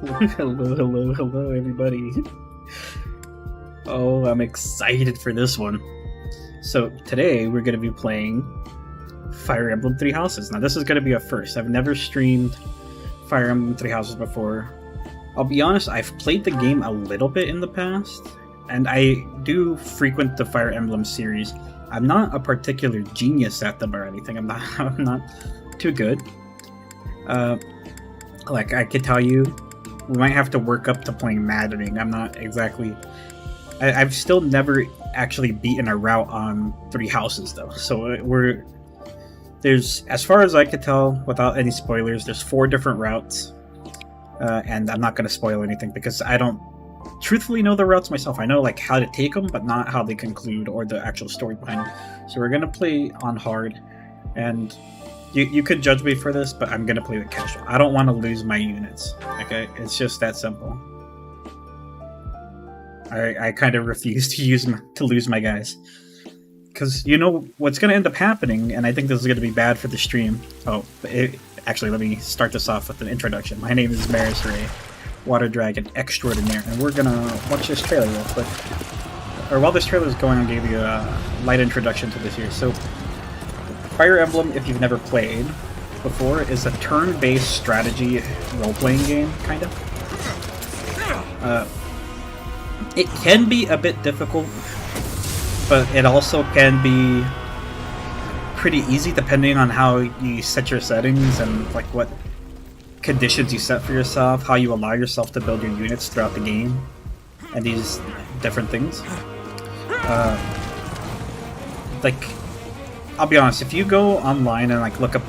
Hello, everybody. Oh, I'm excited for this one. So, today we're going to be playing Fire Emblem Three Houses. Now, this is going to be a first. I've never streamed Fire Emblem Three Houses before. I'll be honest, I've played the game a little bit in the past, and I do frequent the Fire Emblem series. I'm not a particular genius at them or anything. I'm not too good. Like, I could tell you, we might have to work up to playing Maddening. I'm not exactly... I've still never actually beaten a route on Three Houses, though. So there's, as far as I could tell, without any spoilers, there's 4 different routes. And I'm not going to spoil anything because I don't truthfully know the routes myself. I know like how to take them, but not how they conclude or the actual story behind them. So we're going to play on hard, and you could judge me for this, but I'm going to play with casual. I don't want to lose my units. Okay, it's just that simple. I kind of refuse to lose my guys. Because you know what's going to end up happening, and I think this is going to be bad for the stream. Actually, let me start this off with an introduction. My name is Maris Rey, Water Dragon Extraordinaire, and we're going to watch this trailer real quick. Or while this trailer is going, I'll give you a light introduction to this here. So, Fire Emblem, if you've never played before, is a turn-based strategy role-playing game, kind of. It can be a bit difficult, but it also can be pretty easy depending on how you set your settings and like what conditions you set for yourself, how you allow yourself to build your units throughout the game, and these different things. Like, I'll be honest, if you go online and like look up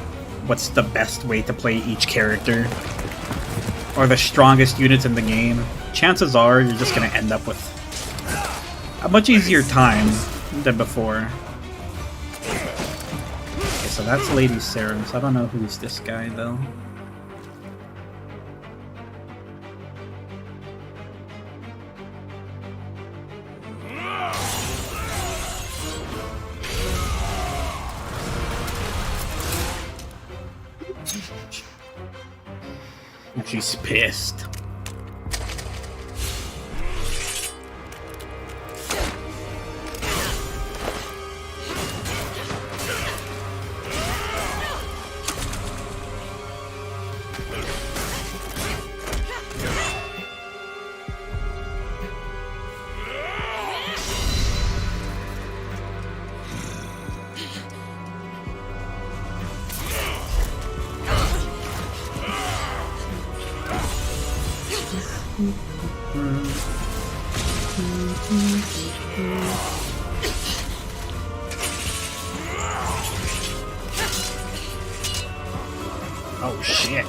what's the best way to play each character or the strongest units in the game, chances are you're just going to end up with a much easier time than before. Okay, so that's Lady Sarah's. I don't know who's this guy though. She's pissed. Oh shit.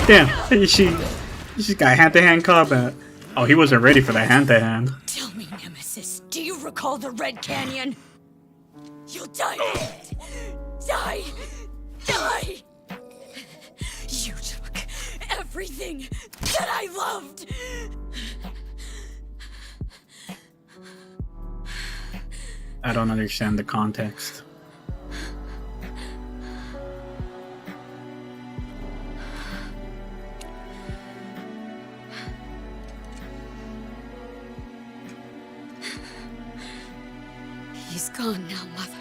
Damn, she got hand-to-hand combat. Oh, he wasn't ready for that hand-to-hand. Tell me, Nemesis, do you recall the Red Canyon? You'll die. Die! Die! You took everything that I loved! I don't understand the context. He's gone now, Mother.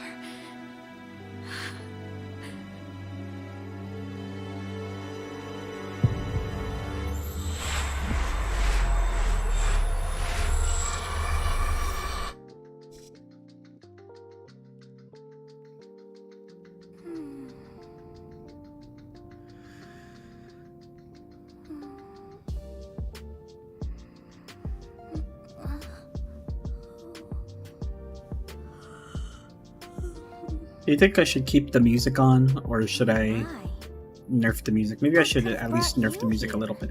Do you think I should keep the music on, or should I nerf the music? Maybe I should at least nerf the music a little bit.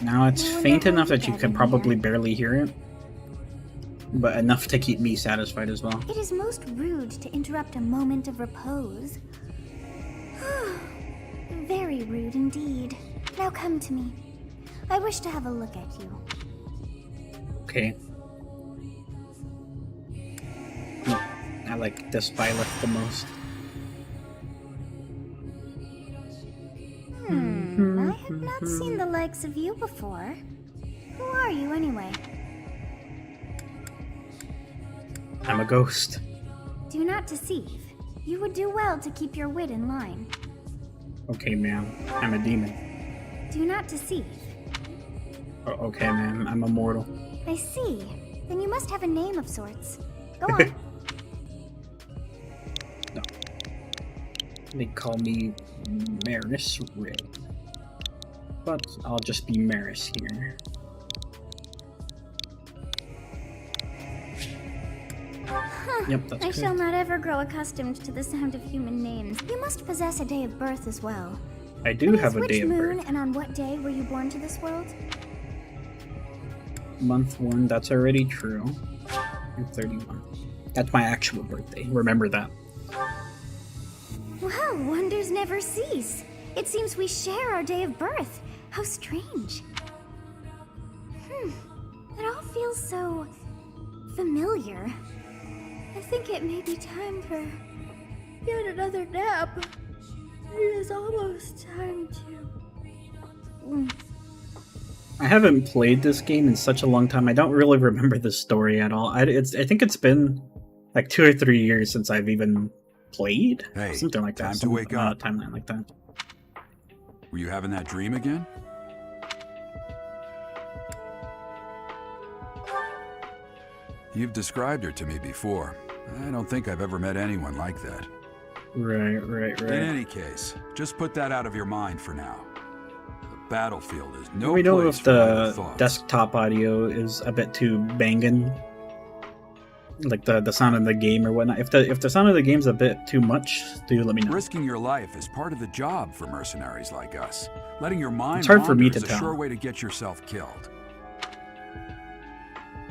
Now it's faint enough that you can probably barely hear it, but enough to keep me satisfied as well. It is most rude to interrupt a moment of repose. Very rude indeed. Now come to me. I wish to have a look at you. okay. I like this byleth the most. I have not seen the likes of you before. Who are you anyway? I'm a ghost. Do not deceive. You would do well to keep your wit in line. Okay, ma'am. I'm a demon. Do not deceive. Okay, ma'am. I'm immortal. I see. Then you must have a name of sorts. Go on. No. They call me Maris Rey. But I'll just be Maris here. Yep, that's I good. shall not ever grow accustomed to the sound of human names. You must possess a day of birth as well. I do have a day of Which birth. moon and on what day were you born to this world? Month 1, that's already true. I'm 31. That's my actual birthday. Remember that. Well, wonders never cease. It seems we share our day of birth. How strange. It all feels so familiar. I think it may be time for yet another nap. It is almost time to... I haven't played this game in such a long time. I don't really remember the story at all. I think it's been like 2 or 3 years since I've even played. Hey, something like that. time to wake up. Timeline like that. Were you having that dream again? You've described her to me before. I don't think I've ever met anyone like that. Right. In any case, just put that out of your mind for now. The battlefield is no We know place if for idle the thoughts. desktop audio is a bit too banging, like the sound of the game or whatnot. If the sound of the game's a bit too much, do let me know. Risking your life is part of the job for mercenaries like us. Letting your mind It's hard for wander me is to a tell. sure way to get yourself killed.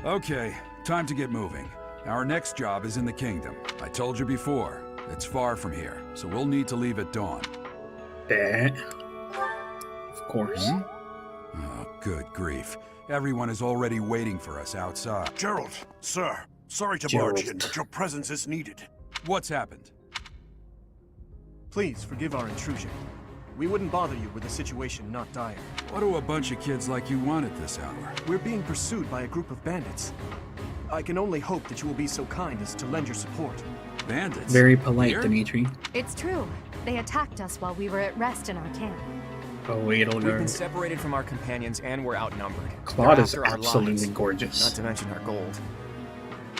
Okay, time to get moving. Our next job is in the kingdom. I told you before, it's far from here, so we'll need to leave at dawn. Of course. Oh, good grief. Everyone is already waiting for us outside. Gerald, sir. Sorry to Gerald. barge in, but your presence is needed. What's happened? Please forgive our intrusion. We wouldn't bother you were the situation not dire. What do a bunch of kids like you want at this hour? We're being pursued by a group of bandits. I can only hope that you will be so kind as to lend your support. Bandits? Very polite, Here? Dimitri. It's true. They attacked us while we were at rest in our camp. Oh, wait, We've been guard. separated from our companions and we're outnumbered. Claude They're is after our absolutely lives, gorgeous. Not to mention our gold.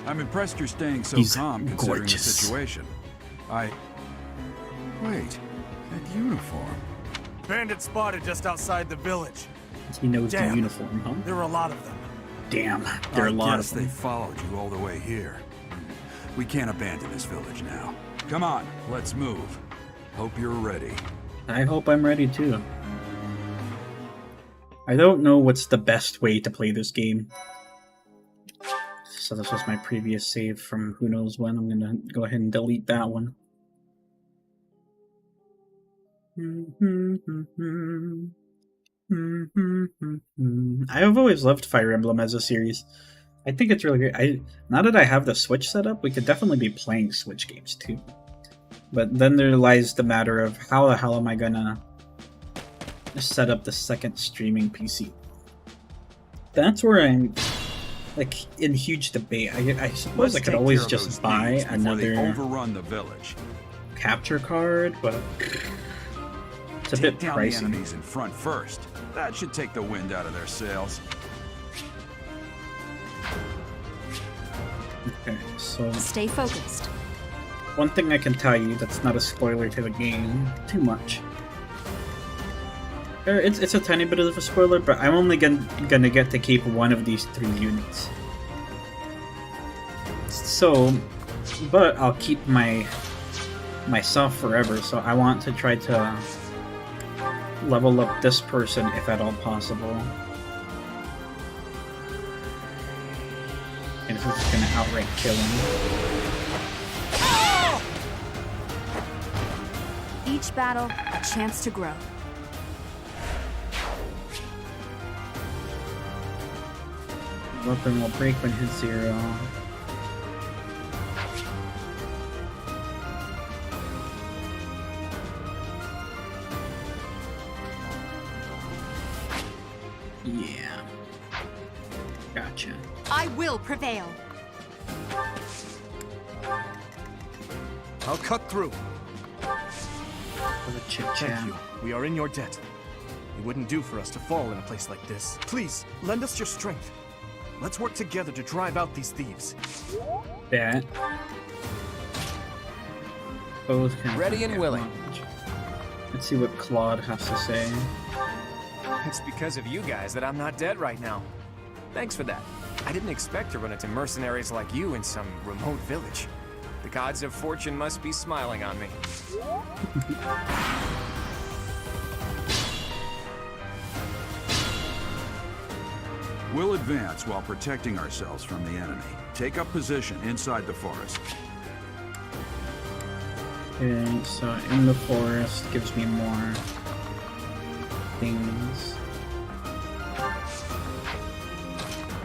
I'm impressed you're staying so He's calm considering gorgeous. the situation. Wait, that uniform. Bandits spotted just outside the village. He knows the Damn. uniform, huh? There were a lot of them. Damn, there are a I lot guess of they them. followed you all the way here. We can't abandon this village now. Come on, let's move. Hope you're ready. I hope I'm ready too. I don't know what's the best way to play this game. So this was my previous save from who knows when. I'm gonna go ahead and delete that one. I have always loved Fire Emblem as a series. I think it's really great. Now that I have the Switch set up, we could definitely be playing Switch games too. But then there lies the matter of how the hell am I gonna set up the second streaming PC? That's where I'm like in huge debate. I suppose I could take always care of just those buy thieves before they another overrun the village. capture card, but it's a bit Take down the pricey. enemies in front first. That should take the wind out of their sails. Okay, so Stay focused. one thing I can tell you that's not a spoiler to the game too much. It's a tiny bit of a spoiler, but I'm only gonna get to keep one of these 3 units. So, but I'll keep myself forever. So I want to try to level up this person if at all possible. And if it's gonna outright kill him. Each battle, a chance to grow. Weapon will break when hit 0. Yeah. Gotcha. I will prevail. I'll cut through. For the chit Thank chat. you. We are in your debt. It wouldn't do for us to fall in a place like this. Please, lend us your strength. Let's work together to drive out these thieves. Bet. Both can Ready and get willing. launched. Let's see what Claude has to say. It's because of you guys that I'm not dead right now. Thanks for that. I didn't expect to run into mercenaries like you in some remote village. The gods of fortune must be smiling on me. We'll advance while protecting ourselves from the enemy. Take up position inside the forest. Okay, so in the forest gives me more things.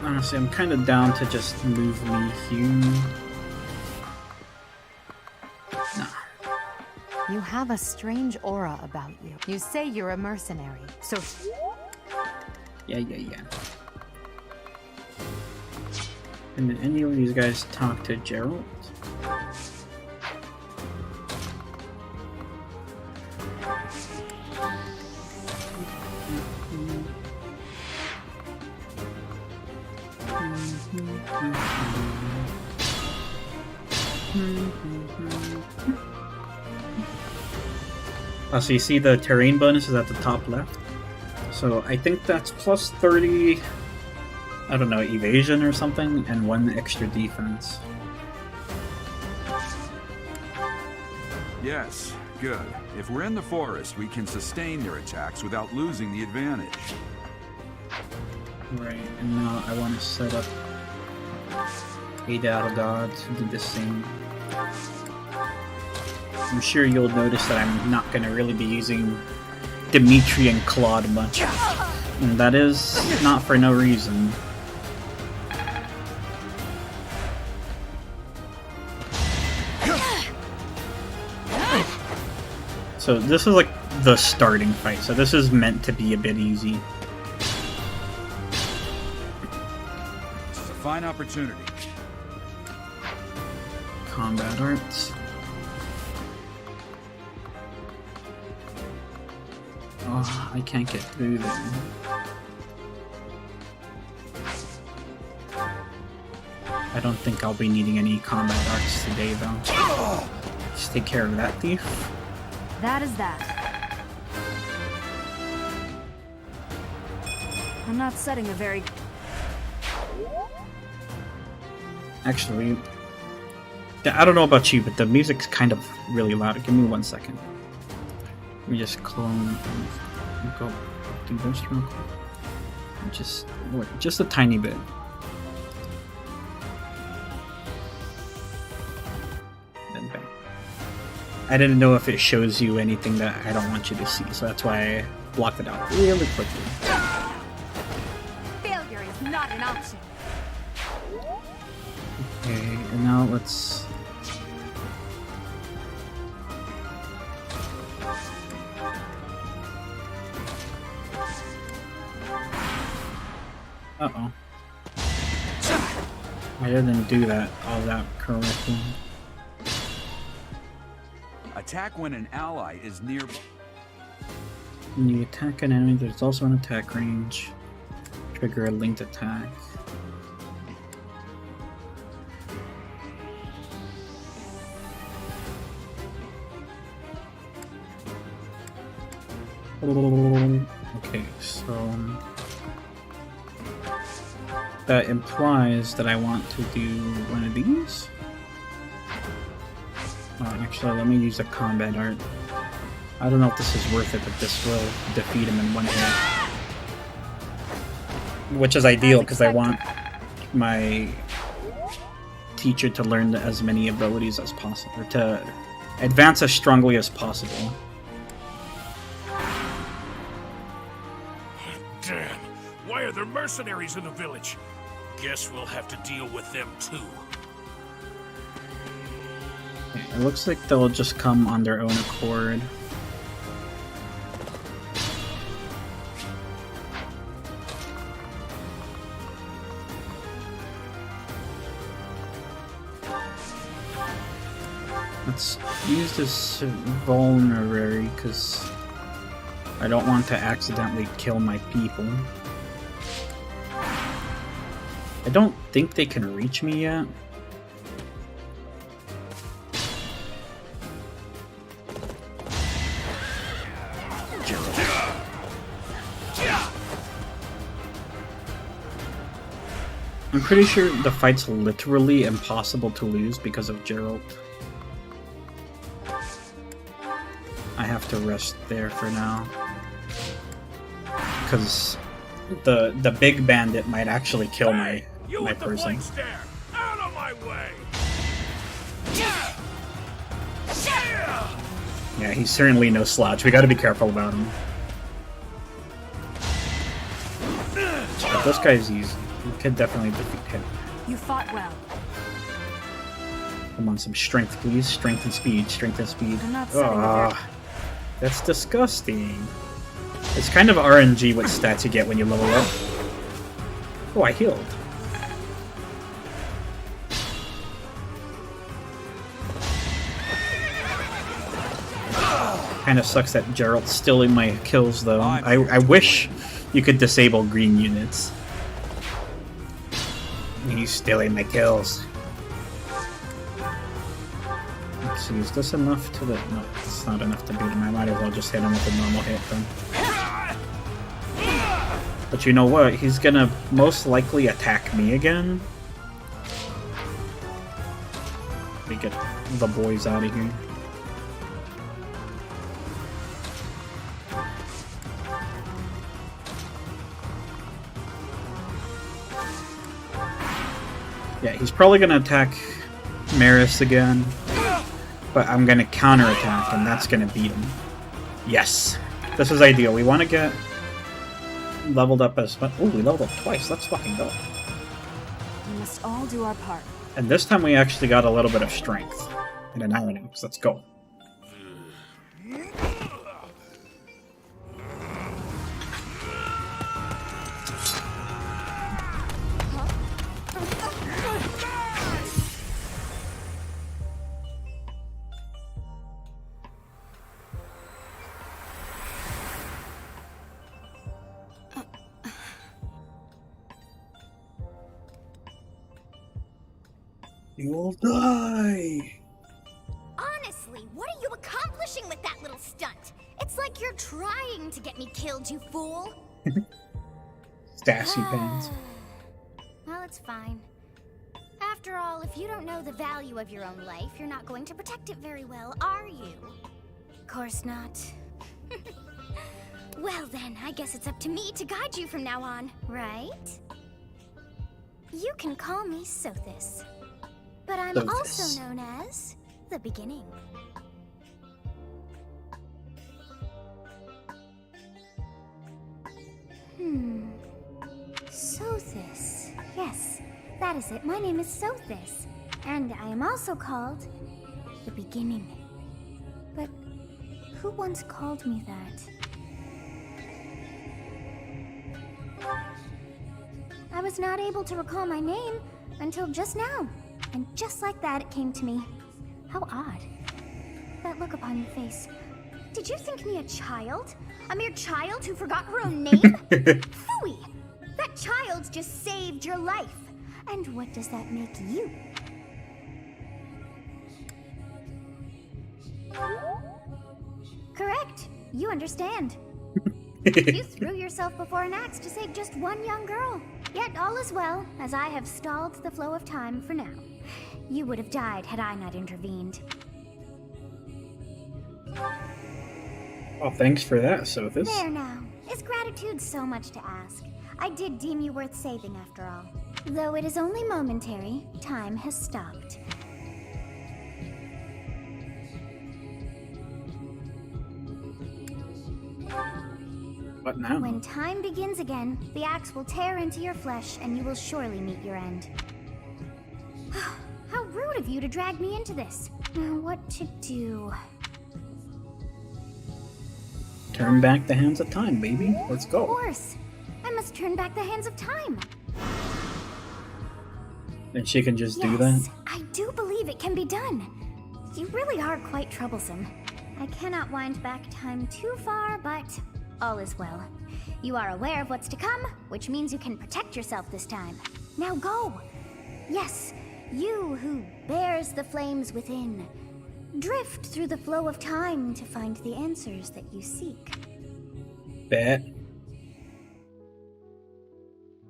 Honestly, I'm kind of down to just move me here. Nah. You have a strange aura about you. You say you're a mercenary, so Yeah. And did any of these guys talk to Gerald? So you see the terrain bonus is at the top left. So I think that's plus 30, I don't know, evasion or something, and 1 extra defense. Yes, good. If we're in the forest, we can sustain their attacks without losing the advantage. Right, and now I want to set up 8 out of gods to do the same. I'm sure you'll notice that I'm not going to really be using Dimitri and Claude much. And that is not for no reason. So this is like the starting fight, so this is meant to be a bit easy. This is a fine opportunity. Combat arts. Oh, I can't get through them. I don't think I'll be needing any combat arts today, though. Just take care of that thief. that is that. I'm not setting a very... Actually, I don't know about you, but the music's kind of really loud. Give me 1 second. Let me just clone and go do this real quick. Just a tiny bit. Then back. I didn't know if it shows you anything that I don't want you to see, so that's why I blocked it out really quickly. Failure is not an option. Okay, and now let's... Uh-oh. I didn't do all that correctly. Attack when an ally is near. When you attack an enemy, there's also an attack range. Trigger a linked attack. Okay, so that implies that I want to do one of these. Actually, let me use a combat art. I don't know if this is worth it, but this will defeat him in one hit. Which is ideal, because I want my teacher to learn as many abilities as possible, or to advance as strongly as possible. Damn! Why are there mercenaries in the village? Guess we'll have to deal with them too. It looks like they'll just come on their own accord. Let's use this vulnerary because I don't want to accidentally kill my people. I don't think they can reach me yet. I'm pretty sure the fight's literally impossible to lose because of Geralt. I have to rest there for now. Because the big bandit might actually kill my person. Out of my way! Yeah, he's certainly no slouch. We gotta be careful about him. But this guy's easy. We could definitely defeat him. You fought well. Come on, some strength, please. Strength and speed. Strength and speed. I'm not setting with your... That's disgusting. It's kind of RNG what stats you get when you level up. Oh, I healed. Kinda sucks that Geralt's stealing my kills, though. I wish you could disable green units. He's stealing my kills. Let's see, is this enough to... No, it's not enough to beat him. I might as well just hit him with a normal hit, then. But you know what? He's gonna most likely attack me again. Let me get the boys out of here. Yeah, he's probably gonna attack Maris again. But I'm gonna counterattack, and that's gonna beat him. Yes! This is ideal. We want to get leveled up as much. Oh, we leveled up twice. Let's fucking go. We must all do our part. And this time we actually got a little bit of strength. And an iron axe. Let's go. You'll die! Honestly, what are you accomplishing with that little stunt? It's like you're trying to get me killed, you fool! Sassy pants. Well, it's fine. After all, if you don't know the value of your own life, you're not going to protect it very well, are you? Of course not. Well then, I guess it's up to me to guide you from now on, right? You can call me Sothis. But I'm also known as the Beginning. Sothis. Yes, that is it. My name is Sothis. And I am also called the Beginning. But who once called me that? I was not able to recall my name until just now. And just like that, it came to me. How odd. That look upon your face. Did you think me a child? A mere child who forgot her own name? Phooey! That child just saved your life. And what does that make you? Correct. You understand. You threw yourself before an axe to save just one young girl. Yet all is well, as I have stalled the flow of time for now. You would have died had I not intervened. Well, thanks for that, Sothis. There now. Is gratitude so much to ask? I did deem you worth saving after all. Though it is only momentary, time has stopped. What now? When time begins again, the axe will tear into your flesh and you will surely meet your end. How rude of you to drag me into this. Now what to do? Turn back the hands of time, baby. Let's Of go. course. I must turn back the hands of time. And she can just do Yes, that? I do believe it can be done. You really are quite troublesome. I cannot wind back time too far, but all is well. You are aware of what's to come, which means you can protect yourself this time. Now go! Yes, you who bears the flames within. Drift through the flow of time to find the answers that you seek. Bet.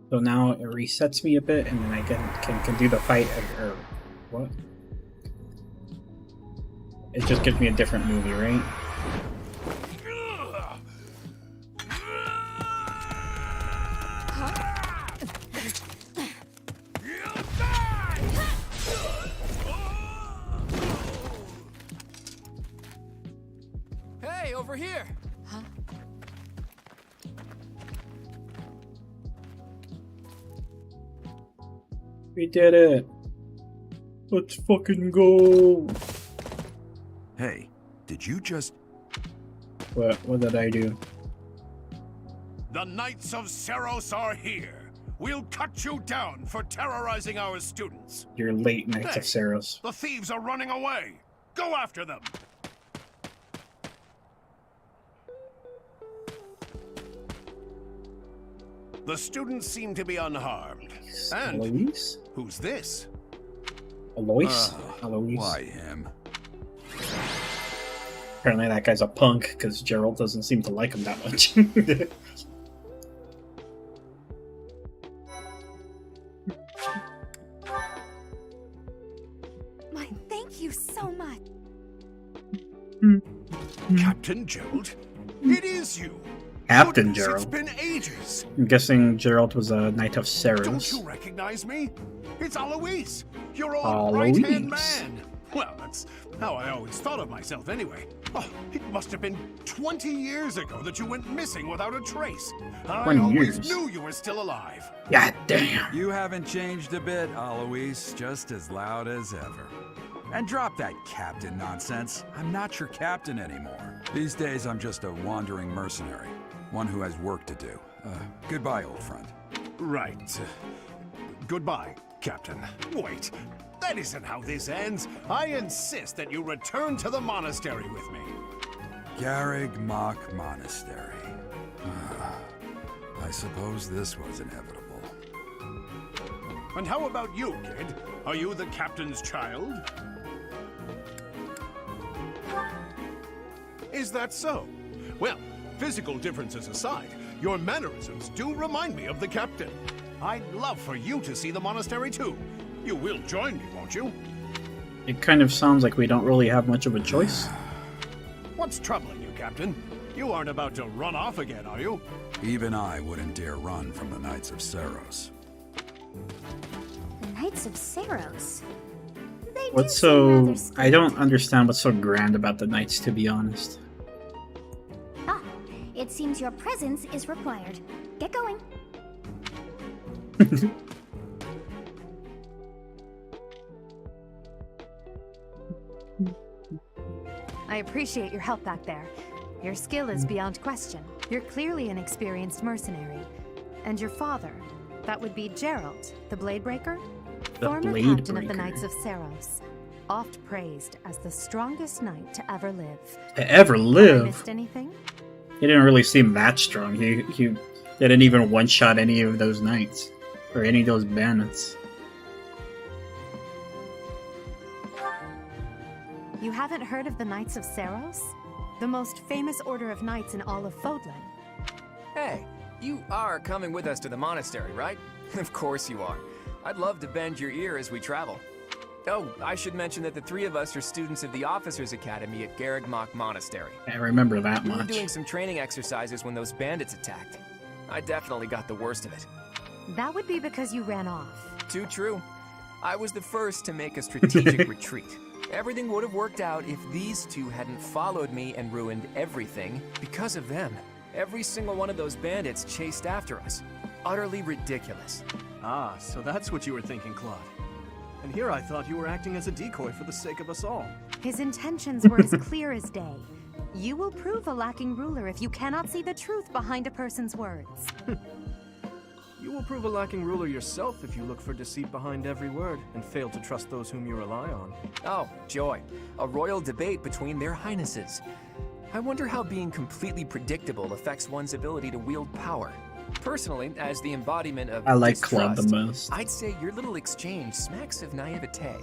So now it resets me a bit, and then I can do the fight, or what? It just gives me a different movie, right? Hey, over here! We did it! Let's fucking go! Hey, did you just... What did I do? The Knights of Seros are here. We'll cut you down for terrorizing our students. You're late, Knights Hey. of Seros. The thieves are running away. Go after them. The students seem to be unharmed. And Alois? who's this? Alois? Alois? Why him? Apparently that guy's a punk, because Gerald doesn't seem to like him that much. Why, thank you so much. Captain Gerald? It is you. Captain Goodness, Gerald. It's been ages. I'm guessing Gerald was a Knight of Don't Seros. you recognize me? It's Alois, your old Alois. right-hand man. Well, that's how I always thought of myself anyway. Oh, it must have been 20 years ago that you went missing without a trace. I 20 always years. knew you were still alive. God damn. You haven't changed a bit, Alois. Just as loud as ever. And drop that captain nonsense. I'm not your captain anymore. These days, I'm just a wandering mercenary. One who has work to do. Goodbye, old friend. Right. Goodbye, Captain. Wait, that isn't how this ends. I insist that you return to the monastery with me. Garrig Mach Monastery. I suppose this was inevitable. And how about you, kid? Are you the captain's child? Is that so? Well, physical differences aside, your mannerisms do remind me of the captain. I'd love for you to see the monastery too. You will join me, won't you? It kind of sounds like we don't really have much of a choice. What's troubling you, Captain? You aren't about to run off again, are you? Even I wouldn't dare run from the Knights of Seros. The Knights of Seros. They What's do seem rather so... I don't understand what's so grand about the Knights, to be honest. Ah, it seems your presence is required. Get going. I appreciate your help back there. Your skill is beyond question. You're clearly an experienced mercenary. And your father, that would be Gerald, the Bladebreaker? The Former Blade captain of the Breaker. Knights of Seros. Oft praised as the strongest knight to ever live. To ever Have I live? missed anything? He didn't really seem that strong. He didn't even one-shot any of those knights. Or any of those bandits. You haven't heard of the Knights of Seros? The most famous order of knights in all of Fodlan. Hey, you are coming with us to the monastery, right? Of course you are. I'd love to bend your ear as we travel. Oh, I should mention that the three of us are students of the Officers' Academy at Garrig Mach Monastery. I remember that We were much. doing some training exercises when those bandits attacked. I definitely got the worst of it. That would be because you ran off. Too true. I was the first to make a strategic retreat. Everything would have worked out if these two hadn't followed me and ruined everything because of them. Every single one of those bandits chased after us. Utterly ridiculous. Ah, so that's what you were thinking, Claude. And here I thought you were acting as a decoy for the sake of us all. His intentions were as clear as day. You will prove a lacking ruler if you cannot see the truth behind a person's words. You will prove a lacking ruler yourself if you look for deceit behind every word and fail to trust those whom you rely on. Oh, joy. A royal debate between their highnesses. I wonder how being completely predictable affects one's ability to wield power. Personally, as the embodiment of I like Claude the distrust, most. I'd say your little exchange smacks of naivete.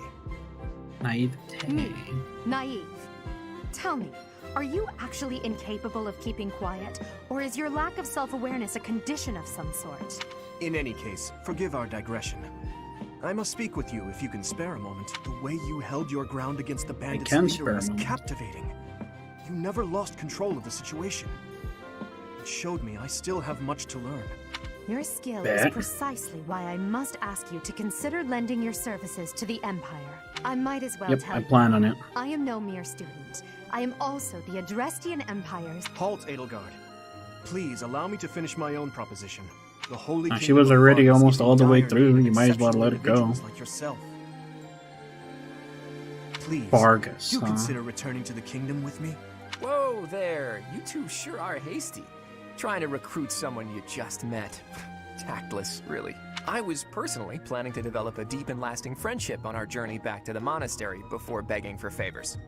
Naivete. Naive. Tell me, are you actually incapable of keeping quiet, or is your lack of self-awareness a condition of some sort? In any case, forgive our digression. I must speak with you if you can spare a moment. The way you held your ground against the bandits' can leader spare a was moment. captivating. You never lost control of the situation. It showed me I still have much to learn. Your skill Bet. is precisely why I must ask you to consider lending your services to the Empire. I might as well Yep, tell I you. plan on it. I am no mere student. I am also the Adrestian Empire's... Halt, Edelgard. Please allow me to finish my own proposition. The Holy She Kingdom was of already Fargus almost is in all the way dire through. need of You might as well exceptional let it go. individuals like yourself. Please, Vargas, do huh? consider returning to the kingdom with me. Whoa there, you two sure are hasty. Trying to recruit someone you just met. Tactless, really. I was personally planning to develop a deep and lasting friendship on our journey back to the monastery before begging for favors.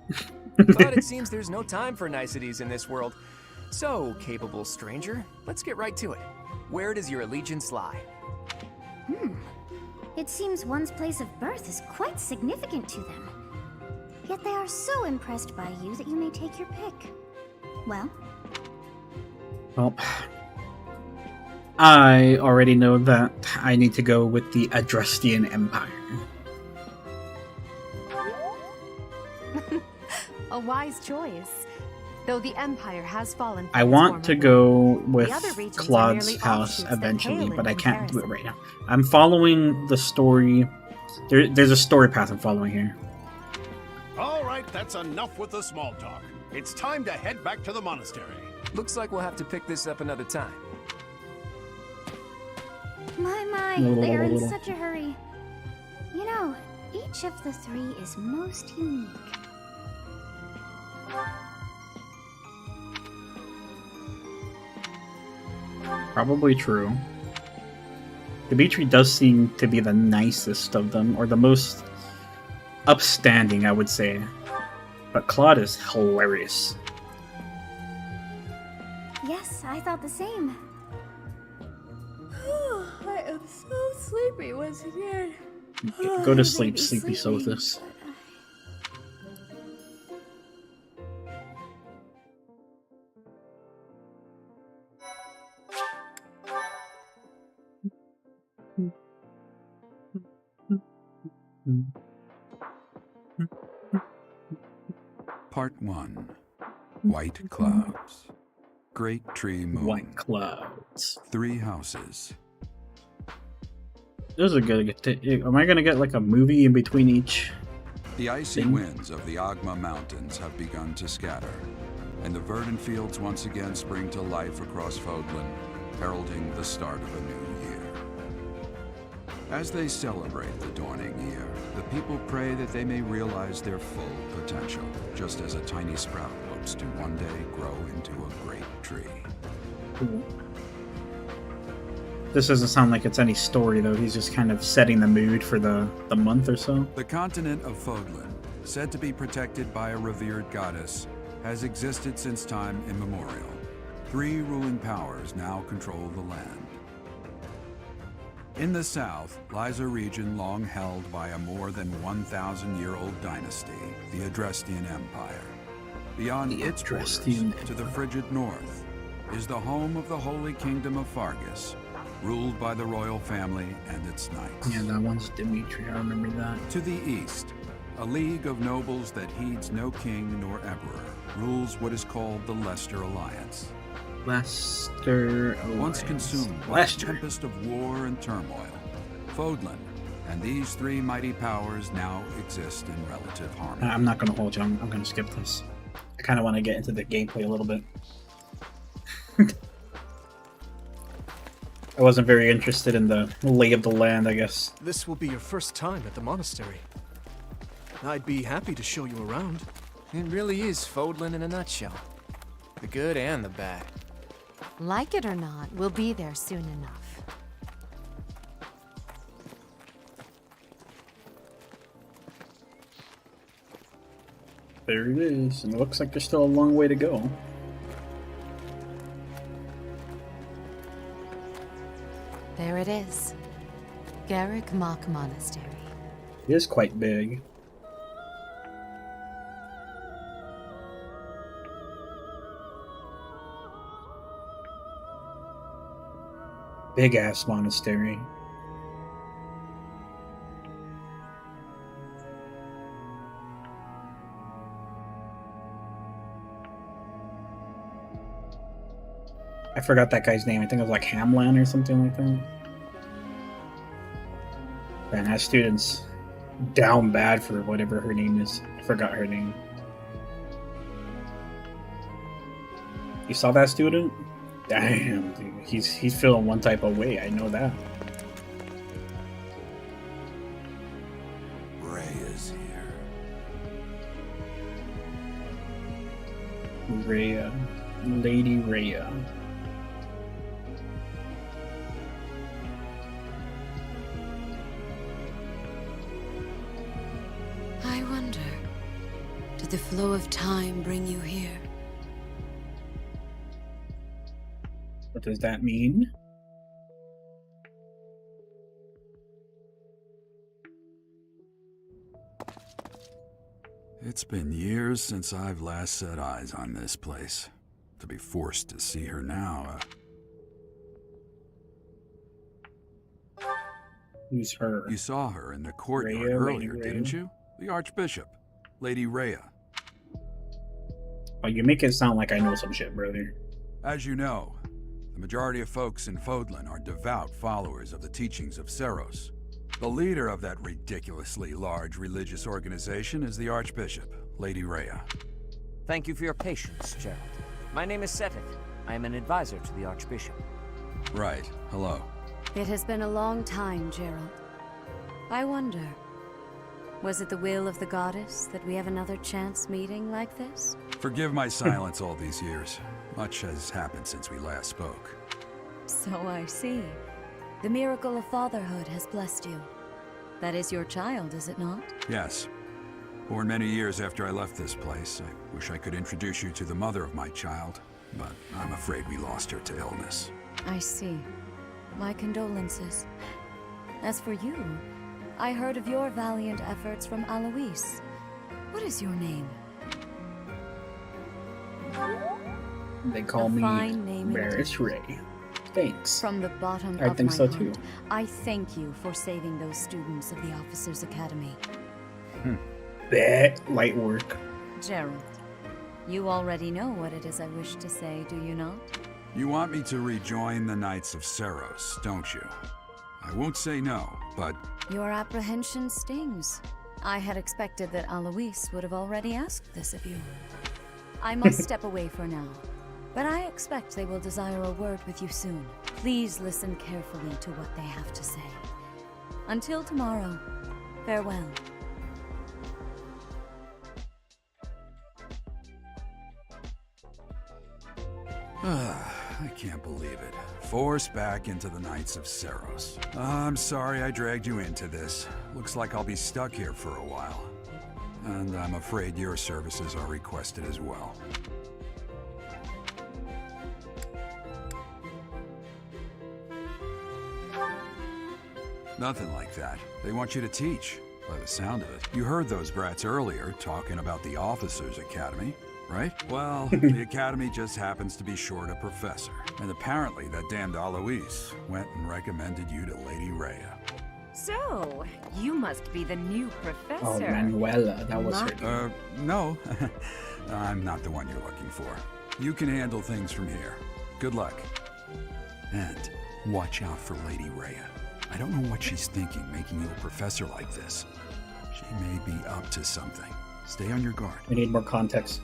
But it seems there's no time for niceties in this world. So, capable stranger, let's get right to it. Where does your allegiance lie? It seems one's place of birth is quite significant to them. Yet they are so impressed by you that you may take your pick. Well, Well, I already know that I need to go with the Adrestian Empire. A wise choice. Though the Empire has fallen from I its want former to glory. go with The other regions are Claude's merely house offshoots that eventually, pale in but I can't do it comparison. right now. I'm following the story. There's a story path I'm following here. All right, that's enough with the small talk. It's time to head back to the monastery. Looks like we'll have to pick this up another time. my, they're in such a hurry. You know, each of the three is most unique. Probably true. Dimitri does seem to be the nicest of them, or the most upstanding, I would say. But Claude is hilarious. Yes, I thought the same. I am so sleepy once again. Go to sleep, sleepy Sothis. Part 1. White Clouds. Great Tree Moon. White clouds. 3 houses. Those are good. Am I gonna get like a movie in between each? The icy Thing? winds of the Agma Mountains have begun to scatter, and the verdant fields once again spring to life across Fodlan, heralding the start of a new year. As they celebrate the dawning year, the people pray that they may realize their full potential, just as a tiny sprout hopes to one day grow into a great tree. This doesn't sound like it's any story though. He's just kind of setting the mood for the month or so. The continent of Fodlan, said to be protected by a revered goddess, has existed since time immemorial. 3 ruling powers now control the land. In the south lies a region long held by a more than 1,000-year-old dynasty, the Adrestian Empire. Beyond The its borders, Adrestian to the frigid north, is the home of the Holy Kingdom of Fargus, ruled by the royal family and its knights. Yeah, that one's Dimitri. I remember that. To the east, a league of nobles that heeds no king nor emperor rules what is called the Leicester Alliance. Leicester Once Alliance. consumed by a Leicester. tempest of war and turmoil, Fodlan and these 3 mighty powers now exist in relative harmony. I'm not gonna hold you. I'm gonna skip this. I kind of want to get into the gameplay a little bit. I wasn't very interested in the lay of the land, I guess. This will be your first time at the monastery. I'd be happy to show you around. It really is Fodlan in a nutshell. The good and the bad. Like it or not, we'll be there soon enough. There it is, and it looks like there's still a long way to go. There it is. Garrick Mach Monastery. It is quite big. Big ass monastery. I forgot that guy's name. I think it was like Hamlan or something like that. Man, that student's down bad for whatever her name is. I forgot her name. You saw that student? Damn, dude. He's feeling one type of way. I know that. Rey is here. Rhea. Lady Rhea. I wonder, did the flow of time bring you here? What does that mean? It's been years since I've last set eyes on this place. To be forced to see her now, Who's her? You saw her in the courtyard Rhea, earlier, Lady didn't Rhea? you? The Archbishop, Lady Rhea. Oh, you make it sound like I know some shit, brother. As you know, the majority of folks in Fodlan are devout followers of the teachings of Seros. The leader of that ridiculously large religious organization is the Archbishop, Lady Rhea. Thank you for your patience, Gerald. My name is Seteth. I am an advisor to the Archbishop. Right, hello. It has been a long time, Gerald. I wonder, was it the will of the goddess that we have another chance meeting like this? Forgive my silence all these years. Much has happened since we last spoke. So I see. The miracle of fatherhood has blessed you. That is your child, is it not? Yes. Born many years after I left this place, I wish I could introduce you to the mother of my child, but I'm afraid we lost her to illness. I see. My condolences. As for you, I heard of your valiant efforts from Alois. What is your name? They call A me fine name Maris Rey. Thanks. From the bottom I of think my so heart, too. I thank you for saving those students of the Officers' Academy. That light work. Gerald, you already know what it is I wish to say, do you not? You want me to rejoin the Knights of Seros, don't you? I won't say no, but Your apprehension stings. I had expected that Alois would have already asked this of you. I must step away for now, but I expect they will desire a word with you soon. Please listen carefully to what they have to say. Until tomorrow, farewell. I can't believe it. Forced back into the Knights of Seros. I'm sorry I dragged you into this. Looks like I'll be stuck here for a while. And I'm afraid your services are requested as well. Nothing like that. They want you to teach, by the sound of it. You heard those brats earlier talking about the Officers' Academy, right? Well, the Academy just happens to be short a professor. And apparently that damned Alois went and recommended you to Lady Rhea. So, you must be the new professor. Oh, Manuela, that was her name. No. I'm not the one you're looking for. You can handle things from here. Good luck. And watch out for Lady Rhea. I don't know what she's thinking, making you a professor like this. She may be up to something. Stay on your guard. We need more context.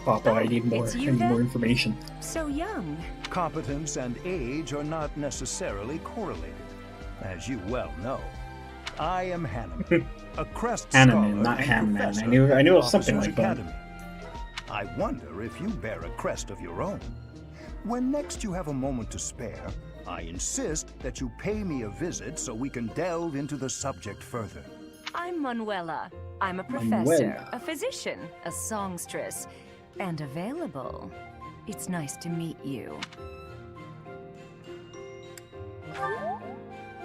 Papa, I need more. it's I you need more then? information. So young. Competence and age are not necessarily correlated, as you well know. I am Hanneman, a crest Hanneman, scholar not and Hanman. professor I knew at it the was something Officers like that. Academy. I wonder if you bear a crest of your own. When next you have a moment to spare, I insist that you pay me a visit so we can delve into the subject further. I'm Manuela. I'm a professor, Manuela. a physician, a songstress, and available. It's nice to meet you.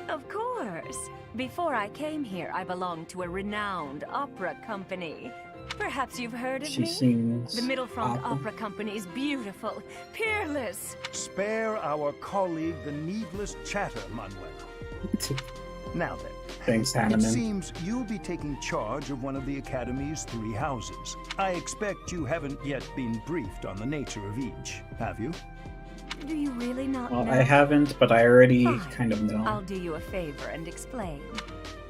Of course. Before I came here, I belonged to a renowned opera company. Perhaps you've heard of She me? sings The Middlefront opera. Opera Company is beautiful, peerless. Spare our colleague the needless chatter, Manuela. Now then, Thanks, it Hanneman. seems you'll be taking charge of one of the Academy's 3 houses. I expect you haven't yet been briefed on the nature of each, have you? Do you really not Well, know? I haven't, but I already Fine. kind of know. I'll do you a favor and explain.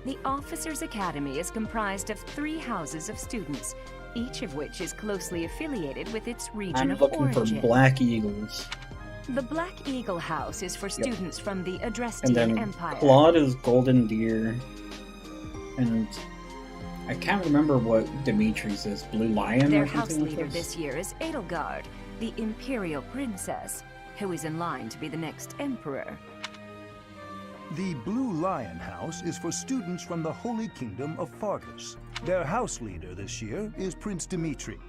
The Officers Academy is comprised of 3 houses of students, each of which is closely affiliated with its region I'm of looking origin. for Black Eagles. The Black Eagle House is for students from the And Adrestian then Empire. Claude is Golden Deer. And I can't remember what Dimitri's is. Blue Lion Their or house something leader like this year is Edelgard, the Imperial Princess, who is in line to be the next Emperor. The Blue Lion House is for students from the Holy Kingdom of Fargus. Their house leader this year is Prince Dimitri.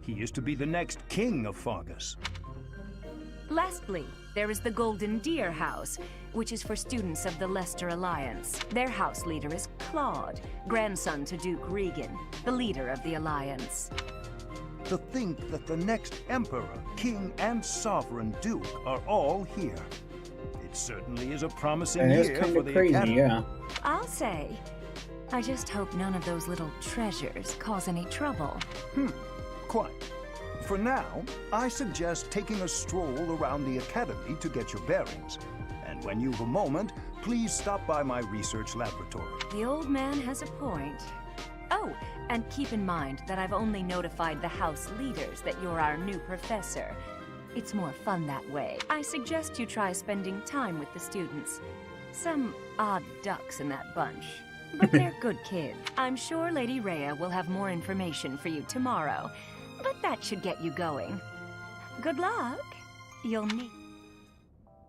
He is to be the next king of Fargus. Lastly, there is the Golden Deer House, which is for students of the Leicester Alliance. Their house leader is Claude, grandson to Duke Regan, the leader of the Alliance. To think that the next emperor, king, and sovereign duke are all here. It certainly is a promising that. And it's year kind for of the crazy, Academy. yeah. I'll say. I just hope none of those little treasures cause any trouble. Quite. For now, I suggest taking a stroll around the Academy to get your bearings. And when you've a moment, please stop by my research laboratory. The old man has a point. Oh, and keep in mind that I've only notified the house leaders that you're our new professor. It's more fun that way. I suggest you try spending time with the students. Some odd ducks in that bunch. But they're good kids. I'm sure Lady Rhea will have more information for you tomorrow. But that should get you going. Good luck. You'll need...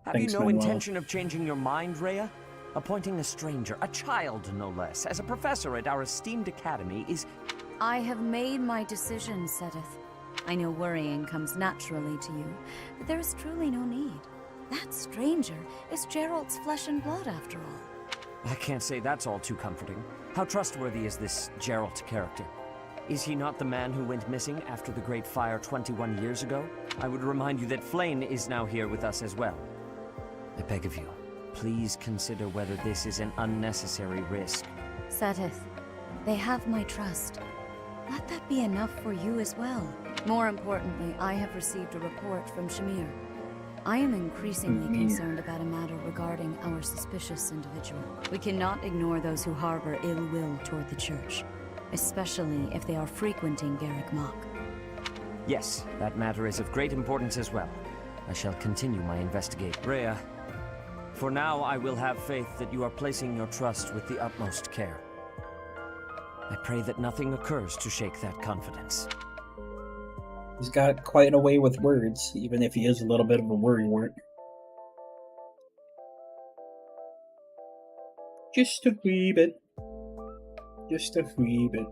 Have Thanks, you no Manuel. intention of changing your mind, Rhea? Appointing a stranger, a child no less, as a professor at our esteemed academy is... I have made my decision, Sedith. I know worrying comes naturally to you, but there is truly no need. That stranger is Gerald's flesh and blood, after all. I can't say that's all too comforting. How trustworthy is this Gerald character? Is he not the man who went missing after the Great Fire 21 years ago? I would remind you that Flame is now here with us as well. I beg of you, please consider whether this is an unnecessary risk. Sedith, they have my trust. Let that be enough for you as well. More importantly, I have received a report from Shamir. I am increasingly concerned about a matter regarding our suspicious individual. We cannot ignore those who harbor ill will toward the church, especially if they are frequenting Garrick Mach. Yes, that matter is of great importance as well. I shall continue my investigation. Rhea, for now I will have faith that you are placing your trust with the utmost care. I pray that nothing occurs to shake that confidence. He's got quite a way with words, even if he is a little bit of a worrywart. Just a wee bit. Just a wee bit.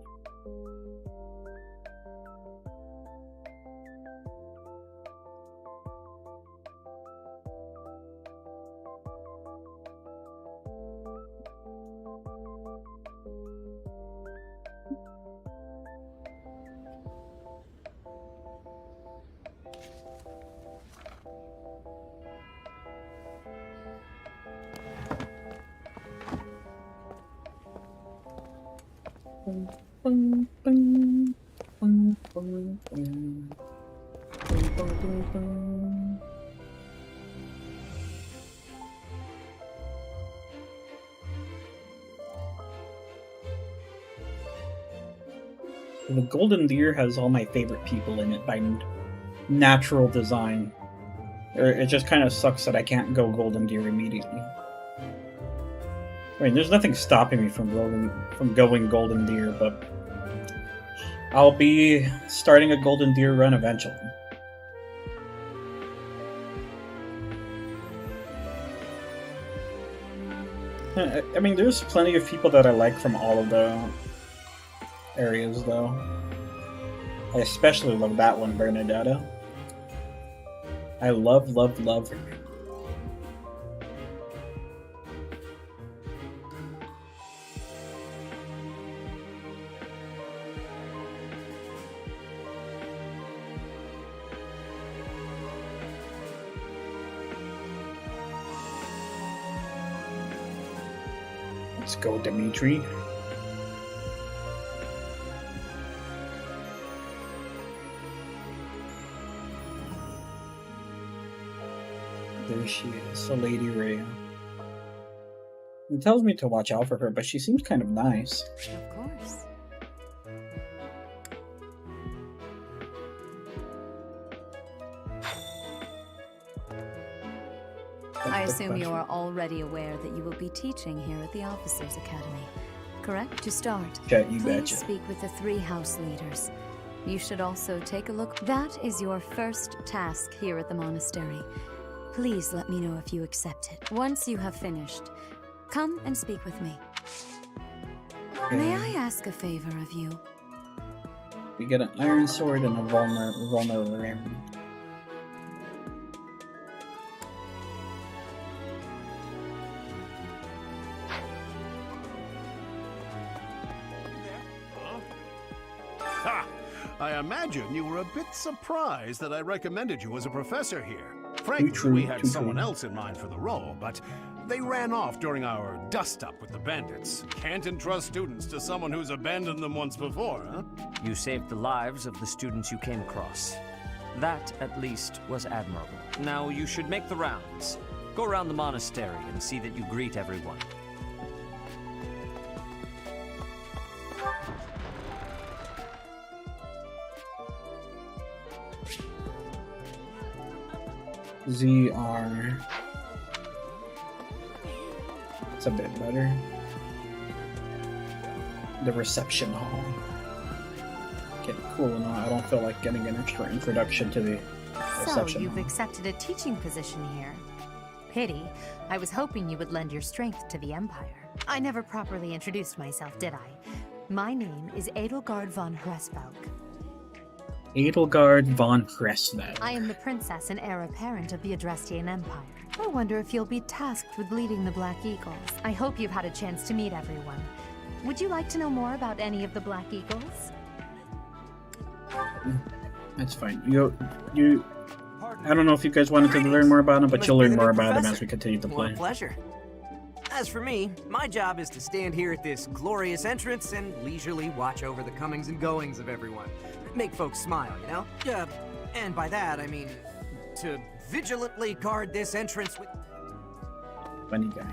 The Golden Deer has all my favorite people in it by natural design. It just kind of sucks that I can't go Golden Deer immediately. I mean, there's nothing stopping me from going Golden Deer, but I'll be starting a Golden Deer run eventually. I mean, there's plenty of people that I like from all of the areas, though. I especially love that one, Bernadetta. I love her. Let's go, Dimitri. There she is, the Lady Rey. It tells me to watch out for her, but she seems kind of nice. Of course. I assume you are already aware that you will be teaching here at the Officers' Academy, correct? To start, You please betcha. speak with the 3 house leaders. You should also take a look. That is your first task here at the monastery. Please let me know if you accept it. Once you have finished, come and speak with me. May I ask a favor of you? We get an iron sword and a vulnerable ram. Ha! I imagine you were a bit surprised that I recommended you as a professor here. Frankly, we had someone else in mind for the role, but they ran off during our dust-up with the bandits. Can't entrust students to someone who's abandoned them once before, huh? You saved the lives of the students you came across. That, at least, was admirable. Now you should make the rounds. Go around the monastery and see that you greet everyone. ZR. It's a bit better. The reception hall. Okay, cool. No, I don't feel like getting an extra introduction to the So, reception you've hall. accepted a teaching position here. Pity. I was hoping you would lend your strength to the Empire. I never properly introduced myself, did I? My name is Edelgard von Hresvelg. Edelgard von Hresvelg. I am the princess and heir apparent of the Adrestian Empire. I wonder if you'll be tasked with leading the Black Eagles. I hope you've had a chance to meet everyone. Would you like to know more about any of the Black Eagles? That's fine. I don't know if you guys wanted to learn more about him, but you'll learn more about him as we continue to play. What a pleasure. As for me, my job is to stand here at this glorious entrance and leisurely watch over the comings and goings of everyone. Make folks smile, you know? And by that, I mean to vigilantly guard this entrance with... Funny guy.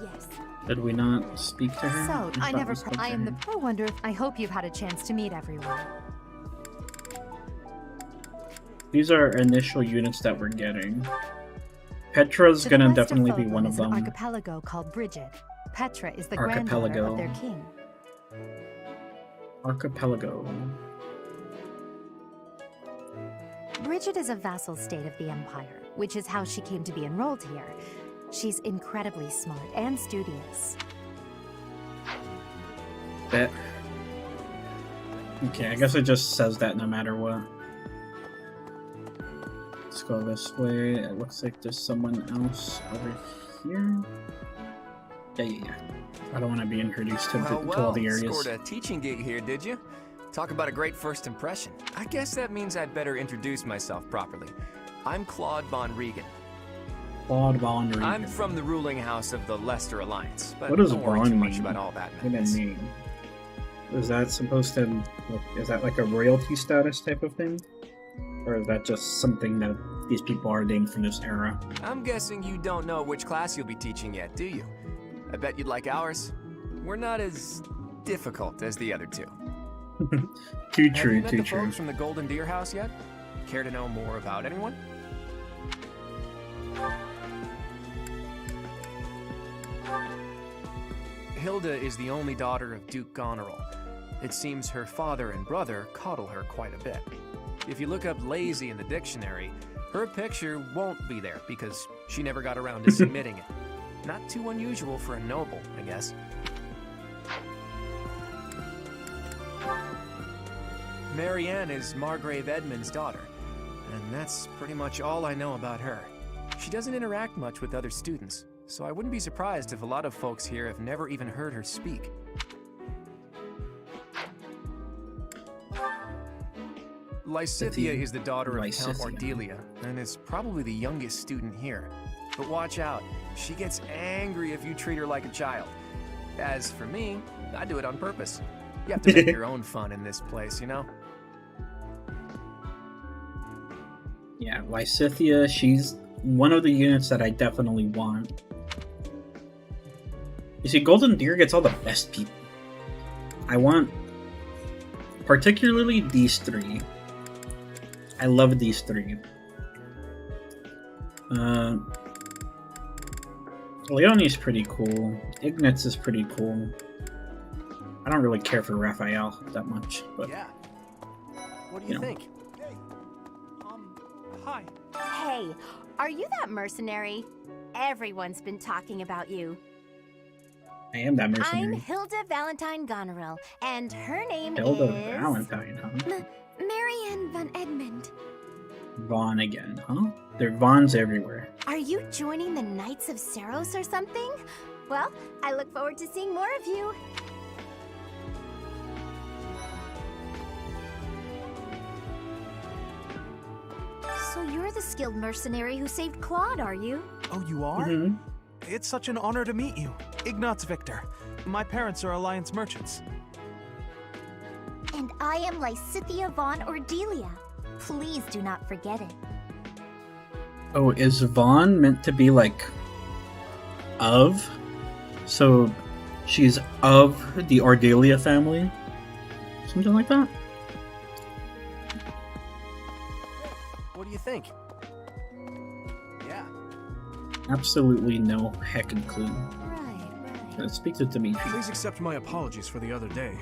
Yes. Did we not speak to her? So, I thought never... we spoke I to am her. the... I wonder if... I hope you've had a chance to meet everyone. These are initial units that we're getting. Petra's To the gonna west of definitely be Fulham one of is an them. archipelago called Bridget. Petra is the granddaughter Archipelago. of their king. Archipelago. Bridget is a vassal state of the Empire, which is how she came to be enrolled here. She's incredibly smart and studious. Bet. Okay, I guess it just says that no matter what. Let's go this way. It looks like there's someone else over here. Yeah. I don't want to be introduced to, to all the areas. Scored a teaching gig here, did you? Talk about a great first impression. I guess that means I'd better introduce myself properly. I'm Claude von Regan. Claude von Regan. I'm from the ruling house of the Leicester Alliance, but What does don't worry von too much mean? about all that What does madness. that mean? Is that supposed to... Is that like a royalty status type of thing? Or is that just something that these people are named from this era? I'm guessing you don't know which class you'll be teaching yet, do you? I bet you'd like ours. we're not as difficult as the other two. Too Have true, you met too the true. folks from the Golden Deer House yet? Care to know more about anyone? Hilda is the only daughter of Duke Goneril. It seems her father and brother coddle her quite a bit. If you look up lazy in the dictionary, her picture won't be there because she never got around to submitting it. Not too unusual for a noble, I guess. Marianne is Margrave Edmund's daughter, and that's pretty much all I know about her. She doesn't interact much with other students, so I wouldn't be surprised if a lot of folks here have never even heard her speak. Lysithea is the daughter of Count Ordelia, and is probably the youngest student here. But watch out, she gets angry if you treat her like a child. As for me, I do it on purpose. You have to make your own fun in this place, you know? Yeah, Lysithea, she's one of the units that I definitely want. You see, Golden Deer gets all the best people. I want particularly these three. I love these three. Leonie's pretty cool. Ignatz is pretty cool. I don't really care for Raphael that much, but yeah. What do you think? Hi. Hey, are you that mercenary? Everyone's been talking about you. I am that mercenary. I'm Hilda Valentine Goneril, and her name Hilda is... Valentine, huh? Marianne von Edmund. Vaughn again, huh? There are Vaughns everywhere. Are you joining the Knights of Saros or something? Well, I look forward to seeing more of you. So you're the skilled mercenary who saved Claude, are you? Oh, you are? Mm-hmm. It's such an honor to meet you. Ignatz Victor. My parents are Alliance merchants. And I am Lysithea von Ordelia. Please do not forget it. Oh, is Vaughn meant to be like of? So she's of the Ordelia family? Something like that? What do you think? Yeah. Absolutely no heckin' clue. Let's speak to Dimitri. Please accept my apologies for the other day.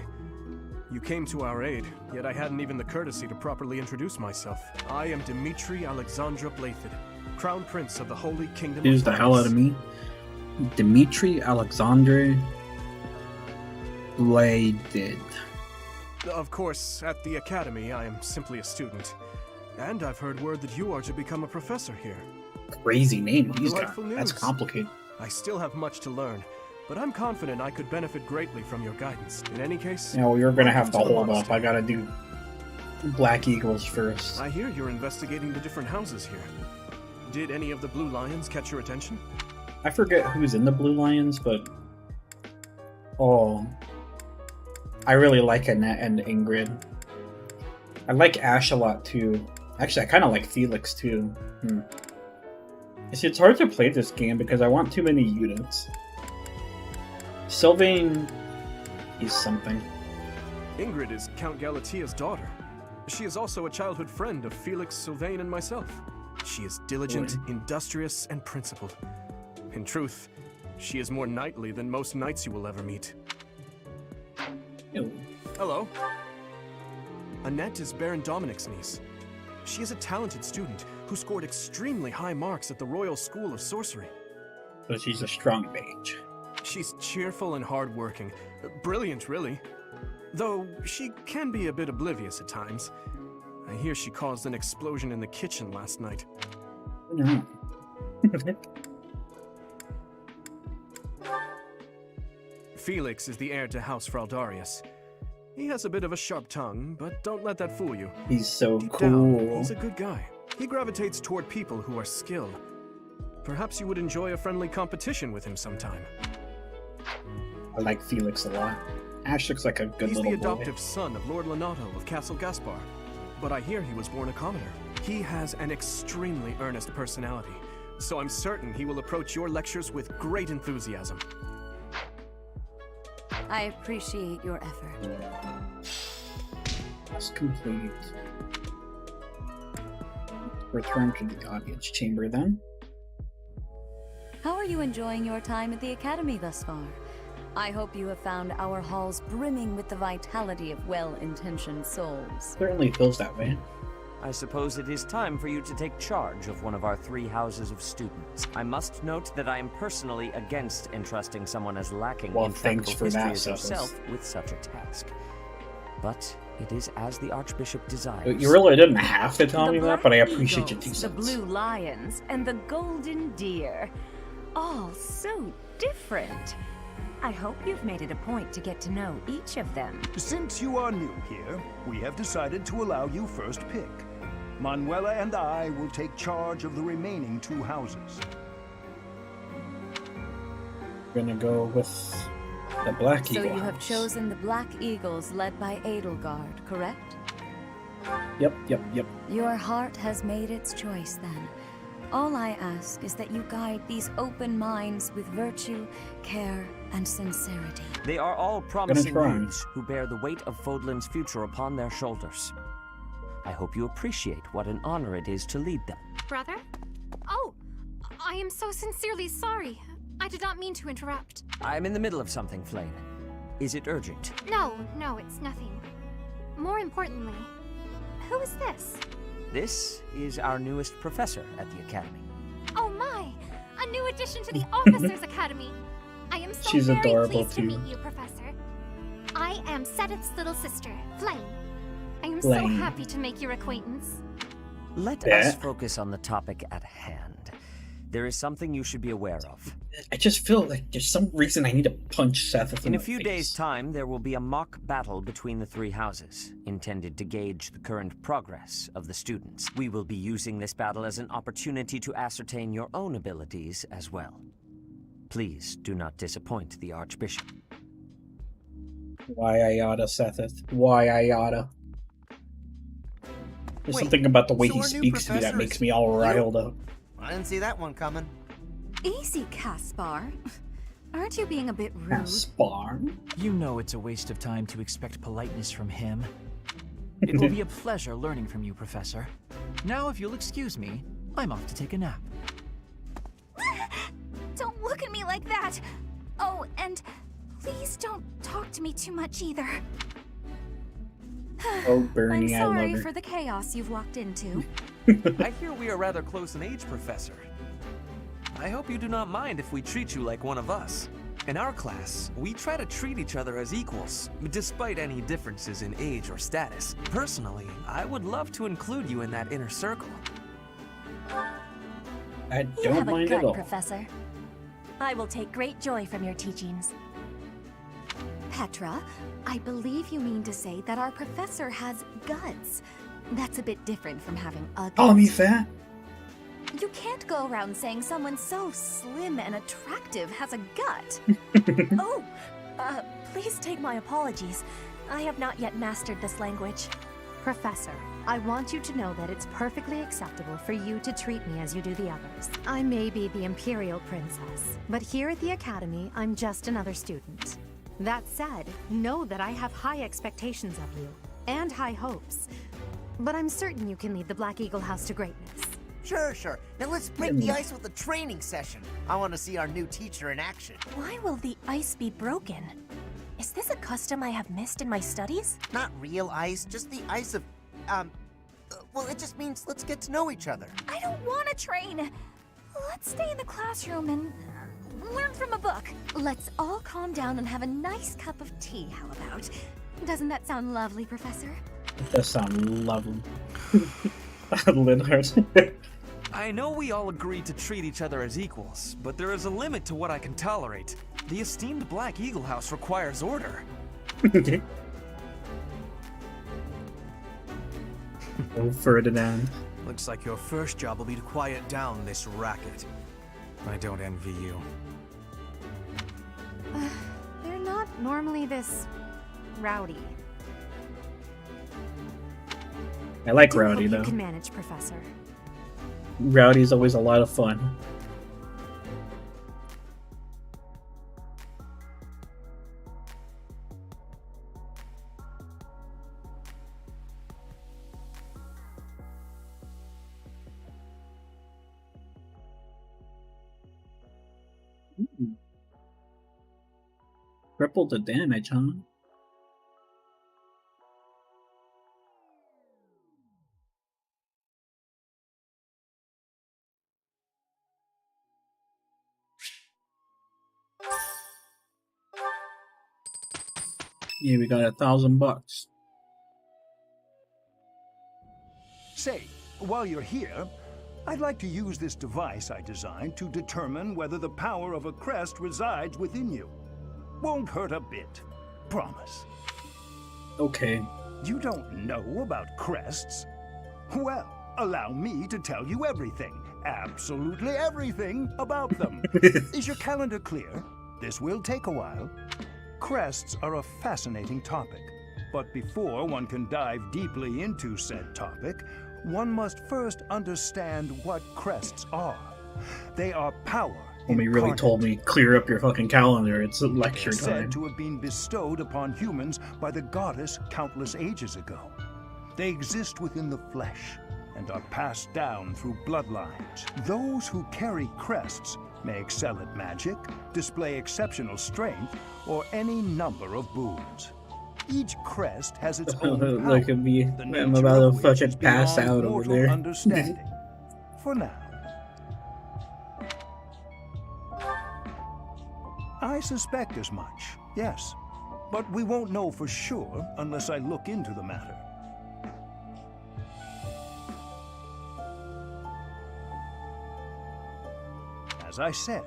You came to our aid, yet I hadn't even the courtesy to properly introduce myself. I am Dimitri Alexandra Blathid, Crown Prince of the Holy Kingdom Use of the hell out of me. Dimitri Alexandre Blathid. Of course, at the Academy, I am simply a student. And I've heard word that you are to become a professor here. Crazy name he's got. Delightful news. That's complicated. I still have much to learn, but I'm confident I could benefit greatly from your guidance. In any case... Yeah, well, you're gonna have to welcome the hold up. monastery. I gotta do Black Eagles first. I hear you're investigating the different houses here. Did any of the Blue Lions catch your attention? I forget who's in the Blue Lions, but... Oh... I really like Annette and Ingrid. I like Ash a lot, too. Actually, I kind of like Felix, too. You see, it's hard to play this game because I want too many units. Sylvain... He's something. Ingrid is Count Galatia's daughter. She is also a childhood friend of Felix, Sylvain, and myself. She is diligent, industrious, and principled. In truth, she is more knightly than most knights you will ever meet. Ew. Hello. Annette is Baron Dominic's niece. She is a talented student who scored extremely high marks at the Royal School of Sorcery. So she's a strong mage. She's cheerful and hardworking. Brilliant, really. Though she can be a bit oblivious at times. I hear she caused an explosion in the kitchen last night. No. Felix is the heir to House Fraldarius. He has a bit of a sharp tongue, but don't let that fool you. He's so Deep cool. down, he's a good guy. He gravitates toward people who are skilled. Perhaps you would enjoy a friendly competition with him sometime. I like Felix a lot. Ash looks like a good He's little the boy. adoptive son of Lord Lonato of Castle Gaspar. But I hear he was born a commoner. He has an extremely earnest personality, so I'm certain he will approach your lectures with great enthusiasm. I appreciate your effort. Quest complete. Return to the audience chamber then. How are you enjoying your time at the Academy thus far? I hope you have found our halls brimming with the vitality of well-intentioned souls. Certainly feels that way. I suppose it is time for you to take charge of one of our 3 houses of students. I must note that I am personally against entrusting someone as lacking in practical history as yourself with such a task. But it is as the Archbishop desires. You really didn't have to tell me that, but I appreciate your 2 cents. The blue lions and the golden deer. All so different. I hope you've made it a point to get to know each of them. Since you are new here, we have decided to allow you first pick. Manuela and I will take charge of the remaining 2 houses. We're gonna go with the Black Eagle. So you have chosen the Black Eagles led by Edelgard, correct? Yep. Your heart has made its choice then. All I ask is that you guide these open minds with virtue, care, and sincerity. They are all promising youths who bear the weight of Fodlan's future upon their shoulders. I hope you appreciate what an honor it is to lead them. Brother? Oh, I am so sincerely sorry. I did not mean to interrupt. I'm in the middle of something, Flame. Is it urgent? No, it's nothing. More importantly, who is this? This is our newest professor at the Academy. Oh my! A new addition to the Officers Academy! I am so She's very adorable pleased too. to meet you, Professor. I am Sedith's little sister, Flame. I am Flame. so happy to make your acquaintance. Let us focus on the topic at hand. There is something you should be aware of. I just feel like there's some reason I need to punch Seth In a few days' time, there will be a mock battle between the 3 houses, intended to gauge the current progress of the students. We will be using this battle as an opportunity to ascertain your own abilities as well. Please do not disappoint the Archbishop. Why I oughta, Sethith? Why I oughta? There's something about the way he speaks to me that makes me all riled up. I didn't see that one coming. Easy, Caspar. Aren't you being a bit rude? Caspar? You know it's a waste of time to expect politeness from him. It will be a pleasure learning from you, Professor. Now, if you'll excuse me, I'm off to take a nap. Don't look at me like that! Oh, and please don't talk to me too much either. Oh, Bernie, I'm I love sorry her. for the chaos you've walked into. I hear we are rather close in age, Professor. I hope you do not mind if we treat you like one of us. In our class, we try to treat each other as equals, despite any differences in age or status. Personally, I would love to include you in that inner circle. I You don't have a mind gut, at all. Professor. I will take great joy from your teachings. Petra, I believe you mean to say that our professor has guts. That's a bit different from having a gut. Oh, me fat? You can't go around saying someone so slim and attractive has a gut. Oh, please take my apologies. I have not yet mastered this language. Professor, I want you to know that it's perfectly acceptable for you to treat me as you do the others. I may be the Imperial Princess, but here at the Academy, I'm just another student. That said, know that I have high expectations of you, and high hopes. But I'm certain you can lead the Black Eagle House to greatness. Sure. Now let's break the ice with a training session. I want to see our new teacher in action. Why will the ice be broken? Is this a custom I have missed in my studies? Not real ice, just the ice of, well, it just means let's get to know each other. I don't want to train. Let's stay in the classroom and learn from a book. Let's all calm down and have a nice cup of tea, how about? Doesn't that sound lovely, Professor? It does sound lovely. Linhart. I know we all agree to treat each other as equals, but there is a limit to what I can tolerate. The esteemed Black Eagle House requires order. Oh, Ferdinand. Looks like your first job will be to quiet down this racket. I don't envy you. They're not normally this rowdy. I like Do Rowdy, hope though. You can manage, Professor. Rowdy's always a lot of fun. Triple the damage, huh? Yeah, we got $1,000. Say, while you're here, I'd like to use this device I designed to determine whether the power of a crest resides within you. Won't hurt a bit. Promise. Okay. You don't know about crests? Well, allow me to tell you everything, absolutely everything about them. Is your calendar clear? This will take a while. Crests are a fascinating topic, but before one can dive deeply into said topic, one must first understand what crests are. They are power. Homie really told me, clear up your fucking calendar, it's lecture They're time. said to have been bestowed upon humans by the goddess countless ages ago. They exist within the flesh and are passed down through bloodlines. Those who carry crests may excel at magic, display exceptional strength, or any number of boons. Each crest has its own power. Look at me, I'm about to fucking pass out over there. Understanding. For now. I suspect as much, yes. But we won't know for sure unless I look into the matter. As I said,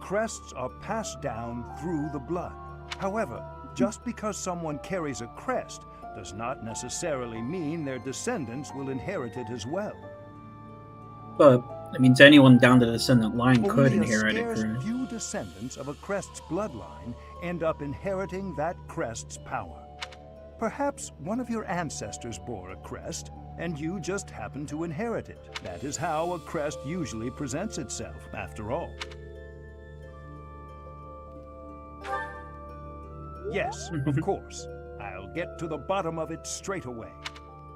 crests are passed down through the blood. However, just because someone carries a crest does not necessarily mean their descendants will inherit it as well. But that means anyone down the descendant line could Only inherit it, a scarce correct? few descendants of a crest's bloodline end up inheriting that crest's power. Perhaps one of your ancestors bore a crest, and you just happen to inherit it. That is how a crest usually presents itself, after all. Yes, of course. I'll get to the bottom of it straight away.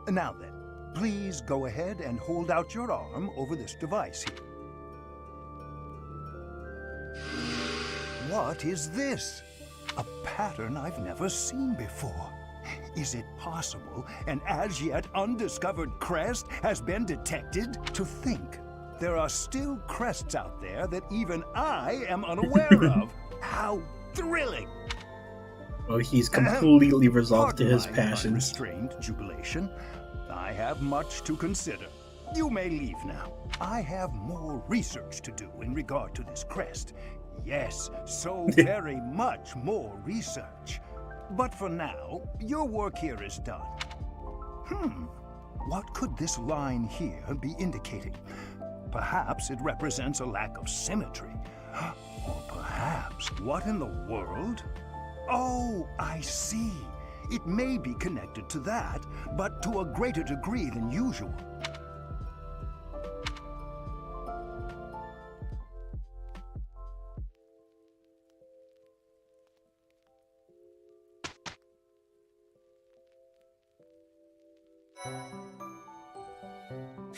Now then, please go ahead and hold out your arm over this device here. What is this? A pattern I've never seen before. Is it possible an as yet undiscovered crest has been detected? To think there are still crests out there that even I am unaware of. How thrilling! Oh, he's completely resolved to his passions. Unrestrained jubilation. I have much to consider. You may leave now. I have more research to do in regard to this crest. Yes, so very much more research. But for now, your work here is done. What could this line here be indicating? Perhaps it represents a lack of symmetry. Or perhaps, what in the world? Oh, I see. It may be connected to that, but to a greater degree than usual.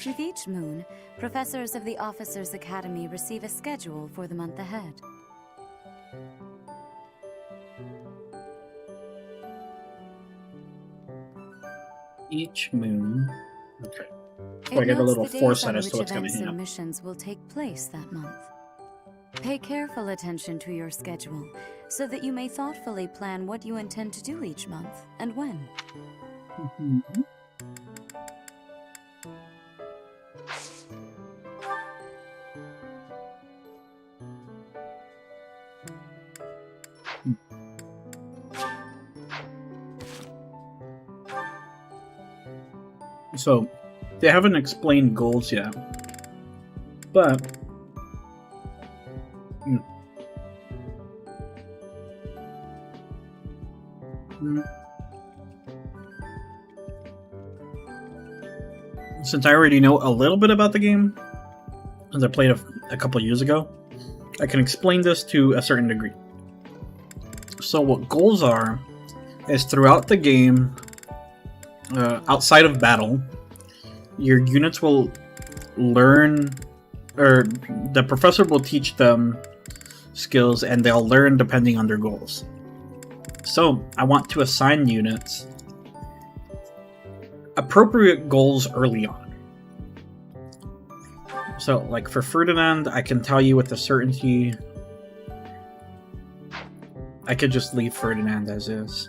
With each moon, professors of the Officers' Academy receive a schedule for the month ahead. Each moon. Okay. So I get a little foresight as to what's going to happen. Missions will take place that month. Pay careful attention to your schedule, so that you may thoughtfully plan what you intend to do each month and when. So, they haven't explained goals yet, but since I already know a little bit about the game, as I played a couple years ago, I can explain this to a certain degree. So what goals are, is throughout the game, outside of battle, your units will learn, or the professor will teach them skills, and they'll learn depending on their goals. So, I want to assign units appropriate goals early on. So, like for Ferdinand, I can tell you with a certainty I could just leave Ferdinand as is.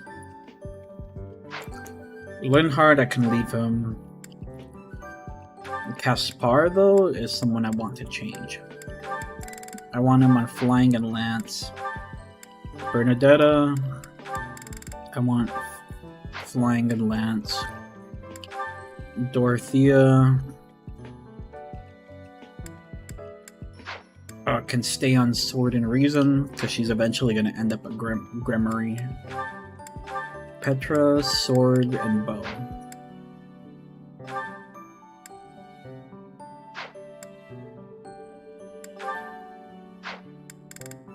Linhard, I can leave him. Caspar, though, is someone I want to change. I want him on Flying and Lance. Bernadetta, I want Flying and Lance. Dorothea can stay on Sword and Reason, because she's eventually going to end up at Gremory. Petra, Sword, and Bow.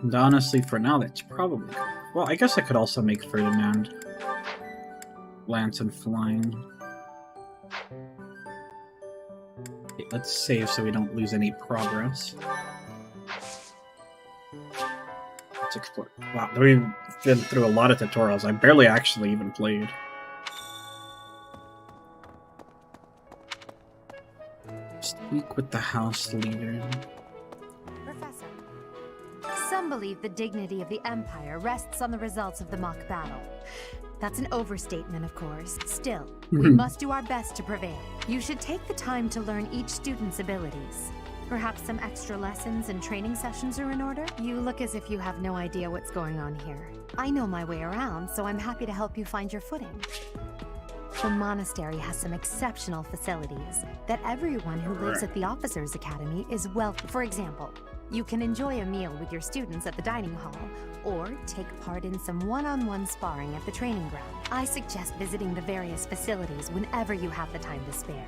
And honestly, for now, that's probably... Well, I guess I could also make Ferdinand Lance and Flying. Okay, let's save so we don't lose any progress. Let's explore. Wow, we've been through a lot of tutorials. I barely actually even played. Speak with the house leader. Professor, some believe the dignity of the Empire rests on the results of the mock battle. That's an overstatement, of course. Still, we must do our best to prevail. You should take the time to learn each student's abilities. Perhaps some extra lessons and training sessions are in order? You look as if you have no idea what's going on here. I know my way around, so I'm happy to help you find your footing. The monastery has some exceptional facilities that everyone who lives at the Officers' Academy is welcome. For example, you can enjoy a meal with your students at the dining hall, or take part in some one-on-one sparring at the training ground. I suggest visiting the various facilities whenever you have the time to spare.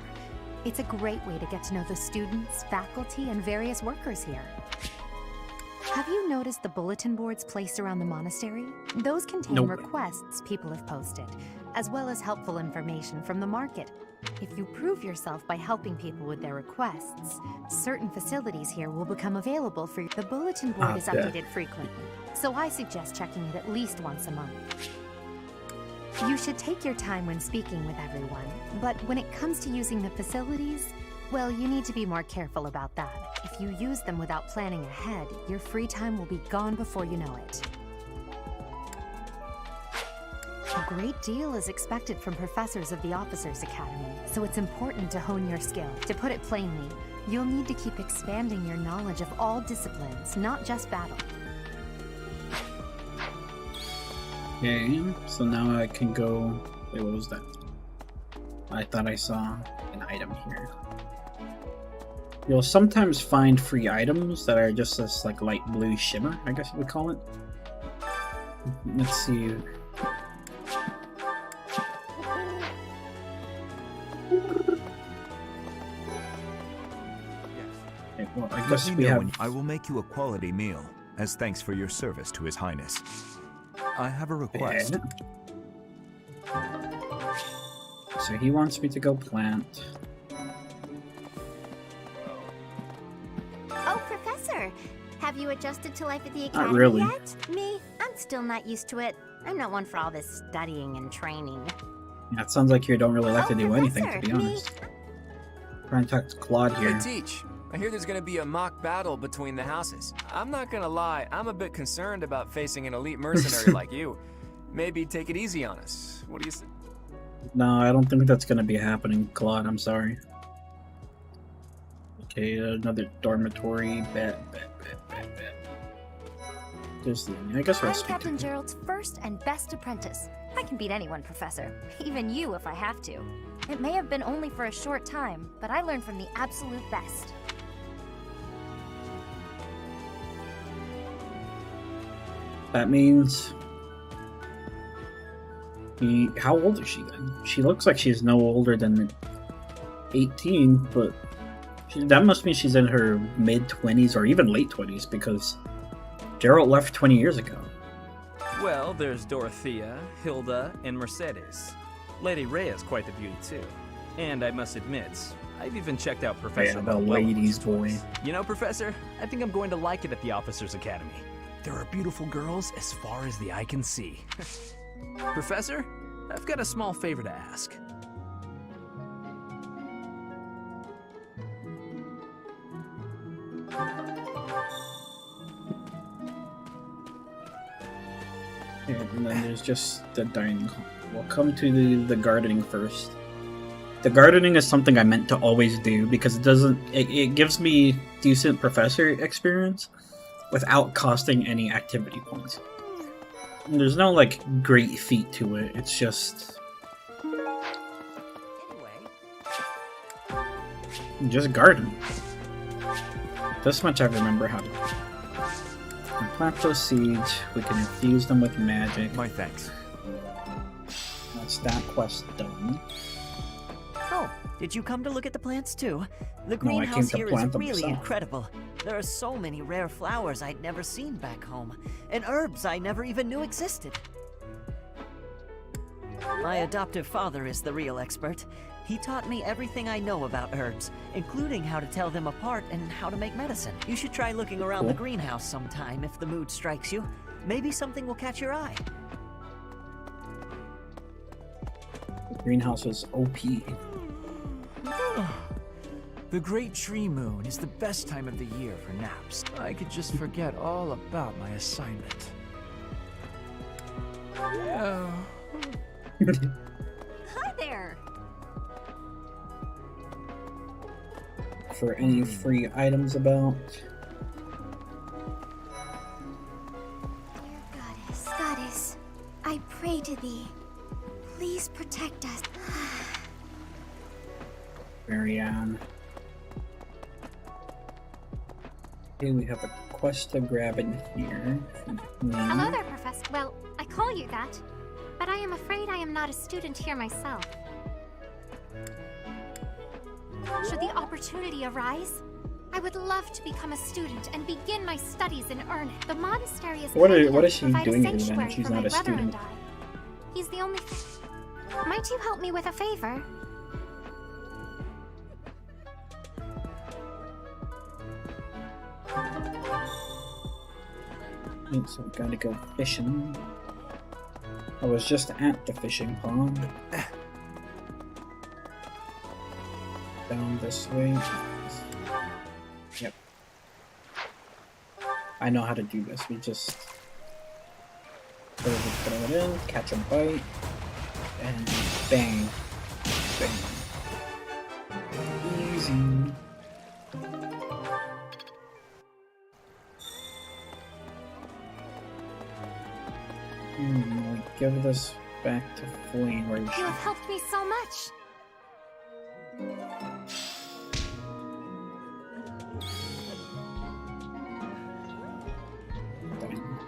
It's a great way to get to know the students, faculty, and various workers here. Have you noticed the bulletin boards placed around the monastery? Those contain requests people have posted, as well as helpful information from the market. If you prove yourself by helping people with their requests, certain facilities here will become available for you. The bulletin board is updated frequently, so I suggest checking it at least once a month. You should take your time when speaking with everyone, but when it comes to using the facilities, well, you need to be more careful about that. If you use them without planning ahead, your free time will be gone before you know it. A great deal is expected from professors of the Officers' Academy, so it's important to hone your skill. To put it plainly, you'll need to keep expanding your knowledge of all disciplines, not just battle. Okay, so now I can go... Wait, what was that? I thought I saw an item here. You'll sometimes find free items that are just this like light blue shimmer, I guess you would call it. Let's see. Okay, well, I guess we have... I will make you a quality meal, as thanks for your service to His Highness. I have a request. So he wants me to go plant. Oh, Professor! Have you adjusted to life at the academy Not really. yet? Me? I'm still not used to it. I'm not one for all this studying and training. Yeah, it sounds like you don't really like to do anything, to be honest. Trying to talk to Claude here. Hey, Teach. I hear there's gonna be a mock battle between the houses. I'm not gonna lie, I'm a bit concerned about facing an elite mercenary like you. Maybe take it easy on us. What do you say? No, I don't think that's gonna be happening, Claude. I'm sorry. Okay, another dormitory. Bet. There's the... I guess I'll I'm speak Captain to him. Gerald's first and best apprentice. I can beat anyone, Professor. Even you if I have to. It may have been only for a short time, but I learned from the absolute best. That means... How old is she then? She looks like she's no older than 18, but that must mean she's in her mid-20s or even late 20s, because Gerald left 20 years ago. Well, there's Dorothea, Hilda, and Mercedes. Lady Rey is quite the beauty, too. And I must admit, I've even checked out Professor the ladies' boy. You know, Professor, I think I'm going to like it at the Officers' Academy. There are beautiful girls as far as the eye can see. Professor, I've got a small favor to ask. And then there's just the dining hall. We'll come to the gardening first. The gardening is something I meant to always do because it gives me decent professor experience without costing any activity points. And there's no like great feat to it, it's just garden. This much I remember how to do. We plant those seeds, we can infuse them with magic. My thanks. That's that quest done. Oh, did you come to look at the plants too? The No, I came greenhouse to here is plant them really myself. incredible. There are so many rare flowers I'd never seen back home, and herbs I never even knew existed. My adoptive father is the real expert. He taught me everything I know about herbs, including how to tell them apart and how to make medicine. You should try looking around the greenhouse sometime if the mood strikes you. Maybe something will catch your eye. The greenhouse is OP. The Great Tree Moon is the best time of the year for naps. I could just forget all about my assignment. Yeah. Hi there. For any free items about. Goddess, I pray to thee. Please protect us. Marianne. Okay, we have a quest to grab in here. Hello there, Professor. Well, I call you that, but I am afraid I am not a student here myself. Should the opportunity arise, I would love to become a student and begin my studies in earnest. The monastery is What kind is enough she to provide doing here a then sanctuary if she's for my not a brother and student? I. He's the only. Might you help me with a favor? So we gotta go fishing. I was just at the fishing pond. Down this way. Yep. I know how to do this. We just throw it in, catch a bite, and bang. Bang. Easy. We give this back to Flame where You have helped me so much.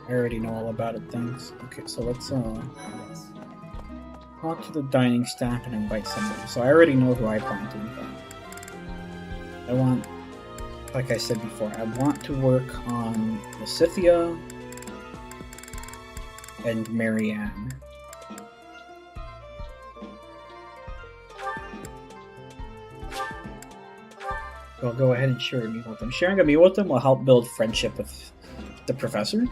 I already know all about it, thanks. Okay, so let's talk to the dining staff and invite somebody. So I already know who I plan to invite. I want, like I said before, I want to work on Lysithia and Marianne. So I'll go ahead and share a meal with them. Sharing a meal with them will help build friendship with the professor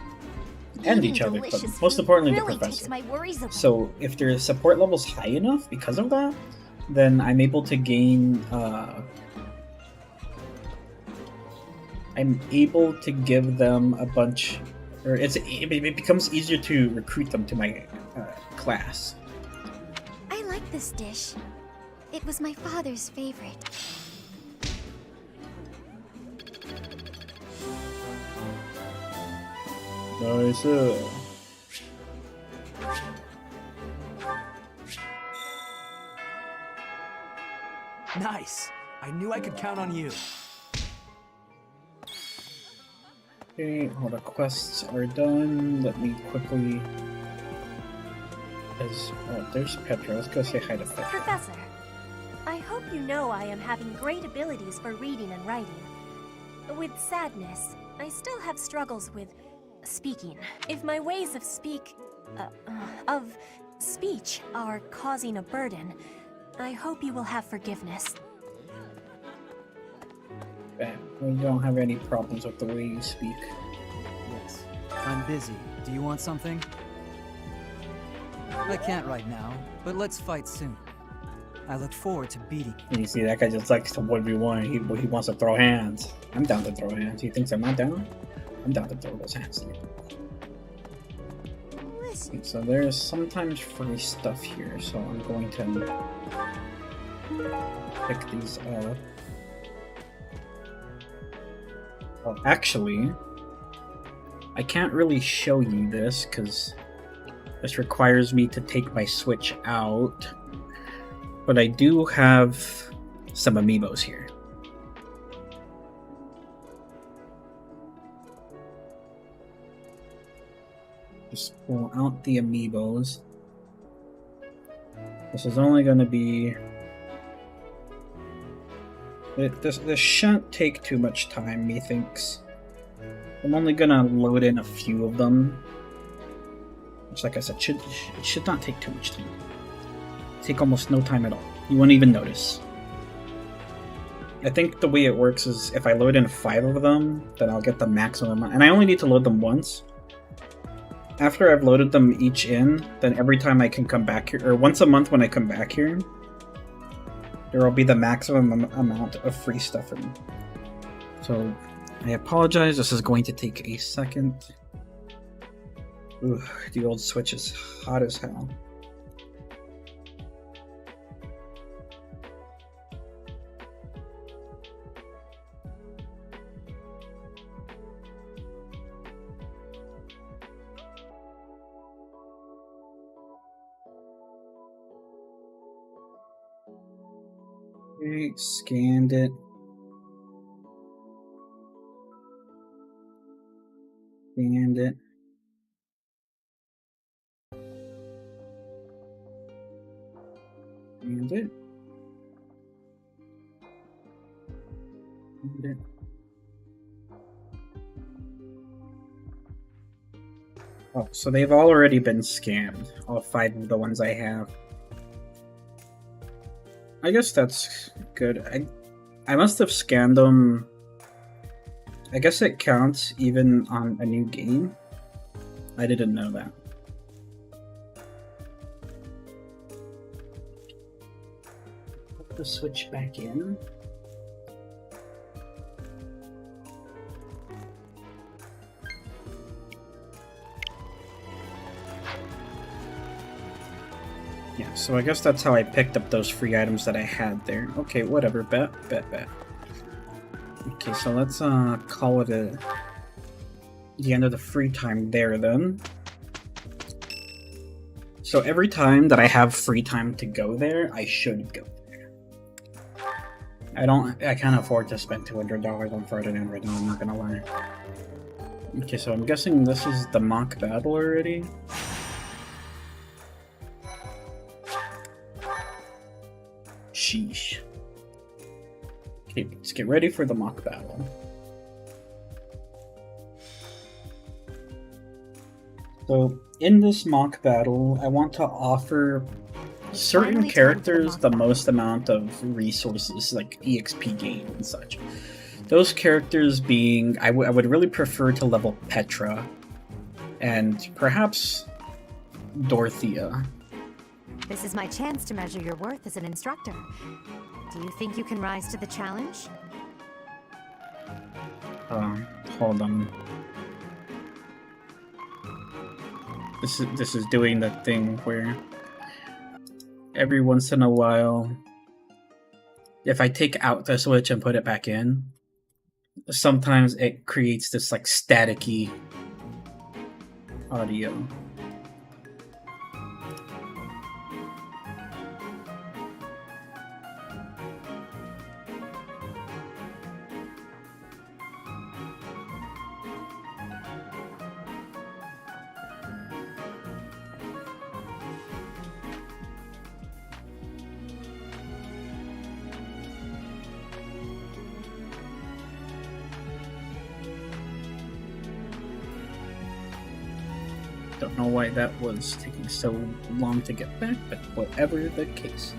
and each other, but most importantly the professor. So if their support level's high enough because of that, then I'm able to gain I'm able to give them a bunch, or it becomes easier to recruit them to my class. I like this dish. It was my father's favorite. Nice. Nice. I knew I could count on you. Okay, all the quests are done. Let me quickly. There's Petra. Let's go say hi to Petra. Professor, I hope you know I am having great abilities for reading and writing. With sadness, I still have struggles with speaking. If my ways of speech are causing a burden, I hope you will have forgiveness. We don't have any problems with the way you speak. Yes. I'm busy. Do you want something? I can't right now, but let's fight soon. I look forward to beating you. And you see that guy just likes to 1v1. He wants to throw hands. I'm down to throw hands. He thinks I'm not down? I'm down to throw those hands. So there's sometimes free stuff here, so I'm going to pick these up. Well, actually, I can't really show you this because this requires me to take my Switch out, but I do have some amiibos here. Just pull out the amiibos. This is only going to be... This shouldn't take too much time, methinks. I'm only going to load in a few of them. Which, like I said, it should not take too much time. Take almost no time at all. You won't even notice. I think the way it works is if I load in 5 of them, then I'll get the maximum amount. And I only need to load them once. After I've loaded them each in, then every time I can come back here, or once a month when I come back here, there will be the maximum amount of free stuff in. So, I apologize, this is going to take a second. Ooh, the old Switch is hot as hell. Okay, scanned it. Scanned it. Scanned it. Scanned it. Oh, so they've already been scanned. All 5 of the ones I have. I guess that's good. I must have scanned them. I guess it counts even on a new game. I didn't know that. Put the Switch back in. Yeah, so I guess that's how I picked up those free items that I had there. Okay, whatever, bet. Okay, so let's call it the end of the free time there then. So every time that I have free time to go there, I should go there. I can't afford to spend $200 on Ferdinand right now, I'm not gonna lie. Okay, so I'm guessing this is the mock battle already. Sheesh. Okay, let's get ready for the mock battle. So, in this mock battle, I want to offer certain characters the most amount of resources, like EXP gain and such. Those characters being, I would really prefer to level Petra, and perhaps Dorothea. This is my chance to measure your worth as an instructor. Do you think you can rise to the challenge? Hold on. This is doing the thing where every once in a while, if I take out the Switch and put it back in, sometimes it creates this like staticky audio. Don't know why that was taking so long to get back, but whatever the case.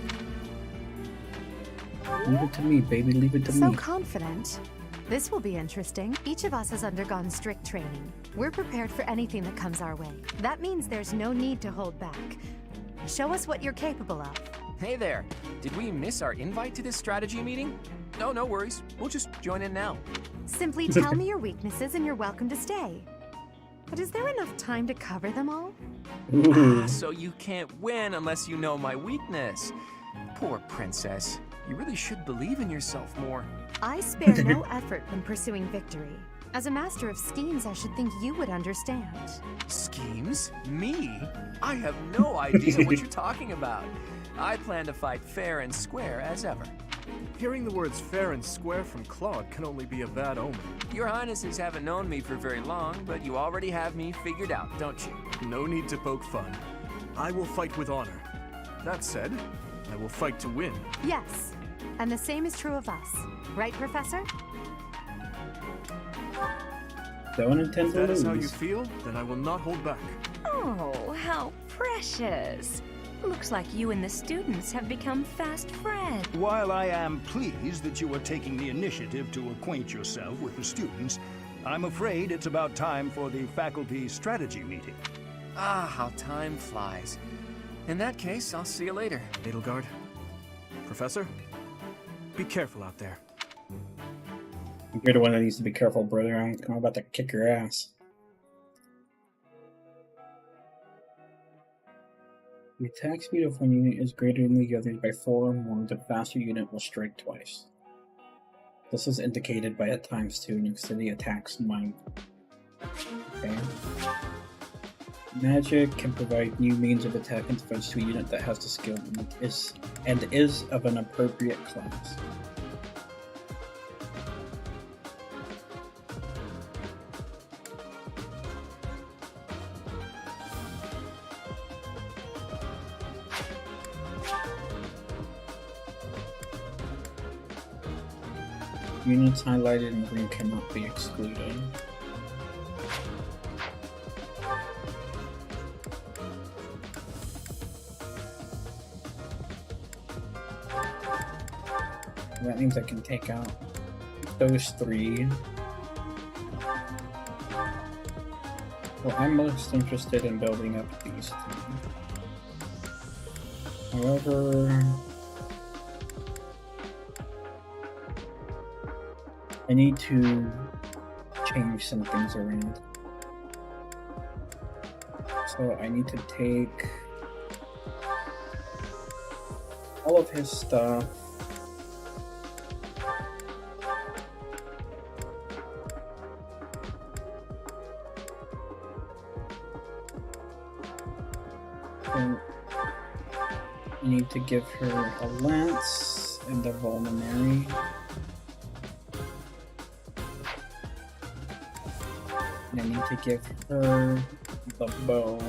Leave it to me, baby, leave it to me. So confident. This will be interesting. Each of us has undergone strict training. We're prepared for anything that comes our way. That means there's no need to hold back. Show us what you're capable of. Hey there. Did we miss our invite to this strategy meeting? No, no worries. We'll just join in now. Simply tell me your weaknesses and you're welcome to stay. But is there enough time to cover them all? So you can't win unless you know my weakness. Poor princess. You really should believe in yourself more. I spare no effort when pursuing victory. As a master of schemes, I should think you would understand. Schemes? Me? I have no idea what you're talking about. I plan to fight fair and square as ever. Hearing the words fair and square from Claude can only be a bad omen. Your Highnesses haven't known me for very long, but you already have me figured out, don't you? No need to poke fun. I will fight with honor. That said, I will fight to win. Yes, and the same is true of us. Right, Professor? Don't intend If to that lose. is how you feel, then I will not hold back. Oh, how precious. Looks like you and the students have become fast friends. While I am pleased that you are taking the initiative to acquaint yourself with the students, I'm afraid it's about time for the faculty strategy meeting. Ah, how time flies. In that case, I'll see you later. Edelgard. Professor, be careful out there. You're the one that needs to be careful, brother. I'm about to kick your ass. The attack speed of one unit is greater than the others by 4 or more. The faster unit will strike twice. This is indicated by a ×2 next to the attack's might. Okay. Magic can provide new means of attack and defense to a unit that has the skill and is of an appropriate class. Units highlighted in green cannot be excluded. That means I can take out those 3. Well, I'm most interested in building up these 2. However, I need to change some things around. So I need to take all of his stuff. And I need to give her a lance and a vulnerary. I need to give her the bow.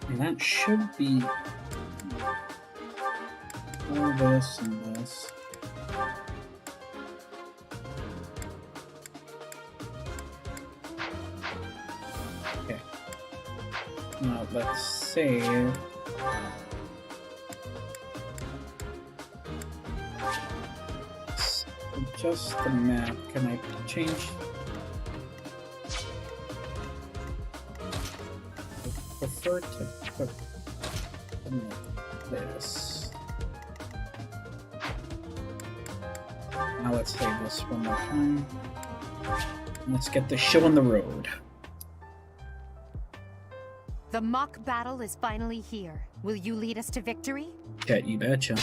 And that should be all this and this. Now let's save. Adjust the map. Can I change? I prefer to put this. Now let's save this one more time. Let's get the show on the road. The mock battle is finally here. Will you lead us to victory? Yeah, you betcha.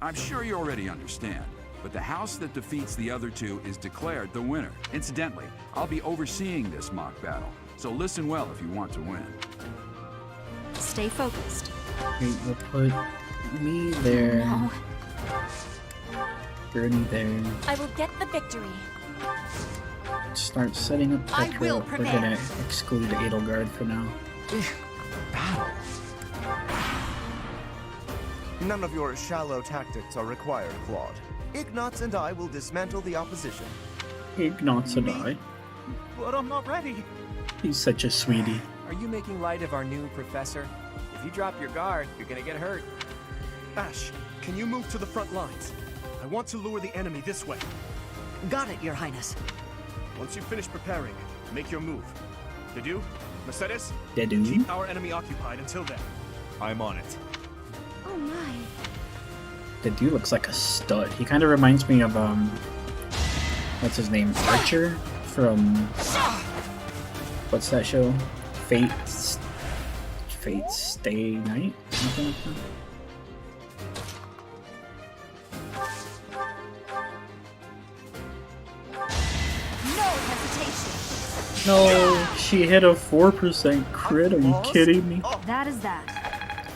I'm sure you already understand, but the house that defeats the other 2 is declared the winner. Incidentally, I'll be overseeing this mock battle, so listen well if you want to win. Stay focused. Okay, we'll put me there. No. Bernie there. I will get the victory. Start setting up I Petra. will We're prevail. gonna exclude Edelgard for now. None of your shallow tactics are required, Claude. Ignatz and I will dismantle the opposition. Ignatz and I. But I'm not ready. He's such a sweetie. Are you making light of our new professor? If you drop your guard, you're gonna get hurt. Ash, can you move to the front lines? I want to lure the enemy this way. Got it, Your Highness. Once you finish preparing, make your move. Did you? Mercedes? Dedu. Keep our enemy occupied until then. I'm on it. Oh my. The dude looks like a stud. He kind of reminds me of what's his name, Archer from what's that show? Fate Stay Night, something like that. No, she hit a 4% crit. Are you kidding me? That is that.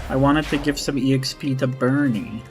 I wanted to give some EXP to Bernie.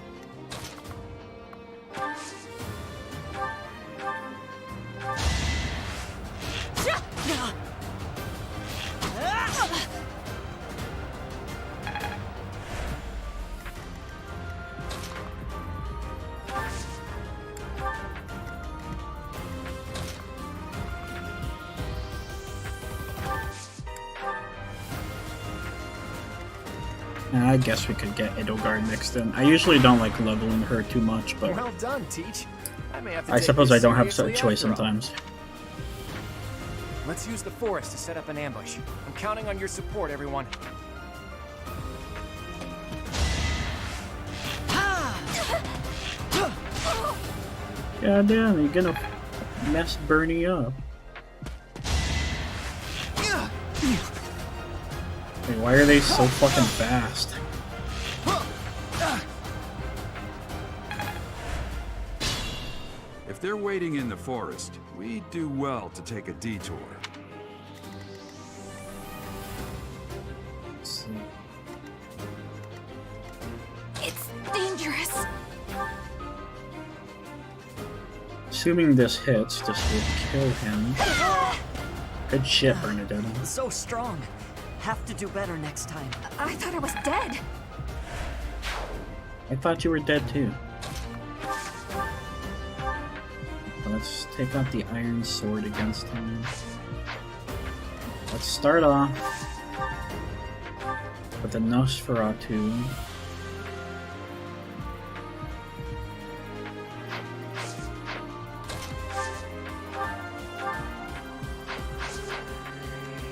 I guess we could get Edelgard next in. I usually don't like leveling her too much, but Well done, Teach. I may have to I take suppose this I don't have a seriously choice after all. sometimes. Let's use the forest to set up an ambush. I'm counting on your support, everyone. God damn, you're gonna mess Bernie up. Wait, why are they so fucking fast? If they're waiting in the forest, we do well to take a detour. Let's see. It's dangerous. Assuming this hits, this will kill him. Good shit, Bernadette. So strong. Have to do better next time. I thought I was dead. I thought you were dead too. Let's take out the iron sword against him. Let's start off with the Nosferatu.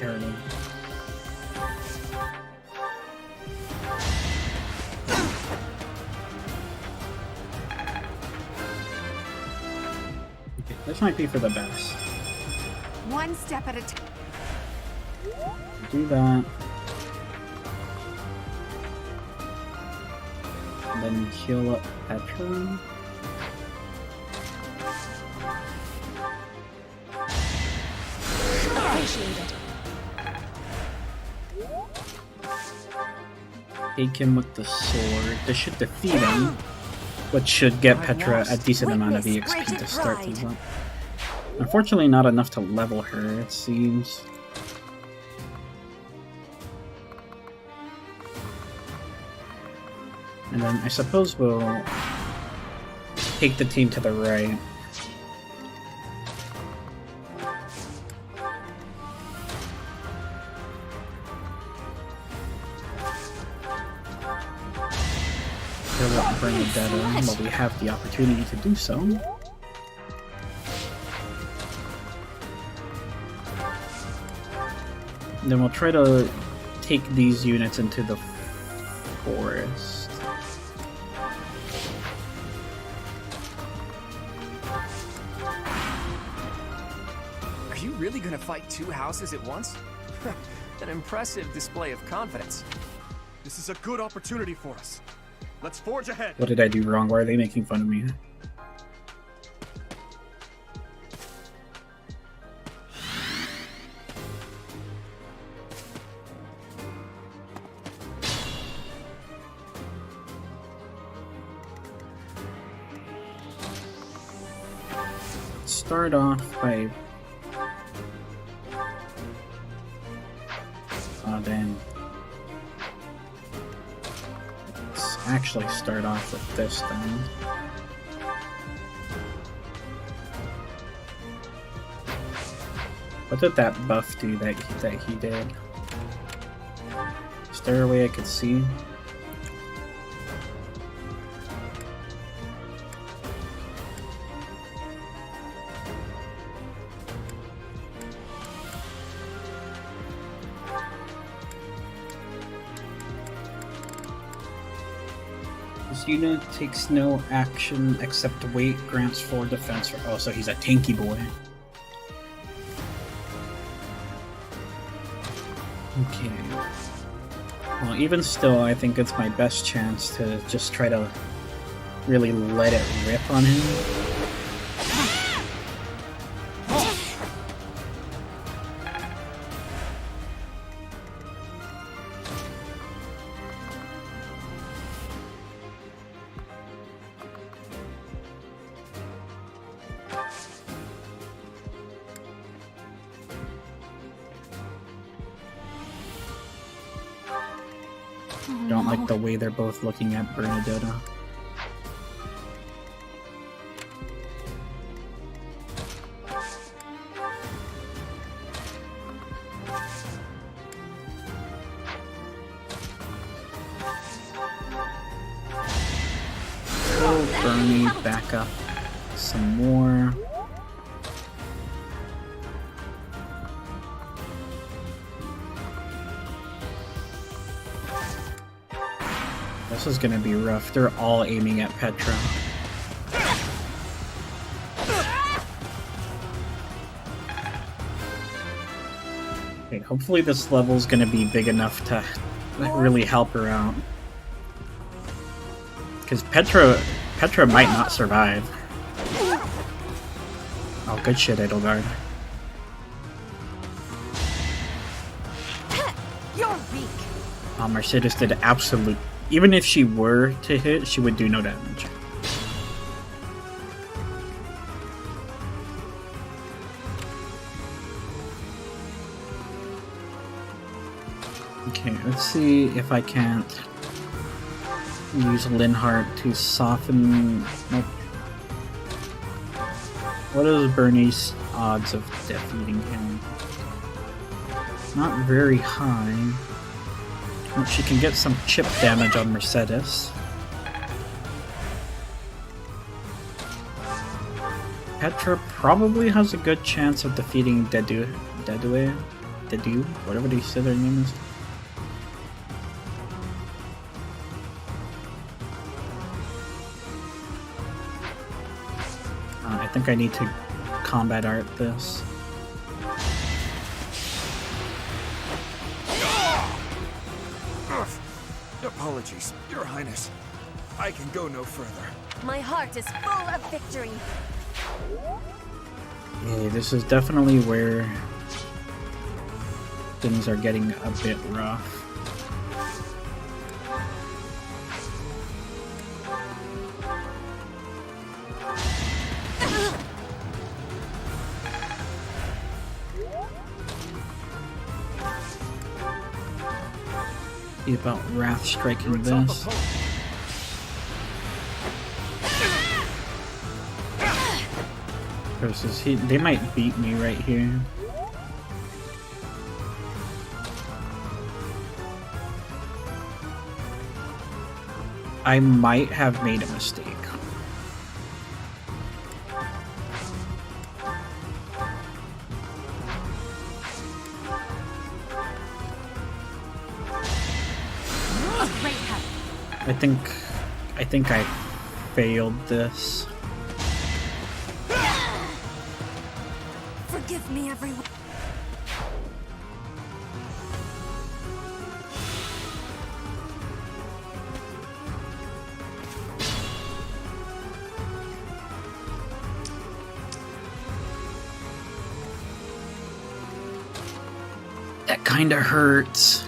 Paradigm. This might be for the best. One step at a time. Do that. And then heal up Petra. Take him with the sword. This should defeat him, which should get Petra a decent amount of EXP to start things up. Unfortunately, not enough to level her, it seems. And then I suppose we'll take the team to the right. Bernadetta, but we have the opportunity to do so. And then we'll try to take these units into the forest. Are you really gonna fight two houses at once? An impressive display of confidence. This is a good opportunity for us. Let's forge ahead. What did I do wrong? Why are they making fun of me? Start off by... Oh, dang. Let's actually start off with this then. What did that buff do that he did? Just there a way I could see? This unit takes no action except wait, grants 4 defense for. Oh, so he's a tanky boy. Okay. Well, even still, I think it's my best chance to just try to really let it rip on him. Don't like the way they're both looking at Bernadetta. Oh, Bernie, back up some more. This is gonna be rough. They're all aiming at Petra. Okay, hopefully this level's gonna be big enough to really help her out. Because Petra might not survive. Oh, good shit, Edelgard. You're weak. Mercedes did absolute. Even if she were to hit, she would do no damage. Okay, let's see if I can't use Linhardt to soften. Nope. What is Bernie's odds of defeating him? Not very high. Well, she can get some chip damage on Mercedes. Petra probably has a good chance of defeating Dedu, whatever they say their name is. I think I need to combat art this. Apologies, Your Highness. I can go no further. My heart is full of victory. Yeah, this is definitely where things are getting a bit rough. See about Wrath striking this. Versus they might beat me right here. I might have made a mistake. I think I failed this. Forgive me, everyone. That kinda hurts.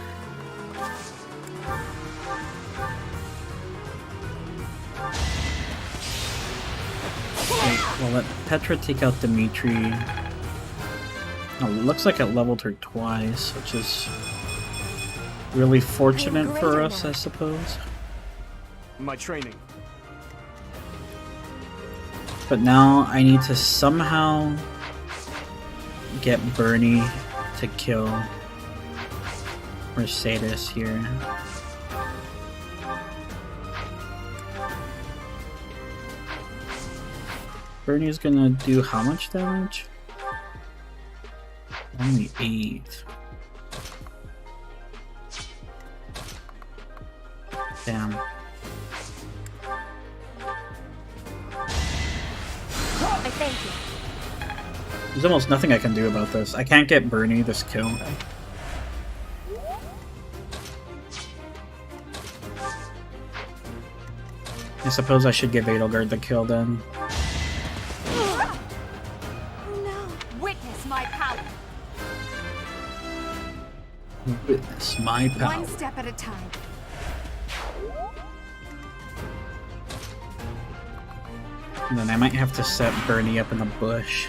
We'll let Petra take out Dimitri. Oh, it looks like it leveled her twice, which is really fortunate for us, I suppose. My training. But now I need to somehow get Bernie to kill Mercedes here. Bernie's gonna do how much damage? Only 8. Damn. I thank you. There's almost nothing I can do about this. I can't get Bernie this kill. I suppose I should give Edelgard the kill then. Witness my power. Witness my power. One step at a time. And then I might have to set Bernie up in the bush.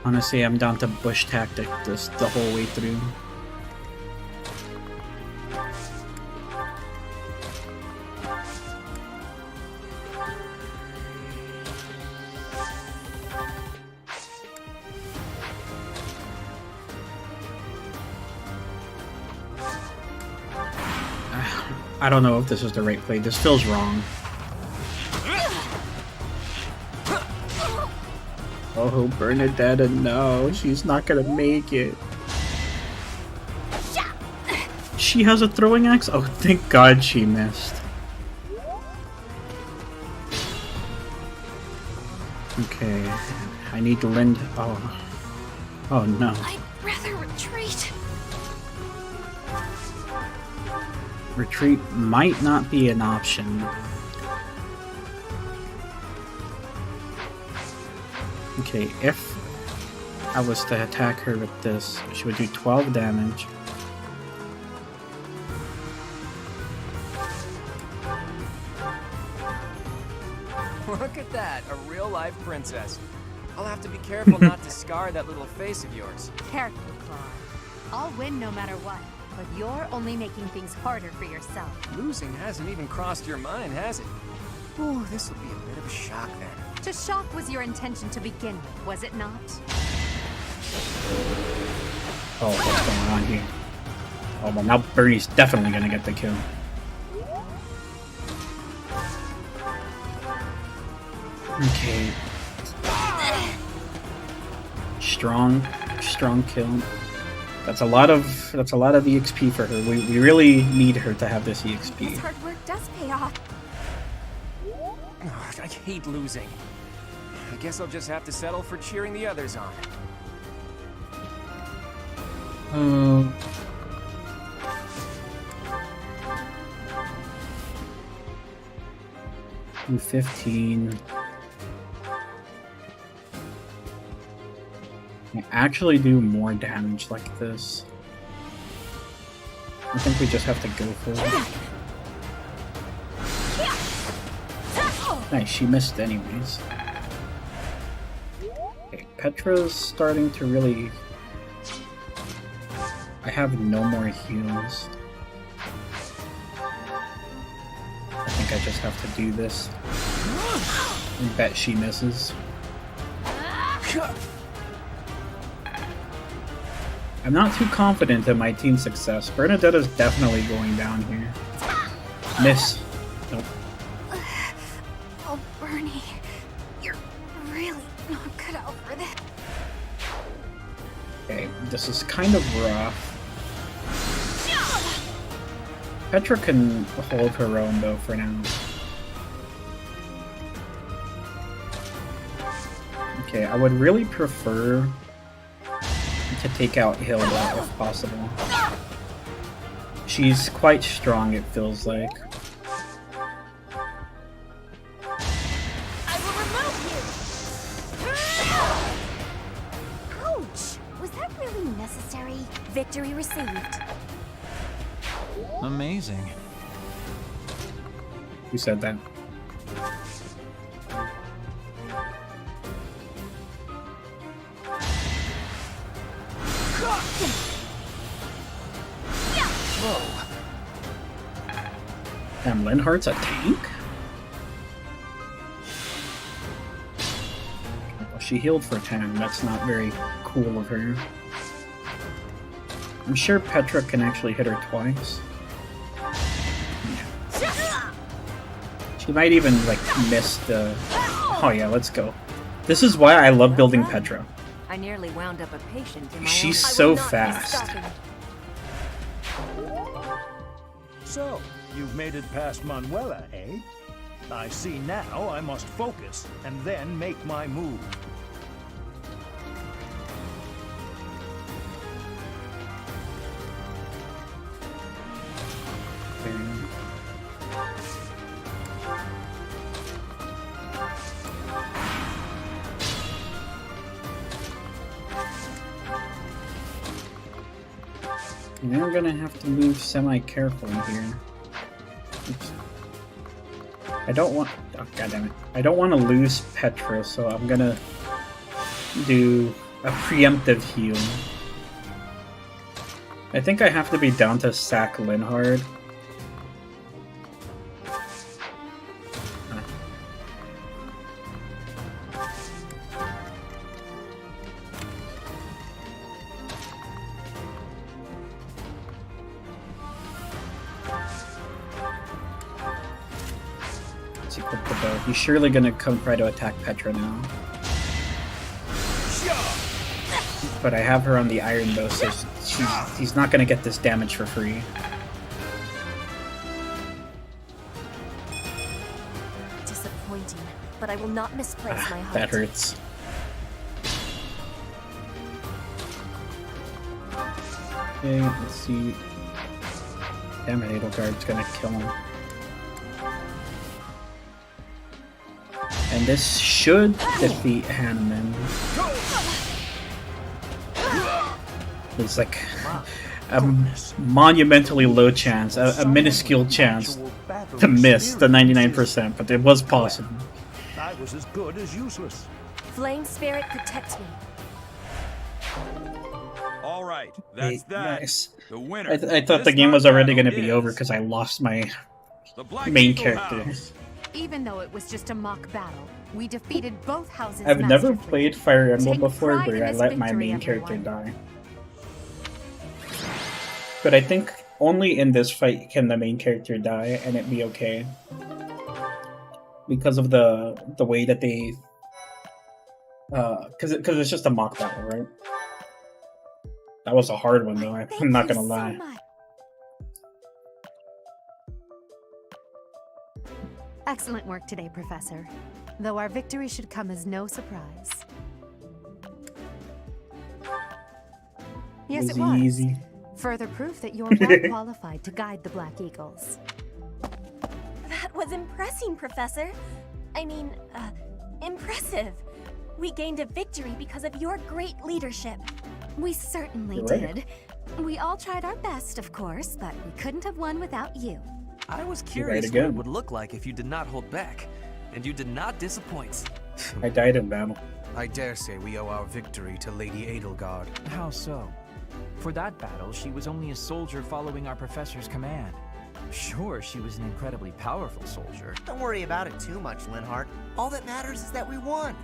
Honestly, I'm down to bush tactic this the whole way through. I don't know if this is the right play. This feels wrong. Oh, Bernadetta, no. She's not gonna make it. She has a throwing axe? Oh, thank God she missed. Okay. I need to lend... Oh. Oh, no. I'd rather retreat. Retreat might not be an option. Okay, if I was to attack her with this, she would do 12 damage. Look at that, a real-life princess. I'll have to be careful not to scar that little face of yours. Careful, Claude. I'll win no matter what, but you're only making things harder for yourself. Losing hasn't even crossed your mind, has it? Ooh, this will be a bit of a shock then. To shock was your intention to begin with, was it not? Oh, what's going on here? Oh, well, now Bernie's definitely gonna get the kill. Okay. Strong kill. That's a lot of EXP for her. We really need her to have this EXP. This hard work does pay off. Oh, I hate losing. I guess I'll just have to settle for cheering the others on. 15. I actually do more damage like this. I think we just have to go for it. Nice, she missed anyways. Okay, Petra's starting to really... I have no more heals. I think I just have to do this. I bet she misses. I'm not too confident in my team's success. Bernadetta's definitely going down here. Miss. Nope. Oh, Bernie. You're really not cut out for this. Okay, this is kind of rough. Petra can hold her own though for now. Okay, I would really prefer to take out Hilda if possible. She's quite strong, it feels like. I will remove you. Ouch! Was that really necessary? Victory received. Amazing. Who said that? Whoa. Damn, Linhardt's a tank? She healed for 10. That's not very cool of her. I'm sure Petra can actually hit her twice. She might even, like, miss the... Oh yeah, let's go. This is why I love building Petra. I nearly wound up a patient in my She's own... so fast. So, you've made it past Manuela, eh? I see now I must focus, and then make my move. Now we're gonna have to move semi-carefully here. Oops. I don't want... Oh, goddammit. I don't want to lose Petra, so I'm gonna do a preemptive heal. I think I have to be down to sack Linhard. He's surely gonna come try to attack Petra now. But I have her on the iron though, so he's not gonna get this damage for free. Disappointing, but I will not misplace my heart. That hurts. Okay, let's see. Damn it, Edelgard's gonna kill him. And this should defeat Hanneman. It's like a monumentally low chance, a minuscule chance to miss the 99%, but it was possible. I was as good as useless. Flame Spirit, protect me. All right, that's that. Nice. The winner. I thought the game was already going to be over because I lost my main character. Even though it was just a mock battle, we defeated both houses. I've never masterfully. played Fire Emblem Take before pride where in I this let my victory, main character everyone. die. But I think only in this fight can the main character die and it be okay. Because of the way that they... Because it's just a mock battle, right? That was a hard one though, I'm not gonna lie. Excellent work today, Professor. Though our victory should come as no surprise. Yes, it was. Easy. Further proof that you're well qualified to guide the Black Eagles. That was impressive, Professor. I mean, impressive. We gained a victory because of your great leadership. We certainly You're right. did. We all tried our best, of course, but we couldn't have won without you. I was You're right curious what it again. would look like if you did not hold back. And you did not disappoint. I died in battle. I dare say we owe our victory to Lady Edelgard. How so? For that battle, she was only a soldier following our professor's command. Sure, she was an incredibly powerful soldier. Don't worry about it too much, Linhard. All that matters is that we won.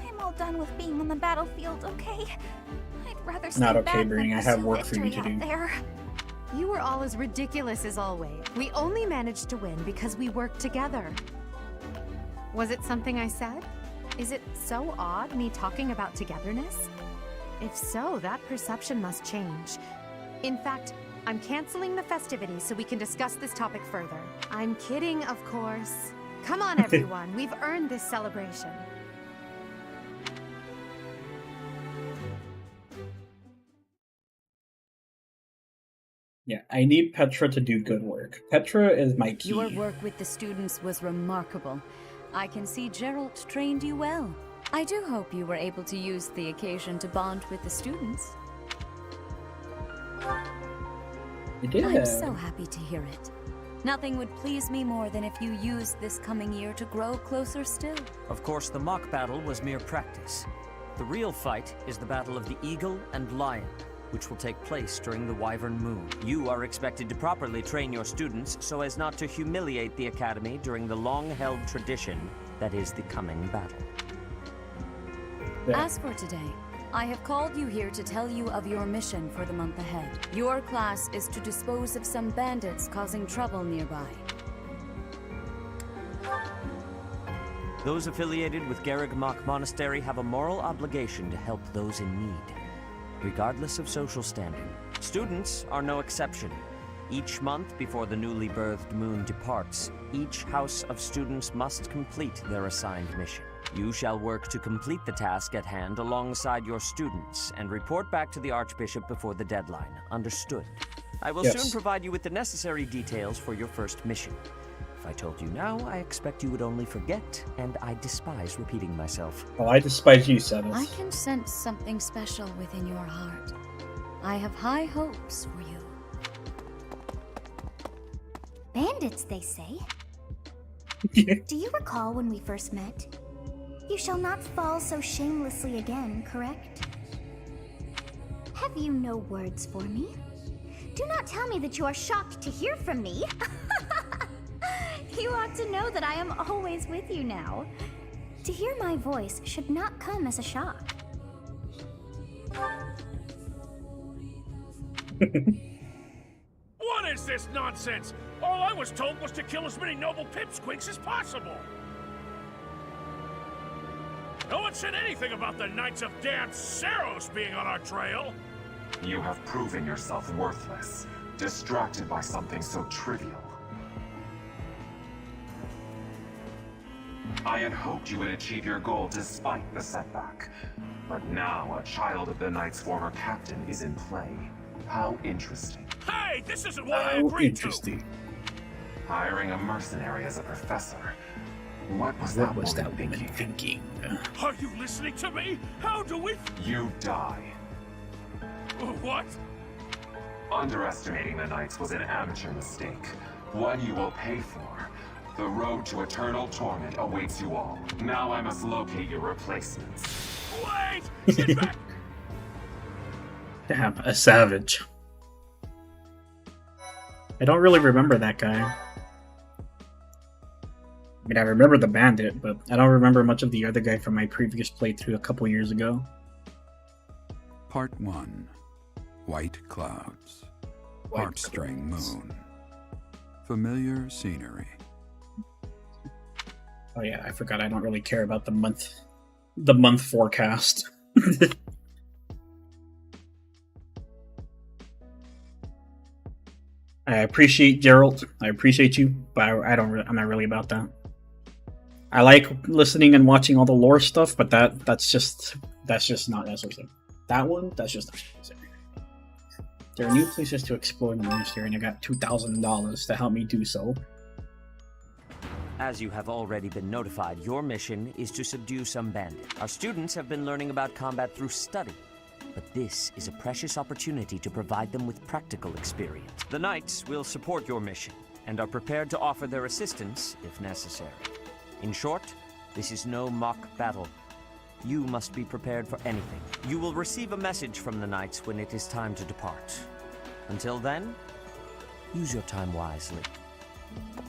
I'm all done with being on the battlefield, okay? I'd rather stay Not okay, back Brittany. than I have pursue work for you victory to do. out there. You were all as ridiculous as always. We only managed to win because we worked together. Was it something I said? Is it so odd, me talking about togetherness? If so, that perception must change. In fact, I'm canceling the festivities so we can discuss this topic further. I'm kidding, of course. Come on, everyone. We've earned this celebration. Yeah, I need Petra to do good work. Petra is my key. Your work with the students was remarkable. I can see Geralt trained you well. I do hope you were able to use the occasion to bond with the students. I did. I'm so happy to hear it. Nothing would please me more than if you used this coming year to grow closer still. Of course, the mock battle was mere practice. The real fight is the battle of the Eagle and Lion, which will take place during the Wyvern Moon. You are expected to properly train your students so as not to humiliate the Academy during the long-held tradition that is the coming battle. Yeah. As for today, I have called you here to tell you of your mission for the month ahead. Your class is to dispose of some bandits causing trouble nearby. Those affiliated with Garrigmach Monastery have a moral obligation to help those in need, regardless of social standing. Students are no exception. Each month before the newly birthed moon departs, each house of students must complete their assigned mission. You shall work to complete the task at hand alongside your students and report back to the Archbishop before the deadline. Understood? I will soon provide you with the necessary details for your first mission. If I told you now, I expect you would only forget, and I despise repeating myself. Well, I despise you, Sevis. I can sense something special within your heart. I have high hopes for you. Bandits, they say. Do you recall when we first met? You shall not fall so shamelessly again, correct? Have you no words for me? Do not tell me that you are shocked to hear from me. You ought to know that I am always with you now. To hear my voice should not come as a shock. What is this nonsense? All I was told was to kill as many noble pipsqueaks as possible. No one said anything about the Knights of Dan Saros being on our trail. You have proven yourself worthless, distracted by something so trivial. I had hoped you would achieve your goal despite the setback. But now a child of the Knight's former captain is in play. How interesting. Hey, this isn't what I agreed to! Hiring a mercenary as a professor. What was What that was woman that woman thinking? Are you listening to me? How do we... You die. What? Underestimating the Knights was an amateur mistake. One you will pay for. The road to eternal torment awaits you all. Now I must locate your replacements. Wait! Get back! Damn, a savage. I don't really remember that guy. I mean, I remember the bandit, but I don't remember much of the other guy from my previous playthrough a couple years ago. Part 1. White Clouds. Heartstring Moon. Familiar scenery. Oh yeah, I forgot I don't really care about the month forecast. I appreciate Gerald. I appreciate you, but I'm not really about that. I like listening and watching all the lore stuff, but that's just not necessary. That one, that's just not necessary. There are new places to explore in the monastery, and I got $2,000 to help me do so. As you have already been notified, your mission is to subdue some bandits. Our students have been learning about combat through study, but this is a precious opportunity to provide them with practical experience. The Knights will support your mission, and are prepared to offer their assistance if necessary. In short, this is no mock battle. You must be prepared for anything. You will receive a message from the Knights when it is time to depart. Until then, use your time wisely.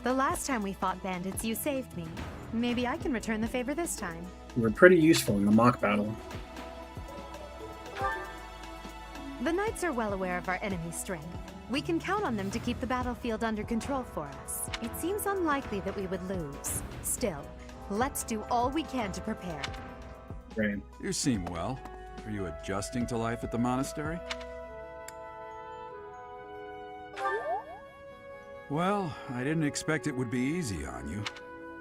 The last time we fought bandits, you saved me. Maybe I can return the favor this time. You were pretty useful in the mock battle. The Knights are well aware of our enemy's strength. We can count on them to keep the battlefield under control for us. It seems unlikely that we would lose. Still, let's do all we can to prepare. Right. You seem well. Are you adjusting to life at the monastery? Well, I didn't expect it would be easy on you.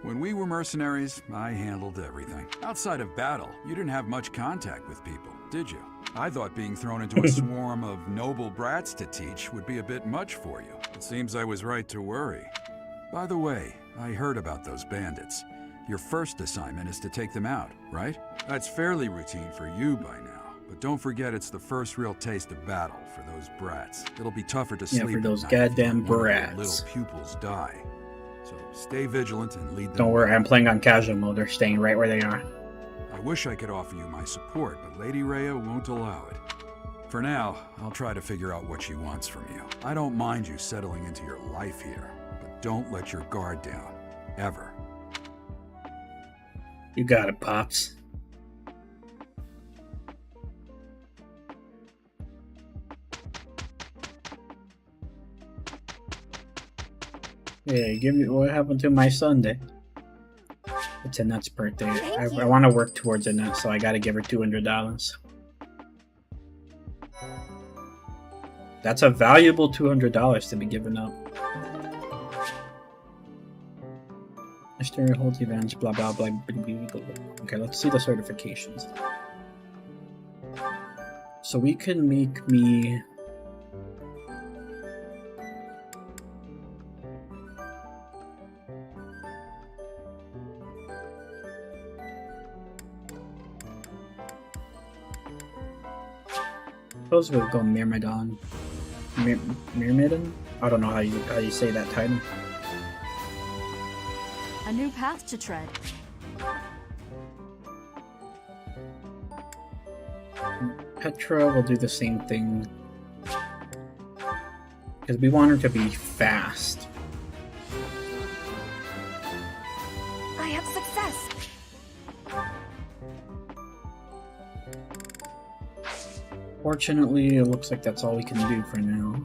When we were mercenaries, I handled everything. Outside of battle, you didn't have much contact with people, did you? I thought being thrown into a swarm of noble brats to teach would be a bit much for you. It seems I was right to worry. By the way, I heard about those bandits. Your first assignment is to take them out, right? That's fairly routine for you by now. But don't forget it's the first real taste of battle for those brats. It'll be tougher to sleep for those at night if goddamn one of your brats. little pupils die. So stay vigilant and lead them. Don't worry, I'm playing on casual mode. They're staying right where they are. I wish I could offer you my support, but Lady Rhea won't allow it. For now, I'll try to figure out what she wants from you. I don't mind you settling into your life here, but don't let your guard down. Ever. You got it, Pops. Hey, give me what happened to my Sunday? It's Annette's birthday. I you. want to work towards Annette, so I gotta give her $200. That's a valuable $200 to be given up. Mr. Holt events, blah blah blah, blah, blah, blah. Okay, let's see the certifications. So we can make me... Suppose we'll go Myrmidon. Myrmidon? I don't know how you say that title. A new path to tread. Petra will do the same thing. Because we want her to be fast. I have success. Fortunately, it looks like that's all we can do for now.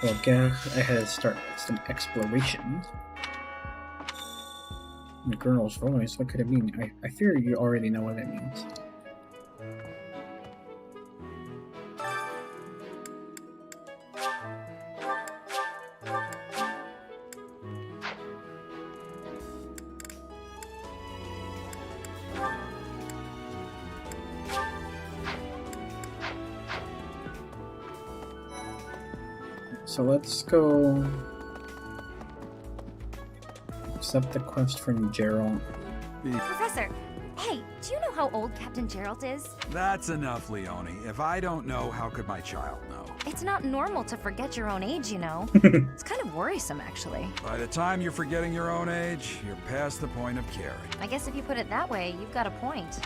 Well, I had to start some exploration. The girl's voice, what could it mean? I fear you already know what it means. So let's go accept the quest from Gerald. Professor, hey, do you know how old Captain Gerald is? That's enough, Leone. If I don't know, how could my child know? It's not normal to forget your own age, you know. It's kind of worrisome, actually. By the time you're forgetting your own age, you're past the point of caring. I guess if you put it that way, you've got a point.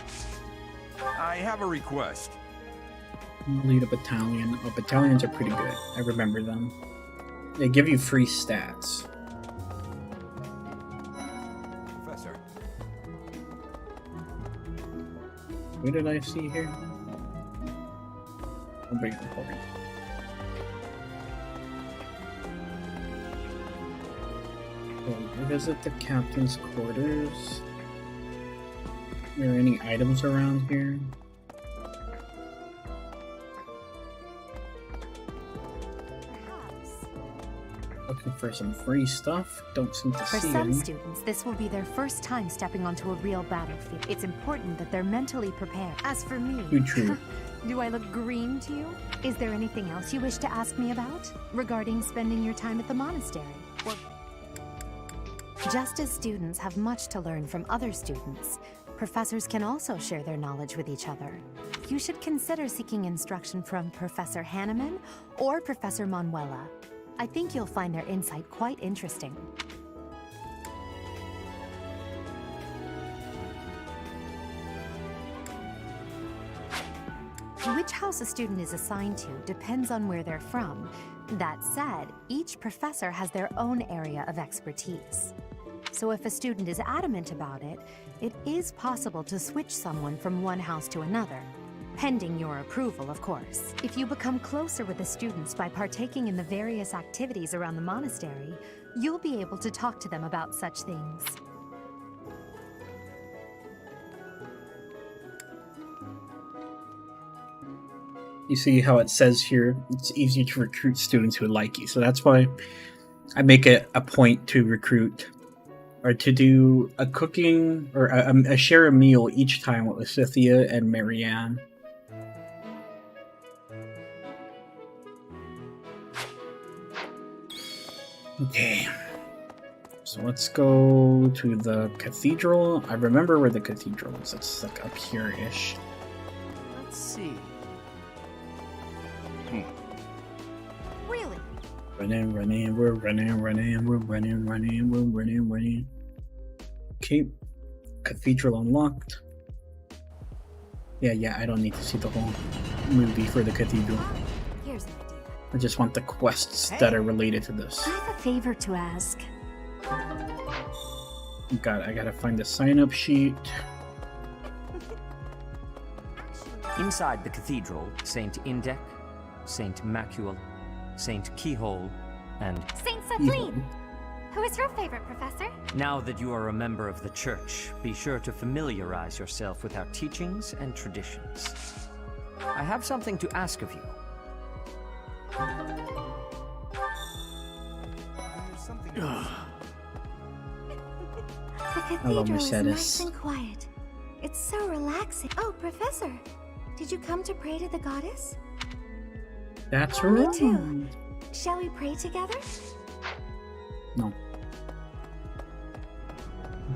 I have a request. Lead a battalion. Oh, battalions are pretty good. I remember them. They give you free stats. Professor. What did I see here? I'll bring it forward. Visit the captain's quarters. Are there any items around here? Looking for some free stuff. Don't seem to For see some any. students, this will be their first time stepping onto a real battlefield. It's important that they're mentally prepared. As for me, Too true. do I look green to you? Is there anything else you wish to ask me about? Regarding spending your time at the monastery? Or... Just as students have much to learn from other students, professors can also share their knowledge with each other. You should consider seeking instruction from Professor Hanneman or Professor Manuela. I think you'll find their insight quite interesting. Which house a student is assigned to depends on where they're from. That said, each professor has their own area of expertise. So if a student is adamant about it, it is possible to switch someone from one house to another. Pending your approval, of course. If you become closer with the students by partaking in the various activities around the monastery, you'll be able to talk to them about such things. You see how it says here, it's easier to recruit students who like you. So that's why I make it a point to recruit or to do a cooking or a share a meal each time with Cynthia and Marianne. Okay, so let's go to the cathedral. I remember where the cathedral is. It's like up here-ish. Let's see. Really? Running, we're running. Okay, cathedral unlocked. Yeah, I don't need to see the whole movie for the cathedral. Here's an idea. I just want the quests that are related to this. I have a favor to ask. I gotta find the sign-up sheet. Inside the cathedral, Saint Indec, Saint Macule, Saint Keyhole, and... Saint Kathleen! Who is your favorite, Professor? Now that you are a member of the Church, be sure to familiarize yourself with our teachings and traditions. I have something to ask of you. The cathedral is nice and quiet. It's so relaxing. Oh, Professor, did you come to pray to the goddess? That's Me right. too. Shall we pray together? No.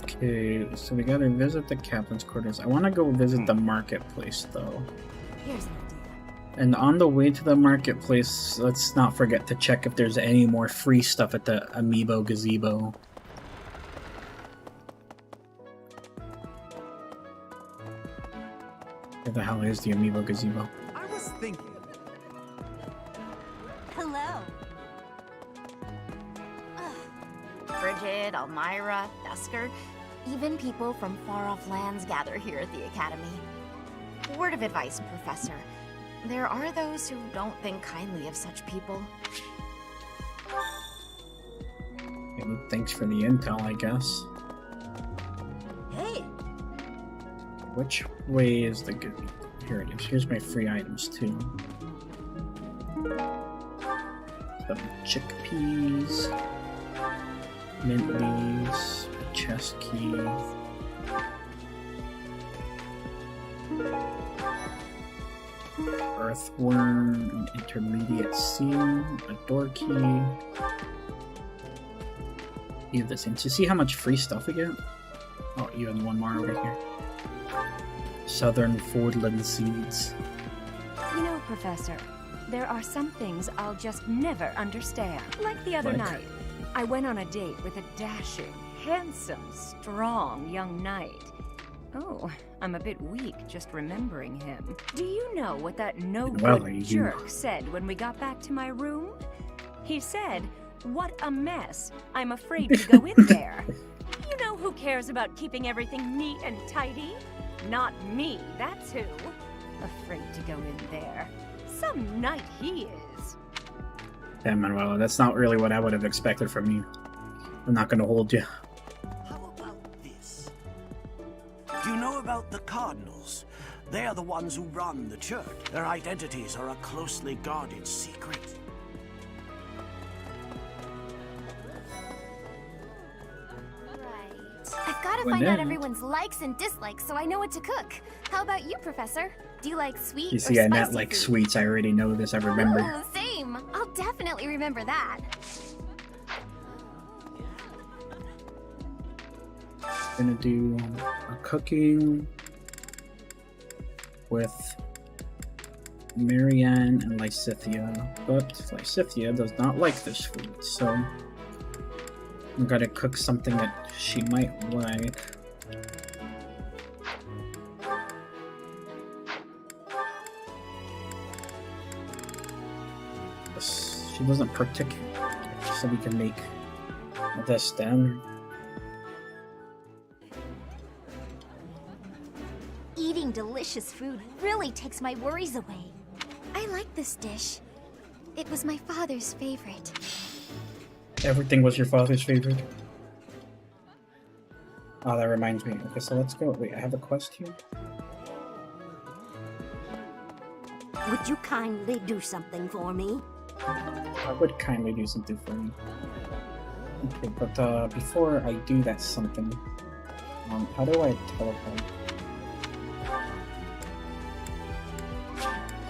Okay, so we gotta visit the captain's quarters. I want to go visit the marketplace, though. Here's an idea. And on the way to the marketplace, let's not forget to check if there's any more free stuff at the Amiibo Gazebo. Where the hell is the Amiibo Gazebo? I was thinking. Hello. Bridget, Elmira, Dusker, even people from far-off lands gather here at the Academy. Word of advice, Professor. There are those who don't think kindly of such people. And thanks for the intel, I guess. Hey! Which way is the good? Here it is. Here's my free items, too. Some chickpeas. Mint leaves, a chest key, earthworm, an intermediate seal, a door key. Either the same. To see how much free stuff we get? Oh, even one more over here. Southern Fordland seeds. You know, Professor, there are some things I'll just never understand. Like the other night. I went on a date with a dashing, handsome, strong young knight. Oh, I'm a bit weak just remembering him. Do you know what that no-good jerk said when we got back to my room? He said, "What a mess. I'm afraid to go in there." You know who cares about keeping everything neat and tidy? Not me, that's who. Afraid to go in there. Some knight he is. Yeah, Manuela, that's not really what I would have expected from you. I'm not gonna hold you. How about this? Do you know about the Cardinals? They are the ones who run the church. Their identities are a closely guarded secret. I've got to find out everyone's likes and dislikes so I know what to cook. How about you, Professor? Do you like sweet You or see, I'm not spicy like food? sweets. I already know this. I remember. Ooh, same. I'll definitely remember that. Gonna do a cooking with Marianne and Lysithia, but Lysithia does not like this food, so I'm gonna cook something that she might like. She doesn't particularly, so we can make this then. Eating delicious food really takes my worries away. I like this dish. It was my father's favorite. Everything was your father's favorite. Oh, that reminds me. Okay, so let's go. Wait, I have a quest here. Would you kindly do something for me? I would kindly do something for you. Okay, but before I do that something, how do I teleport?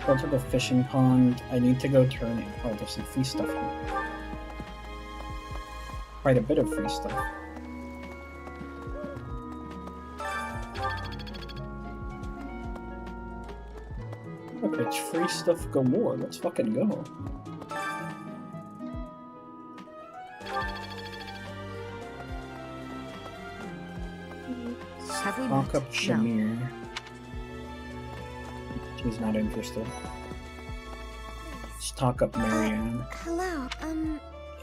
Go to the fishing pond. I need to go turn in. Oh, there's some free stuff here. Quite a bit of free stuff. Look, it's free stuff galore. Let's fucking go. Have we Talk met? up Shamir. She's not interested. Let's talk up Marianne. Hello,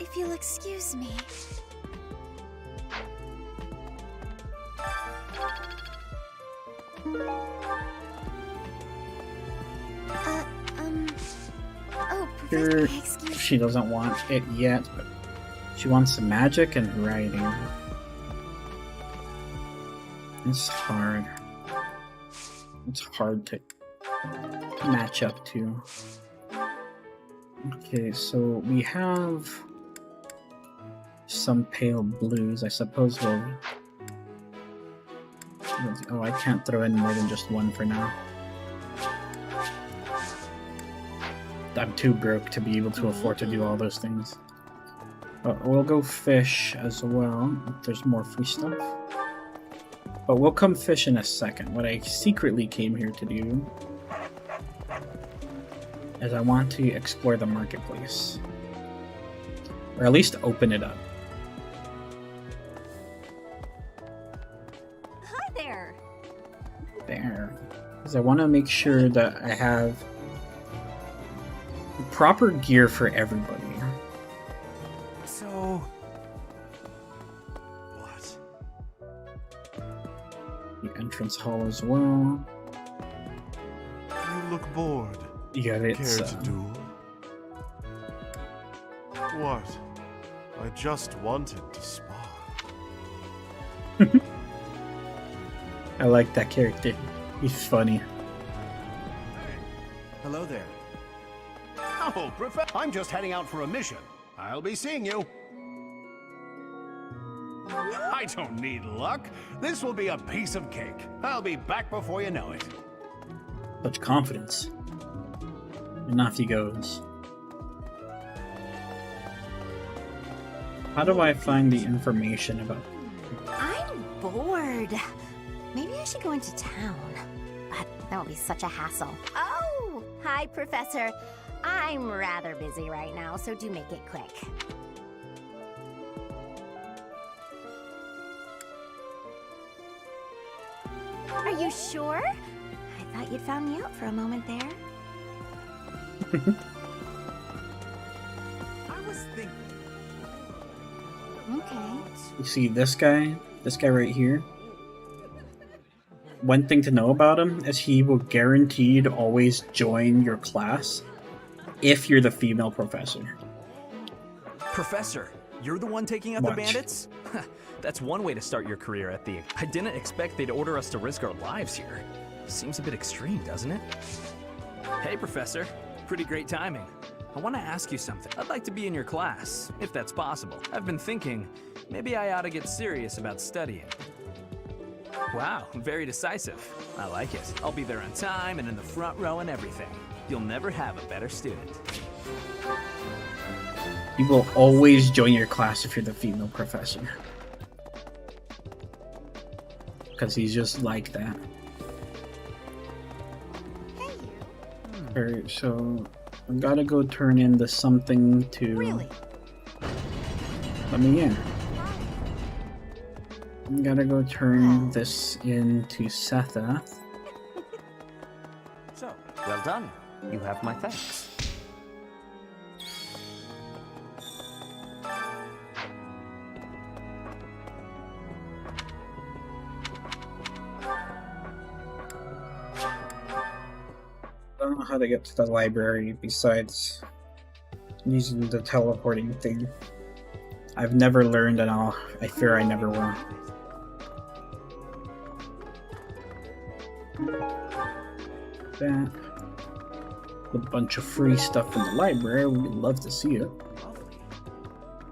if you'll excuse me. Oh, character. She doesn't want it yet, but she wants some magic and writing. It's hard. It's hard to match up to. Okay, so we have some pale blues. I suppose we'll... Oh, I can't throw in more than just one for now. I'm too broke to be able to afford to do all those things. But we'll go fish as well, if there's more free stuff. But we'll come fish in a second. What I secretly came here to do is I want to explore the marketplace. Or at least open it up. Hi there. There. Because I want to make sure that I have proper gear for everybody. So... what? The entrance hall as well. You look bored. Yeah, it's... Care to duel? What? I just wanted to spar. I like that character. He's funny. Hello there. Oh, Professor, I'm just heading out for a mission. I'll be seeing you. I don't need luck. This will be a piece of cake. I'll be back before you know it. Such confidence. And off he goes. How do I find the information about... I'm bored. Maybe I should go into town. But that would be such a hassle. Oh, hi, Professor. I'm rather busy right now, so do make it quick. Are you sure? I thought you'd found me out for a moment there. I was thinking... Okay. You see this guy? This guy right here? One thing to know about him is he will guaranteed always join your class if you're the female professor. Professor, you're the one taking out the bandits? That's one way to start your career at the... I didn't expect they'd order us to risk our lives here. Seems a bit extreme, doesn't it? Hey, Professor. Pretty great timing. I want to ask you something. I'd like to be in your class, if that's possible. I've been thinking, maybe I ought to get serious about studying. Wow, very decisive. I like it. I'll be there on time and in the front row and everything. You'll never have a better student. He will always join your class if you're the female professor. Because he's just like that. Alright, so I've got to go turn in the something to... Really? Let me in. I gotta go turn this in to Setha. So, well done. You have my thanks. I don't know how to get to the library besides using the teleporting thing. I've never learned and I fear I never will. That. A bunch of free stuff in the library. We'd love to see it.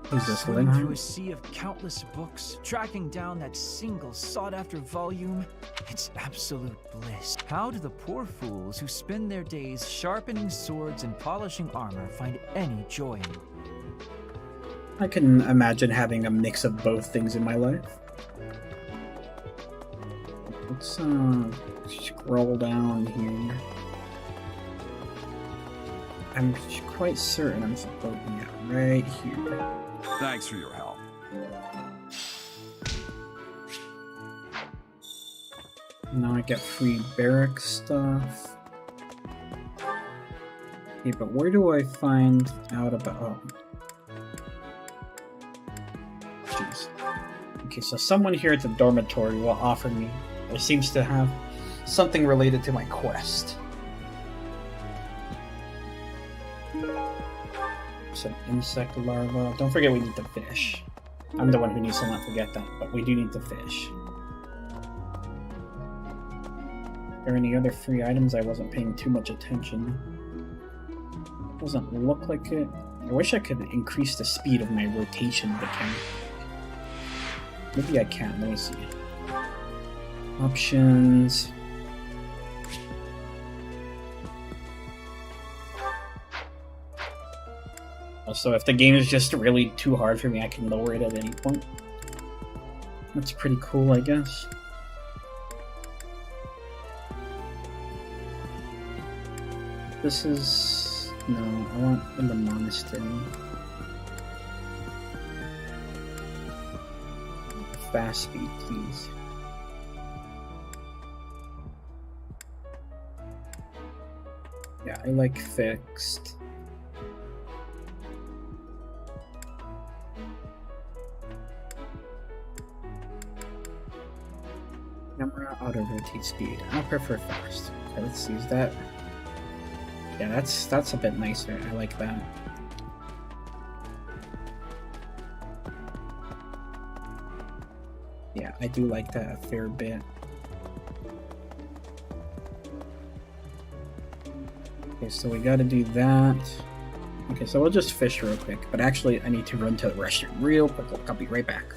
Who's this, Swimming through a Lynn? sea of countless books, tracking down that single sought-after volume. It's absolute bliss. How do the poor fools who spend their days sharpening swords and polishing armor find any joy in it? I can imagine having a mix of both things in my life. Let's scroll down here. I'm quite certain I'm supposed to be right here. Thanks for your help. Now I get free barrack stuff. Okay, but where do I find out about... Oh. Jeez. Okay, so someone here at the dormitory will offer me, or seems to have, something related to my quest. Some insect larva. Don't forget we need the fish. I'm the one who needs to not forget that, but we do need the fish. Are there any other free items? I wasn't paying too much attention. Doesn't look like it. I wish I could increase the speed of my rotation if I can. Maybe I can. Let me see. Options. So if the game is just really too hard for me, I can lower it at any point. That's pretty cool, I guess. This is... no, I want in the monastery. Fast speed, please. Yeah, I like fixed. Camera auto rotate speed. I prefer fast. Okay, let's use that. Yeah, that's a bit nicer. I like that. Yeah, I do like that a fair bit. Okay, so we gotta do that. Okay, so we'll just fish real quick. But actually, I need to run to the restroom real quick. I'll be right back.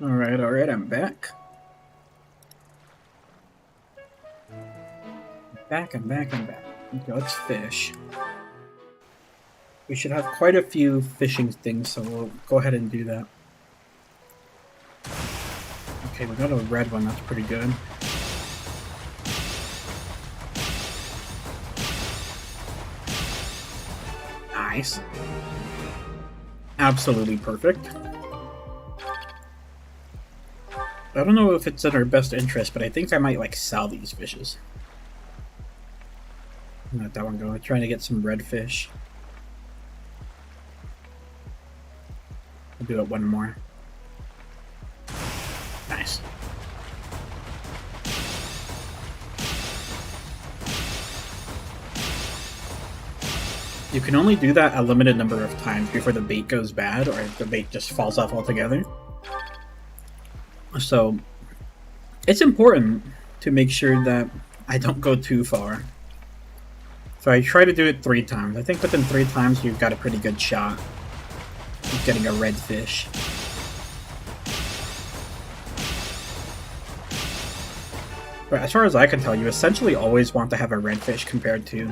Alright, I'm back. I'm back. Okay, let's fish. We should have quite a few fishing things, so we'll go ahead and do that. Okay, we got a red one. That's pretty good. Nice. Absolutely perfect. I don't know if it's in our best interest, but I think I might like sell these fishes. Let that one go. I'm trying to get some red fish. I'll do it one more. Nice. You can only do that a limited number of times before the bait goes bad, or the bait just falls off altogether. So, it's important to make sure that I don't go too far. So I try to do it 3 times. I think within 3 times you've got a pretty good shot of getting a red fish. But as far as I can tell, you essentially always want to have a red fish compared to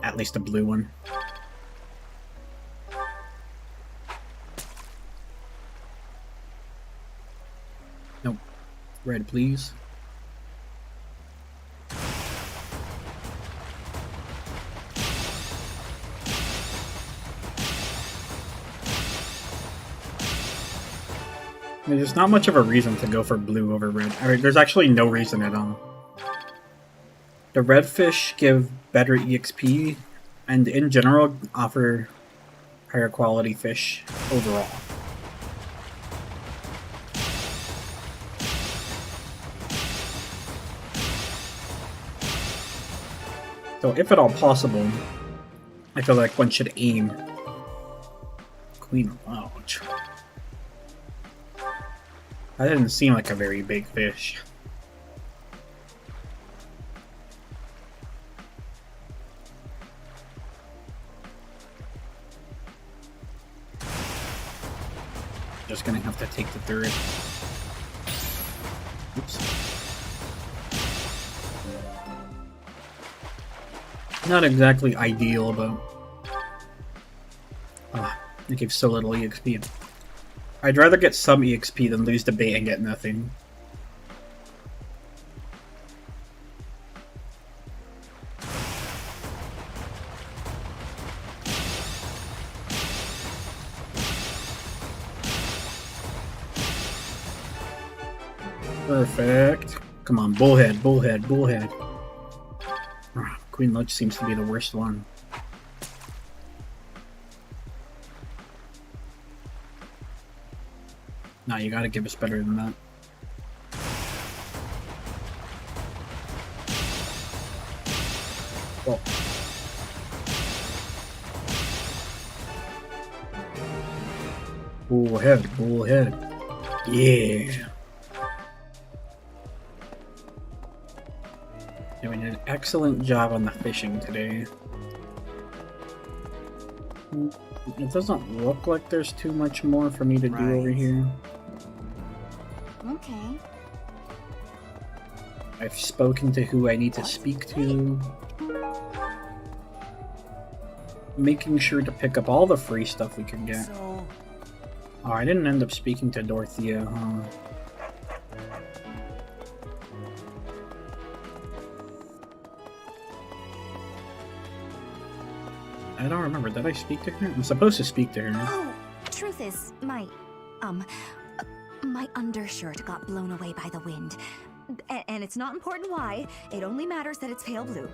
at least a blue one. Nope. Red, please. There's not much of a reason to go for blue over red. I mean, there's actually no reason at all. The red fish give better EXP, and in general offer higher quality fish overall. So if at all possible, I feel like one should aim Queen of Large. That didn't seem like a very big fish. Just gonna have to take the 3rd. Oops. Not exactly ideal, but it gives so little EXP. I'd rather get some EXP than lose the bait and get nothing. Perfect. Come on, bullhead, bullhead, bullhead. Queen Loach seems to be the worst one. No, you gotta give us better than that. Well. Bullhead, bullhead. Yeah. Doing an excellent job on the fishing today. It doesn't look like there's too much more for me to do over here. Okay. I've spoken to who I need to speak to. Making sure to pick up all the free stuff we can get. Oh, I didn't end up speaking to Dorothea, huh? I don't remember. Did I speak to her? I'm supposed to speak to her. Oh, truth is, my undershirt got blown away by the wind. And it's not important why. It only matters that it's pale blue.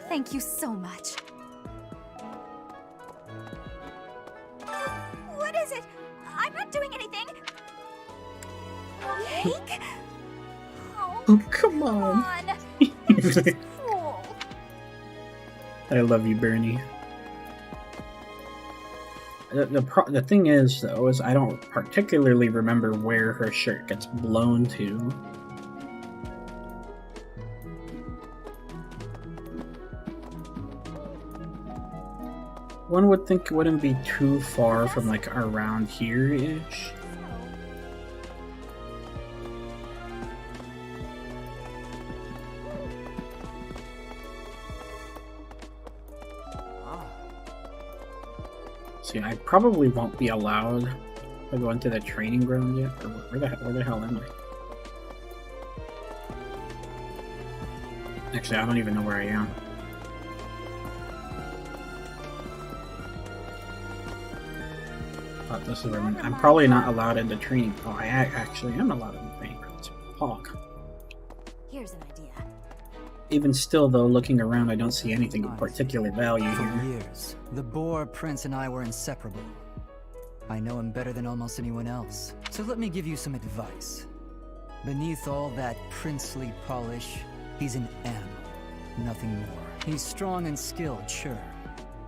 Thank you so much. What is it? I'm not doing anything. Cake? Oh, come on. I love you, Bernie. The thing is, though, is I don't particularly remember where her shirt gets blown to. One would think it wouldn't be too far from, like, around here-ish. See, I probably won't be allowed Am I going to the training ground yet? Or where the hell am I? Actually, I don't even know where I am. Thought this is where I'm probably not allowed in the training. Oh, I actually am allowed in the training ground. Hog. Here's an idea. Even still, though, looking around, I don't see anything of particular value For here. years, the Boar Prince and I were inseparable. I know him better than almost anyone else. So let me give you some advice. Beneath all that princely polish, he's an animal, nothing more. He's strong and skilled, sure.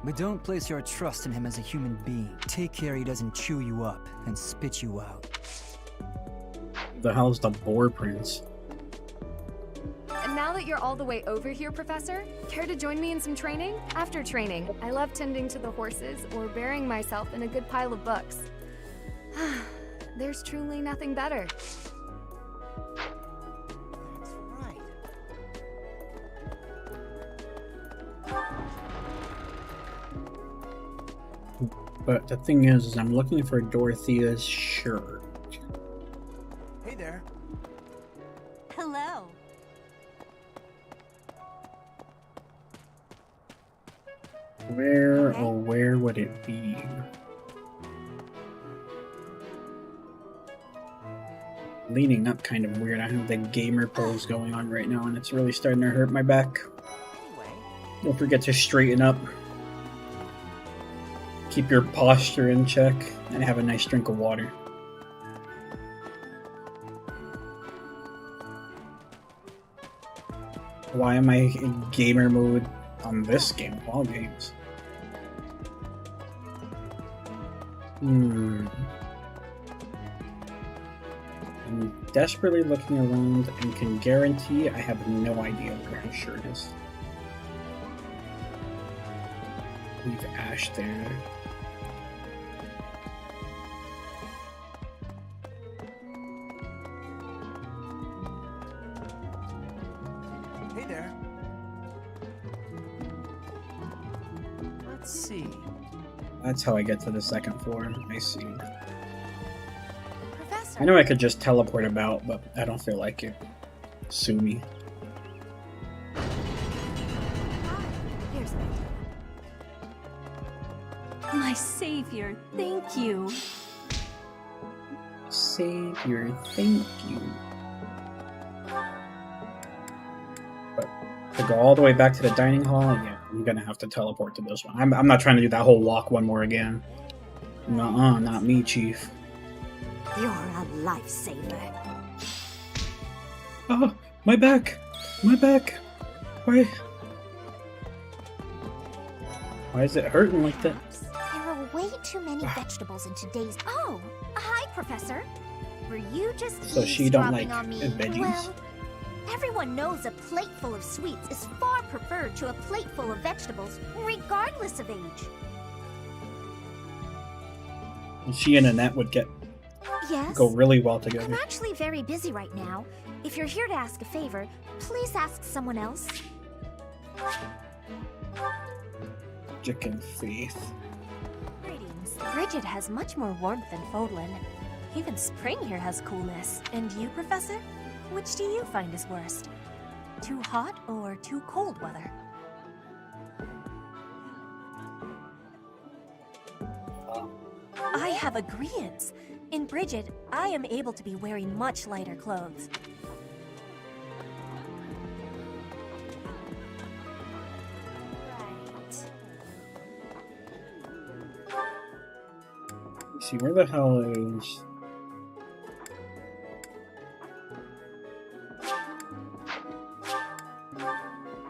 But don't place your trust in him as a human being. Take care he doesn't chew you up and spit you out. The hell's the Boar Prince? And now that you're all the way over here, Professor, care to join me in some training? After training, I love tending to the horses or burying myself in a good pile of books. There's truly nothing better. That's right. But the thing is I'm looking for Dorothea's shirt. Hey there. Hello. Where would it be? Leaning up kind of weird. I have the gamer pose going on right now and it's really starting to hurt my back. Don't forget to straighten up. Keep your posture in check and have a nice drink of water. Why am I in gamer mode on this game of all games? I'm desperately looking around and can guarantee I have no idea where his shirt is. Leave Ash there. Hey there. Let's see. That's how I get to the second floor. I see. Professor. I know I could just teleport about, but I don't feel like it. Sue me. Here's an idea. My savior, thank you. Savior, thank you. But to go all the way back to the dining hall, yeah, I'm gonna have to teleport to this one. I'm not trying to do that whole walk one more again. Nuh-uh, not me, Chief. You're a lifesaver. Oh, my back! My back! Why is it hurting like that? There are way too many vegetables in today's. Oh, hi, Professor. Were you just So she don't eavesdropping like on me? veggies? Well, everyone knows a plate full of sweets is far preferred to a plate full of vegetables, regardless of age. She and Annette would Yes? go really well I'm together. actually very busy right now. If you're here to ask a favor, please ask someone else. Magic and faith. Greetings. Bridget has much more warmth than Fodlan. Even spring here has coolness. And you, Professor? Which do you find is worst? Too hot or too cold weather? I have agreeance. In Bridget, I am able to be wearing much lighter clothes. Let's see, where the hell is...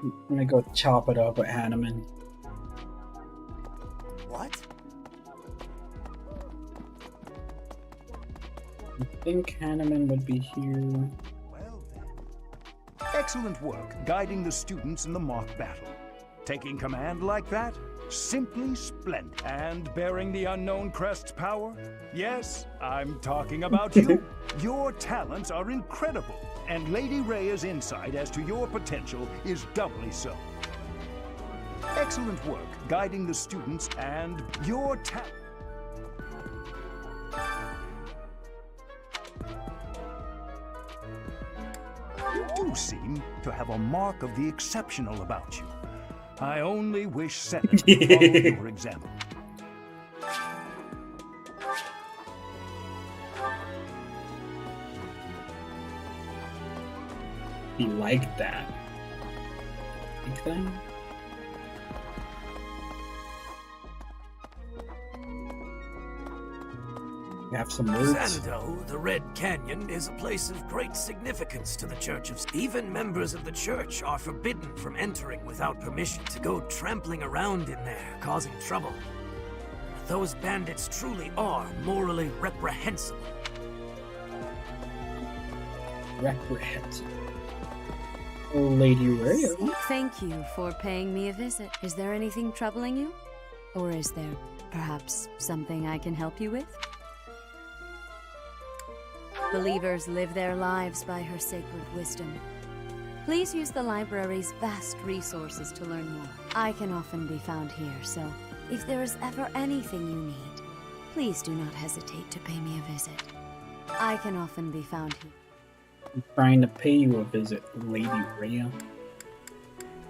I'm gonna go chop it up with Hanneman. What? I think Hanneman would be here. Excellent work guiding the students in the mock battle. Taking command like that? Simply splendid. And bearing the unknown crest's power? Yes, I'm talking about you. Your talents are incredible, and Lady Rhea's insight as to your potential is doubly so. Excellent work guiding the students and your talent. You do seem to have a mark of the exceptional about you. I only wish Senate would follow your example. He liked that. Like that? You have some words? Xanadu, the Red Canyon, is a place of great significance to the Church of... Even members of the church are forbidden from entering without permission to go trampling around in there, causing trouble. Those bandits truly are morally reprehensible. Reprehensible. Lady Rey. Thank you for paying me a visit. Is there anything troubling you? Or is there perhaps something I can help you with? Believers live their lives by her sacred wisdom. Please use the library's vast resources to learn more. I can often be found here, so if there is ever anything you need, please do not hesitate to pay me a visit. I can often be found here. I'm trying to pay you a visit, Lady Rhea.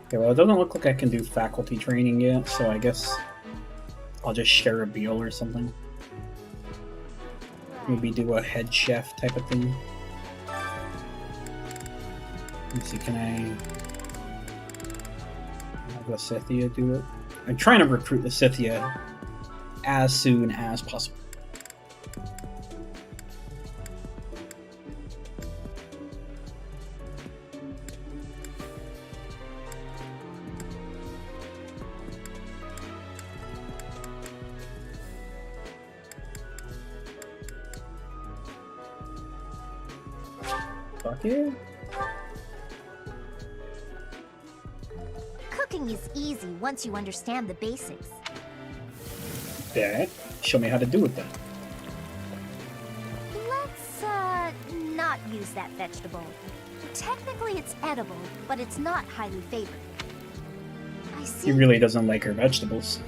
Okay, well, it doesn't look like I can do faculty training yet, so I guess I'll just share a meal or something. Maybe do a head chef type of thing. Let's see, can I have a Scythia do it? I'm trying to recruit the Scythia as soon as possible. Fuck yeah. Cooking is easy once you understand the basics. Dad, show me how to do it then. Let's, not use that vegetable. Technically it's edible, but it's not highly favored. I see. He really doesn't like her vegetables.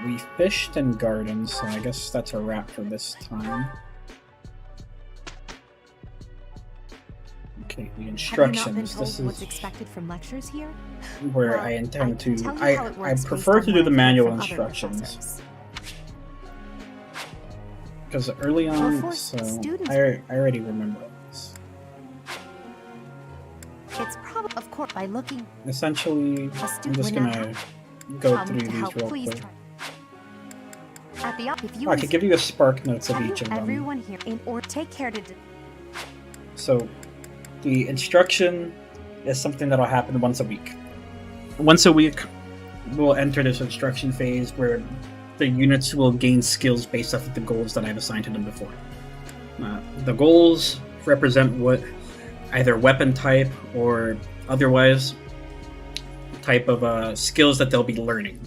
We fished and gardened, so I guess that's a wrap for this time. Okay, the instructions. This is what's expected from lectures here? where I intend to. I prefer to do the manual instructions because early on, so I already remember this. It's probably, of course, by looking. Essentially, I'm just gonna go through these real quick. At the if you I could give you a spark notes of each of them. Everyone here, or take care to. So, the instruction is something that'll happen once a week. Once a week, we'll enter this instruction phase where the units will gain skills based off of the goals that I've assigned to them before. The goals represent what either weapon type or otherwise type of skills that they'll be learning.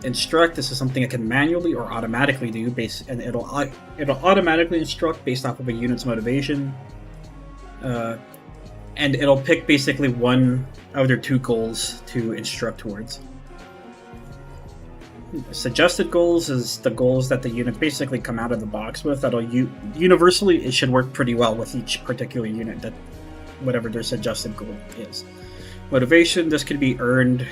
Instruct, this is something I can manually or automatically do, and it'll automatically instruct based off of a unit's motivation, and it'll pick basically one of their two goals to instruct towards. Suggested goals is the goals that the unit basically come out of the box with. That'll universally, it should work pretty well with each particular unit, that whatever their suggested goal is. Motivation, this could be earned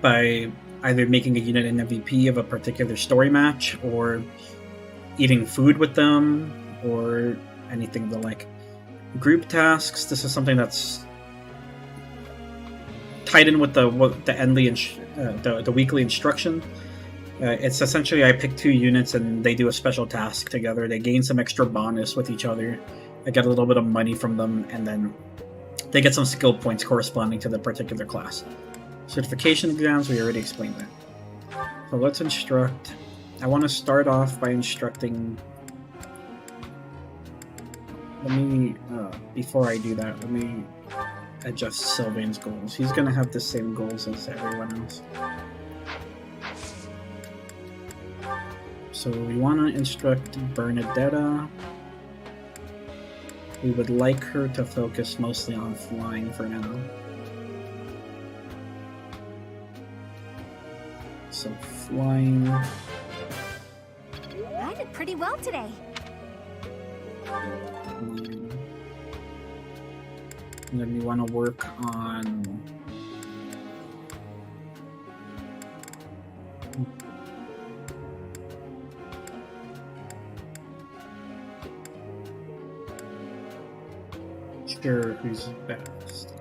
by either making a unit an MVP of a particular story match, or eating food with them, or anything of the like. Group tasks, this is something that's tied in with the weekly instruction. It's essentially I pick two units and they do a special task together. They gain some extra bonus with each other. I get a little bit of money from them, and then they get some skill points corresponding to the particular class. Certification exams, we already explained that. So let's instruct. I want to start off by instructing. Let me, before I do that, let me adjust Sylvain's goals. He's going to have the same goals as everyone else. So we want to instruct Bernadetta. We would like her to focus mostly on flying for now. So flying. I did pretty well today. And then we want to work on sure who's best.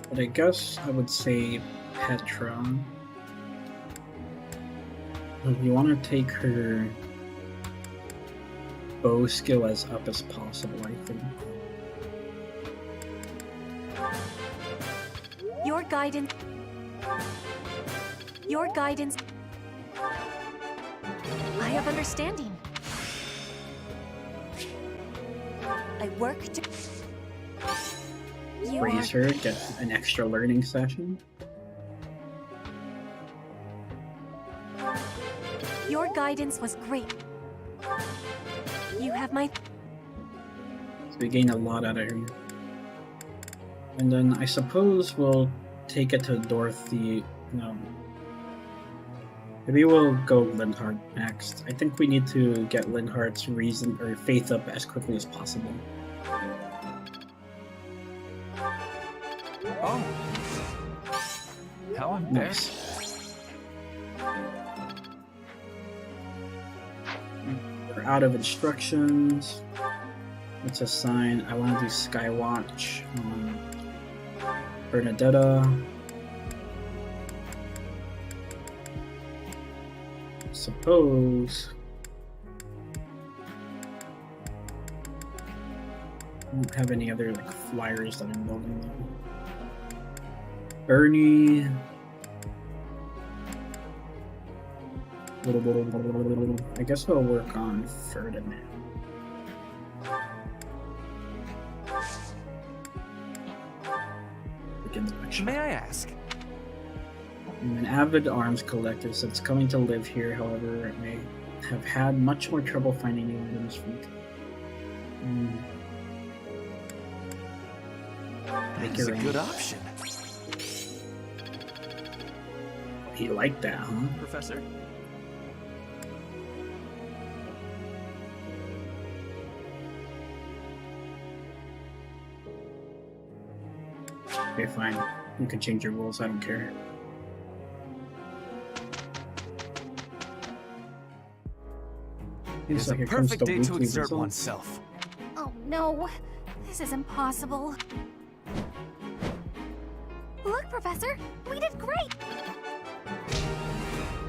But I guess I would say Petra. If you want to take her bow skill as up as possible, I think. Your guidance. Your guidance. I have understanding. I work to. Raise her, get an extra learning session. Your guidance was great. You have my. So we gain a lot out of her. And then I suppose we'll take it to Dorothy. No. Maybe we'll go Linhardt next. I think we need to get Linhardt's reason or faith up as quickly as possible. Oh. How embarrassing. We're out of instructions. Let's assign. I want to do Skywatch on Bernadetta. Suppose. I don't have any other like flyers that I'm building though. Bernie. I guess we'll work on Ferdinand. May I ask? I'm an avid arms collector since coming to live here, however, it may have had much more trouble finding new items from That's a good option. He liked that, huh? Professor? Okay, fine. You can change your rules, I don't care. It is a perfect day to exert oneself. Oh no, this is impossible. Look, Professor, we did great!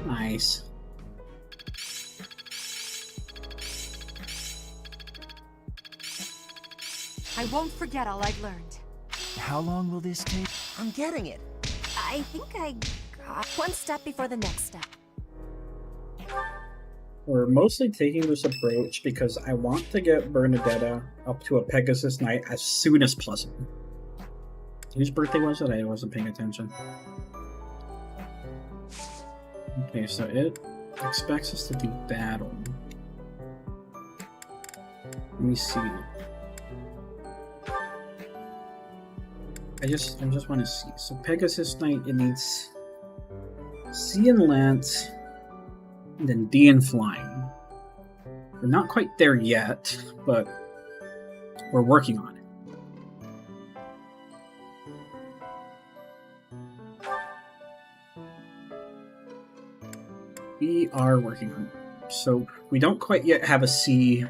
Nice. I won't forget all I've learned. How long will this take? I'm getting it. I think I got one step before the next step. We're mostly taking this approach because I want to get Bernadetta up to a Pegasus Knight as soon as possible. Whose birthday was it? I wasn't paying attention. Okay, so it expects us to do battle. Let me see. I just want to see. So Pegasus Knight, it needs C and Lance, and then D and Flying. We're not quite there yet, but we're working on it. We are working on it. So we don't quite yet have a C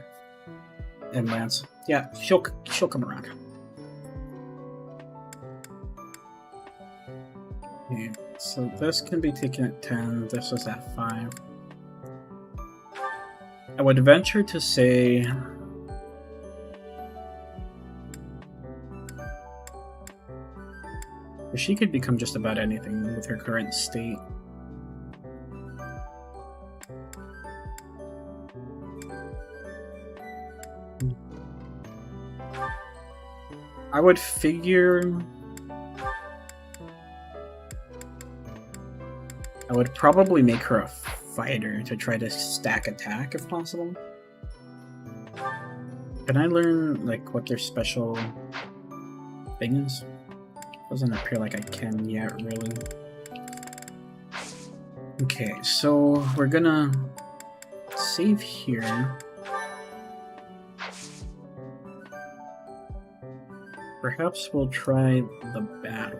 and Lance. Yeah, she'll come around. Okay, so this can be taken at 10, this is at 5. I would venture to say she could become just about anything with her current state. I would figure I would probably make her a fighter to try to stack attack if possible. Can I learn like what their special thing is? Doesn't appear like I can yet, really. Okay, so we're gonna save here. Perhaps we'll try the battle.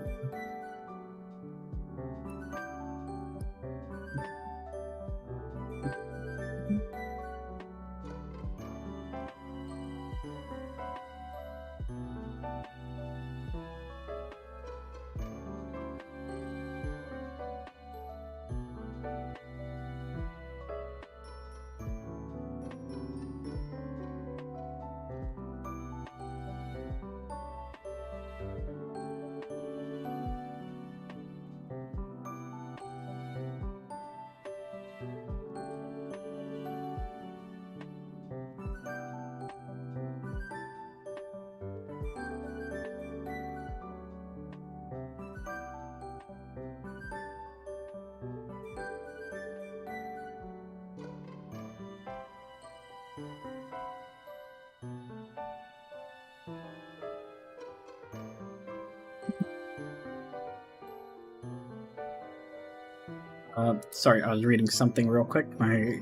Sorry, I was reading something real quick. I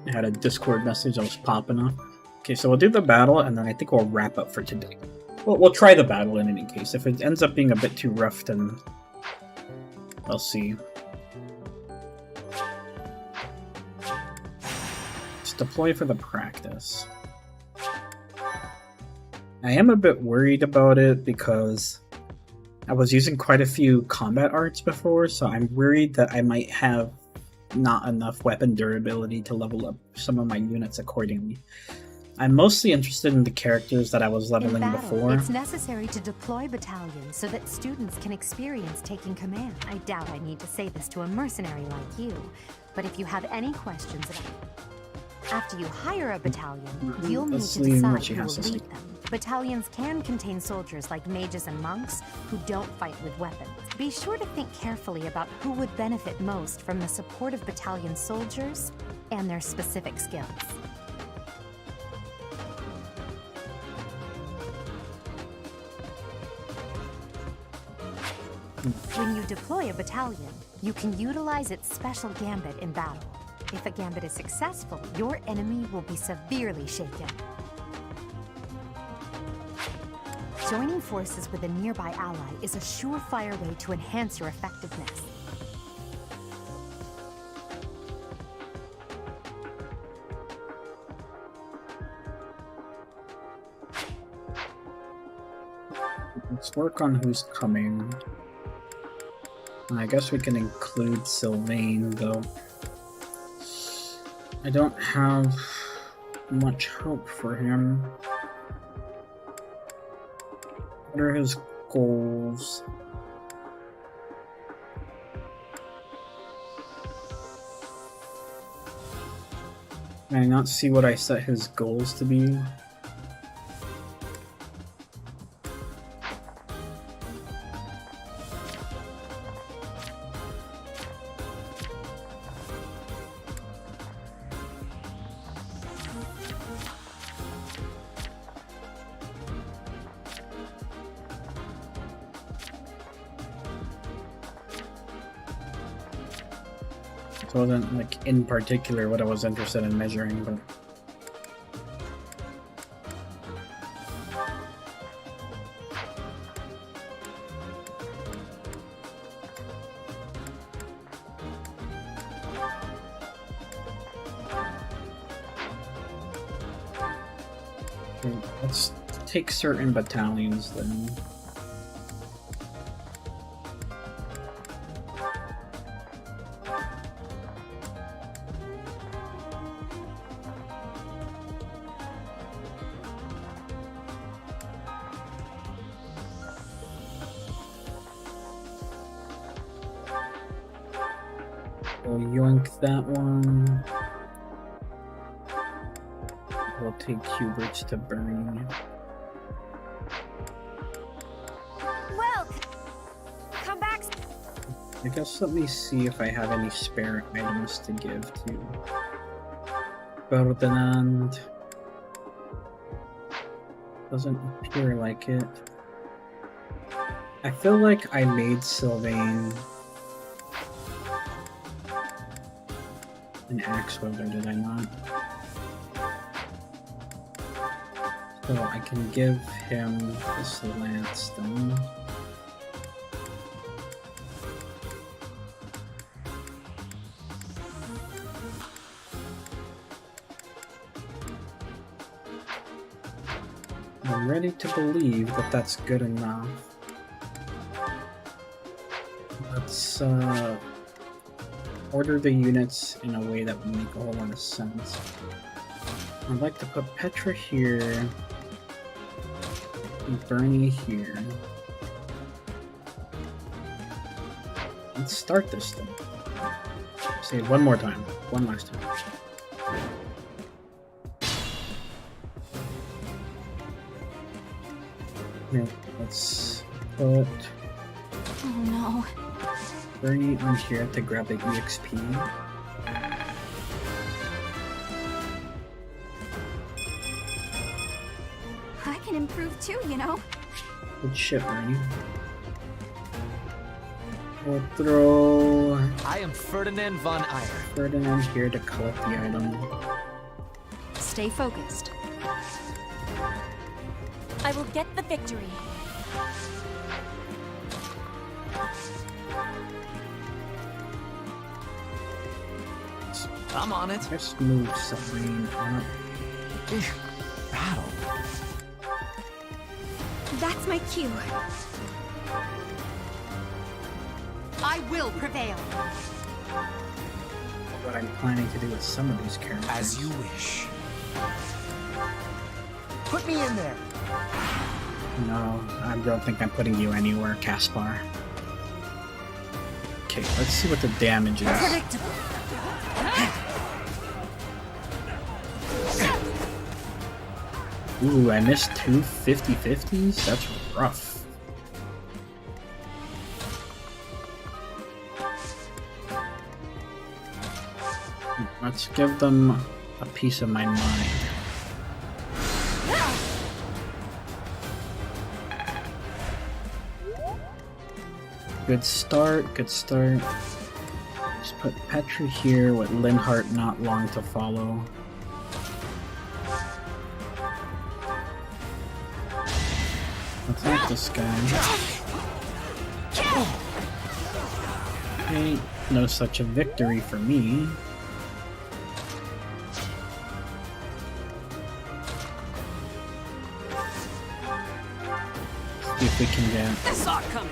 had a Discord message that was popping up. Okay, so we'll do the battle, and then I think we'll wrap up for today. Well, we'll try the battle in any case. If it ends up being a bit too rough, then we'll see. Let's deploy for the practice. I am a bit worried about it because I was using quite a few combat arts before, so I'm worried that I might have not enough weapon durability to level up some of my units accordingly. I'm mostly interested in the characters that I was leveling in battle, before. It's necessary to deploy battalions so that students can experience taking command. I doubt I need to say this to a mercenary like you, but if you have any questions about... After you hire a battalion, you'll need to decide who will lead them. Battalions can contain soldiers like mages and monks who don't fight with weapons. Be sure to think carefully about who would benefit most from the support of battalion soldiers and their specific skills. When you deploy a battalion, you can utilize its special gambit in battle. If a gambit is successful, your enemy will be severely shaken. Joining forces with a nearby ally is a surefire way to enhance your effectiveness. Let's work on who's coming. I guess we can include Sylvain, though. I don't have much hope for him. What are his goals? Can I not see what I set his goals to be? It wasn't like in particular what I was interested in measuring, but okay, let's take certain battalions then. We'll yoink that one. We'll take Hubert's to burn. Well, come back. I guess let me see if I have any spare items to give to Ferdinand. Doesn't appear like it. I feel like I made Sylvain an axe wielder, did I not? So I can give him this lance then. I'm ready to believe that that's good enough. Let's order the units in a way that would make a whole lot of sense. I'd like to put Petra here, and Bernie here. Let's start this thing. Say it one more time, one last time. Here, let's put Oh no. Bernie on here to grab the EXP. I can improve too, you know. Good shit, Bernie. We'll throw I am Ferdinand von Eyre. Ferdinand here to collect the item. Stay focused. I will get the victory. I'm on it. Let's move Sylvain up. Battle. That's my cue. I will prevail. What I'm planning to do with some of these characters. As you wish. Put me in there. No, I don't think I'm putting you anywhere, Caspar. Okay, let's see what the damage is. Predictable. Ooh, I missed two 50-50s? That's rough. Let's give them a piece of my mind. Good start, good start. Just put Petra here with Linhart not long to follow. Let's not this guy. Ain't no such a victory for me. See if we can get... Saw it coming.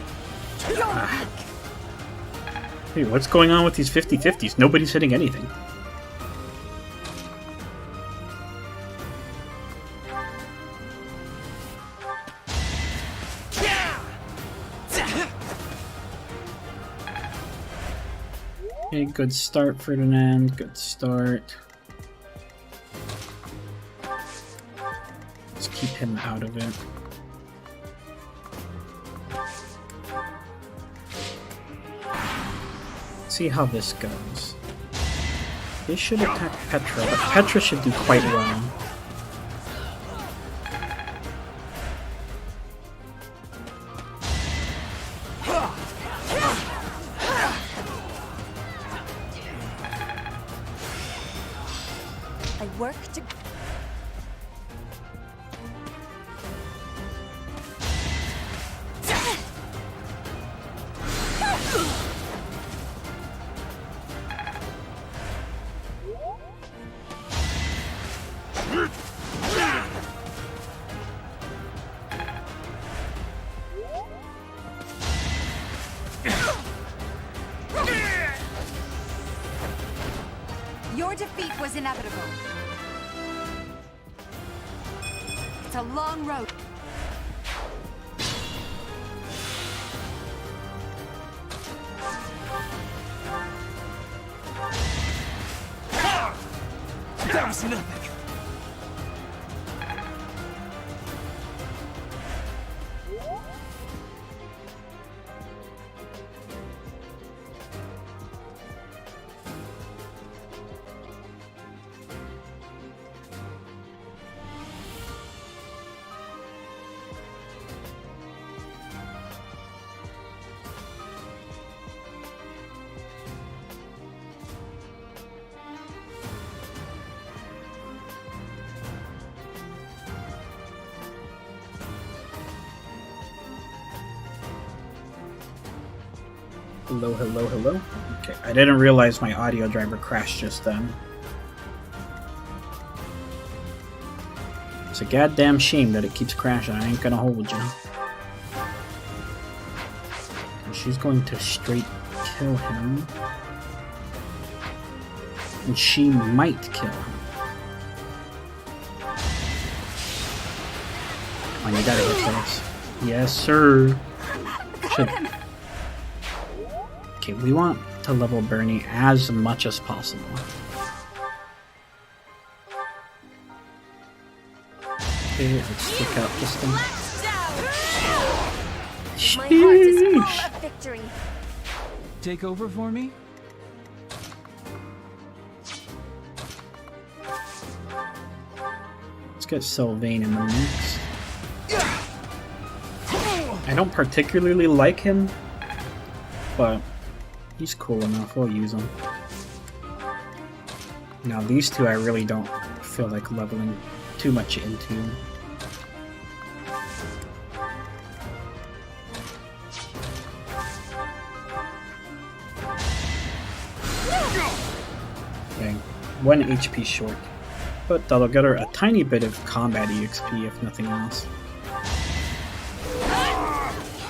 Hey, what's going on with these 50-50s? Nobody's hitting anything. Okay, good start, Ferdinand. Good start. Let's keep him out of it. See how this goes. They should attack Petra, but Petra should do quite well. I work to... Your defeat was inevitable. It's a long road. That was nothing. Hello, hello, hello. Okay, I didn't realize my audio driver crashed just then. It's a goddamn shame that it keeps crashing. I ain't gonna hold you. And she's going to straight kill him. And she might kill him. Oh, you gotta hit those. Yes, sir. Should. Okay, we want to level Bernie as much as possible. Okay, let's take out this thing. My heart is full of victory. Take over for me? Let's get Sylvain in the mix. I don't particularly like him, but he's cool enough. We'll use him. Now these two I really don't feel like leveling too much into. Okay, 1 HP short, but that'll get her a tiny bit of combat EXP if nothing else.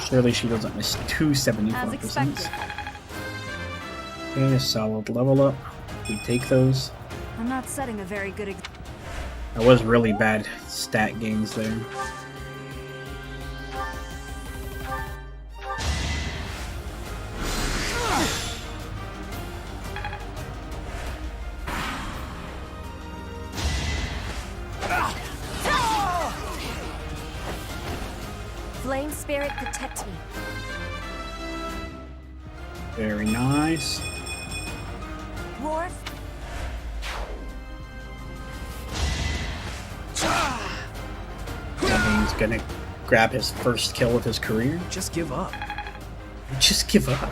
Surely she doesn't miss 274%. Okay, a solid level up. We take those. I'm not setting a very good That was really bad stat gains there. Flame spirit, protect me. Very nice. Roar. He's gonna grab his first kill of his career. Just give up. Just give up.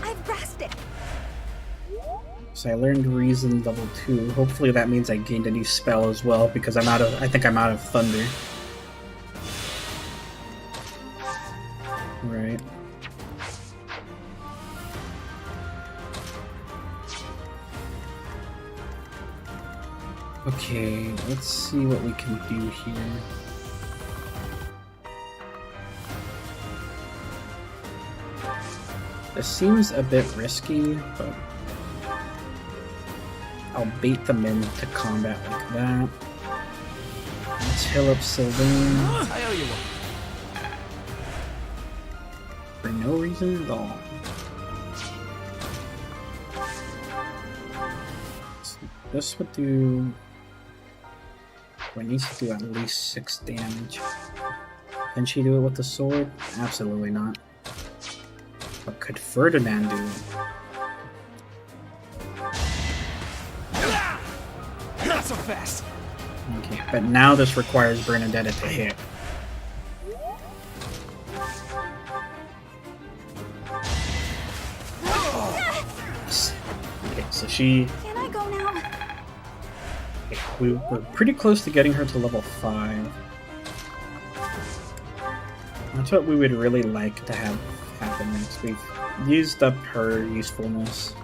I've grasped it. So I learned Reason level 2. Hopefully that means I gained a new spell as well, because I think I'm out of Thunder. Right. Okay, let's see what we can do here. This seems a bit risky, but I'll bait them into combat like that. Let's heal up Sylvain. I owe you one. For no reason at all. So this would do... It needs to do at least 6 damage. Can she do it with the sword? Absolutely not. But could Ferdinand do it? Not so fast. Okay, but now this requires Bernadetta to hit. Okay, so she... Can I go now? Okay, we're pretty close to getting her to level 5. That's what we would really like to have happen next. We've used up her usefulness.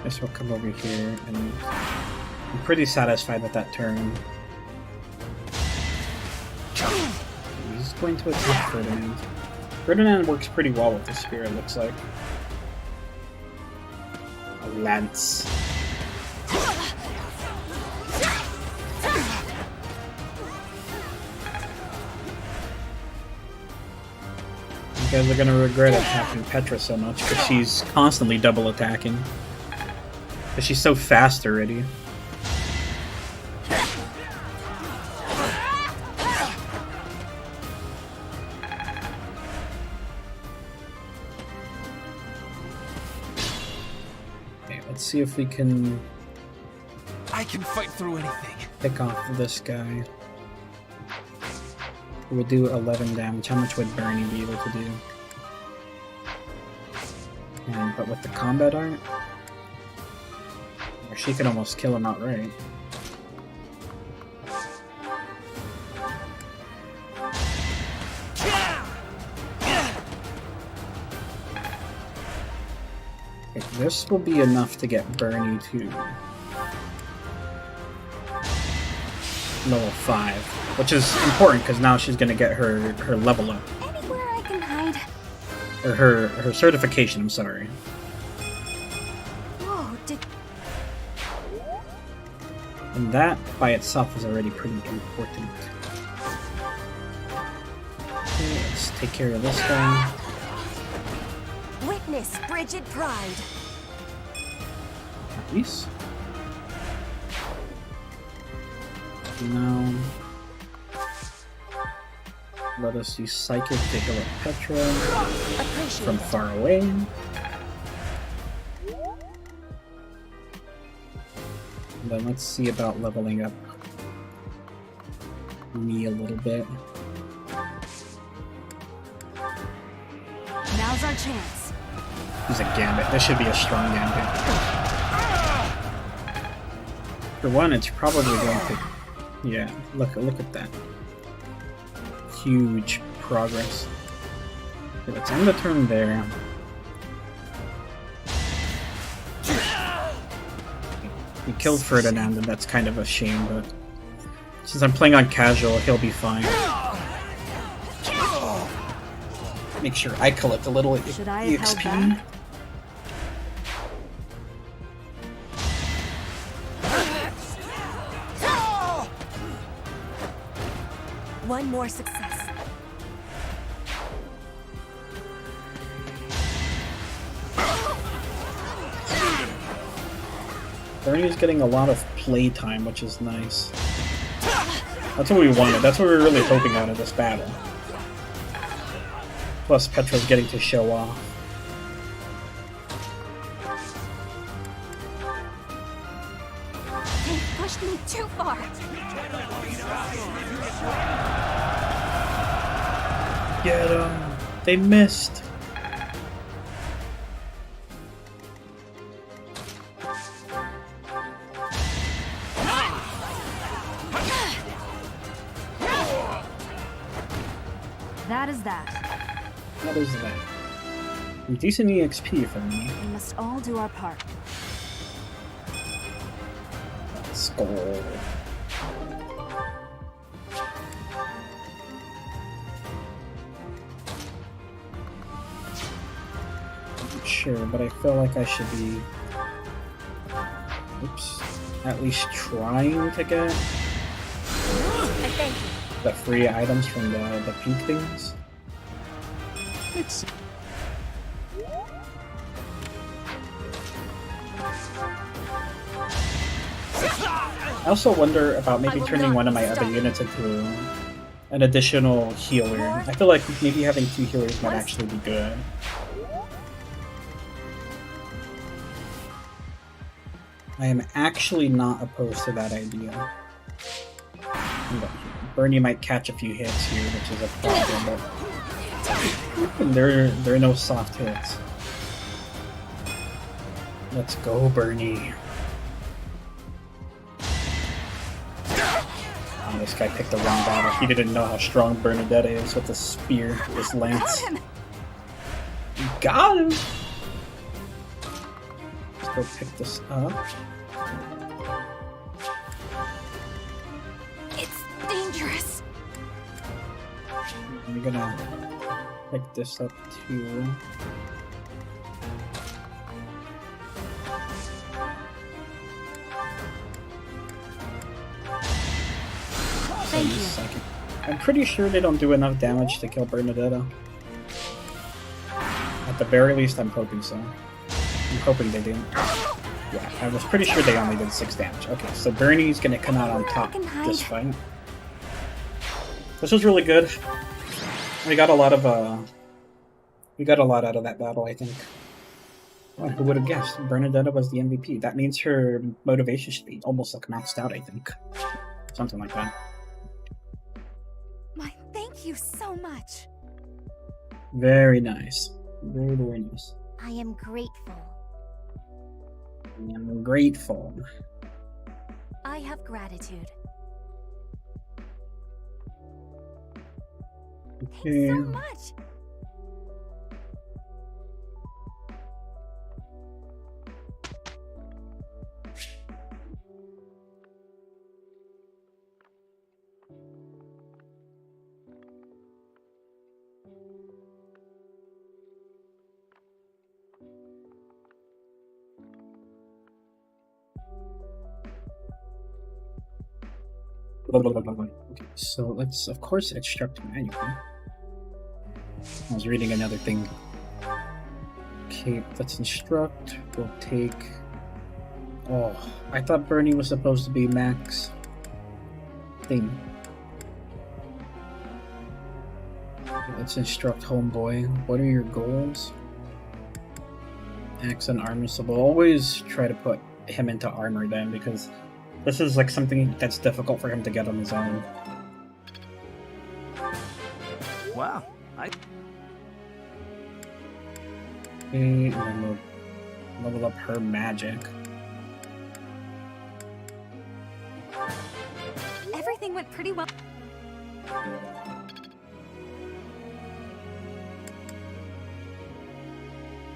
Guess we'll come over here, and I'm pretty satisfied with that turn. He's going to attack Ferdinand. Ferdinand works pretty well with the spear, it looks like. A lance. You guys are gonna regret attacking Petra so much, because she's constantly double attacking. But she's so fast already. Okay, let's see if we can... I can fight through anything. Pick off this guy. It would do 11 damage. How much would Bernie be able to do? But with the combat art, or she can almost kill him outright. Okay, this will be enough to get Bernie to level 5, which is important because now she's gonna get her level up. Anywhere I can hide. Or her certification, I'm sorry. Whoa, And that by itself is already pretty important. Okay, let's take care of this guy. Witness frigid pride. At least. Now, let us use Psychic to heal up Petra from far away. And then let's see about leveling up me a little bit. Now's our chance. Use a Gambit. This should be a strong Gambit. For one, it's probably going to... Yeah, look at that. Huge progress. Okay, let's end the turn there. He killed Ferdinand, and that's kind of a shame, but since I'm playing on casual, he'll be fine. Make sure I collect a little EXP. One more success. Bernie's getting a lot of playtime, which is nice. That's what we wanted. That's what we were really hoping out of this battle. Plus, Petra's getting to show off. They pushed me too far. Get 'em! They missed! That is that. What is that? Decent EXP for me. We must all do our part. Let's go. Sure, but I feel like I should be, oops, at least trying to get the free items from the pink things. It's I also wonder about maybe turning one of my other units into an additional healer. I feel like maybe having 2 healers might actually be good. I am actually not opposed to that idea. Bernie might catch a few hits here, which is a problem, but there are no soft hits. Let's go, Bernie. Oh, this guy picked the wrong battle. He didn't know how strong Bernadette is with the spear, this lance. You got him! Let's go pick this up. It's dangerous. I'm gonna pick this up too. Thank you. Second. I'm pretty sure they don't do enough damage to kill Bernadetta. At the very least, I'm hoping so. I'm hoping they didn't. Yeah, I was pretty sure they only did 6 damage. Okay, so Bernie's gonna come out on top this fight. This was really good. We got a lot of out of that battle, I think. Well, who would have guessed? Bernadetta was the MVP. That means her motivation should be almost like maxed out, I think. Something like that. Thank you so much. Very nice. Very, very nice. I am grateful. I am grateful. I have gratitude. Okay. Thanks so much. Okay, so let's, of course, extract manual. I was reading another thing. Okay, let's instruct. We'll take... Oh, I thought Bernie was supposed to be Max thing. Let's instruct Homeboy. What are your goals? Axe and armor, so we'll always try to put him into armor then, because this is like something that's difficult for him to get on his own. Wow, Okay, and then we'll level up her magic. Everything went pretty well.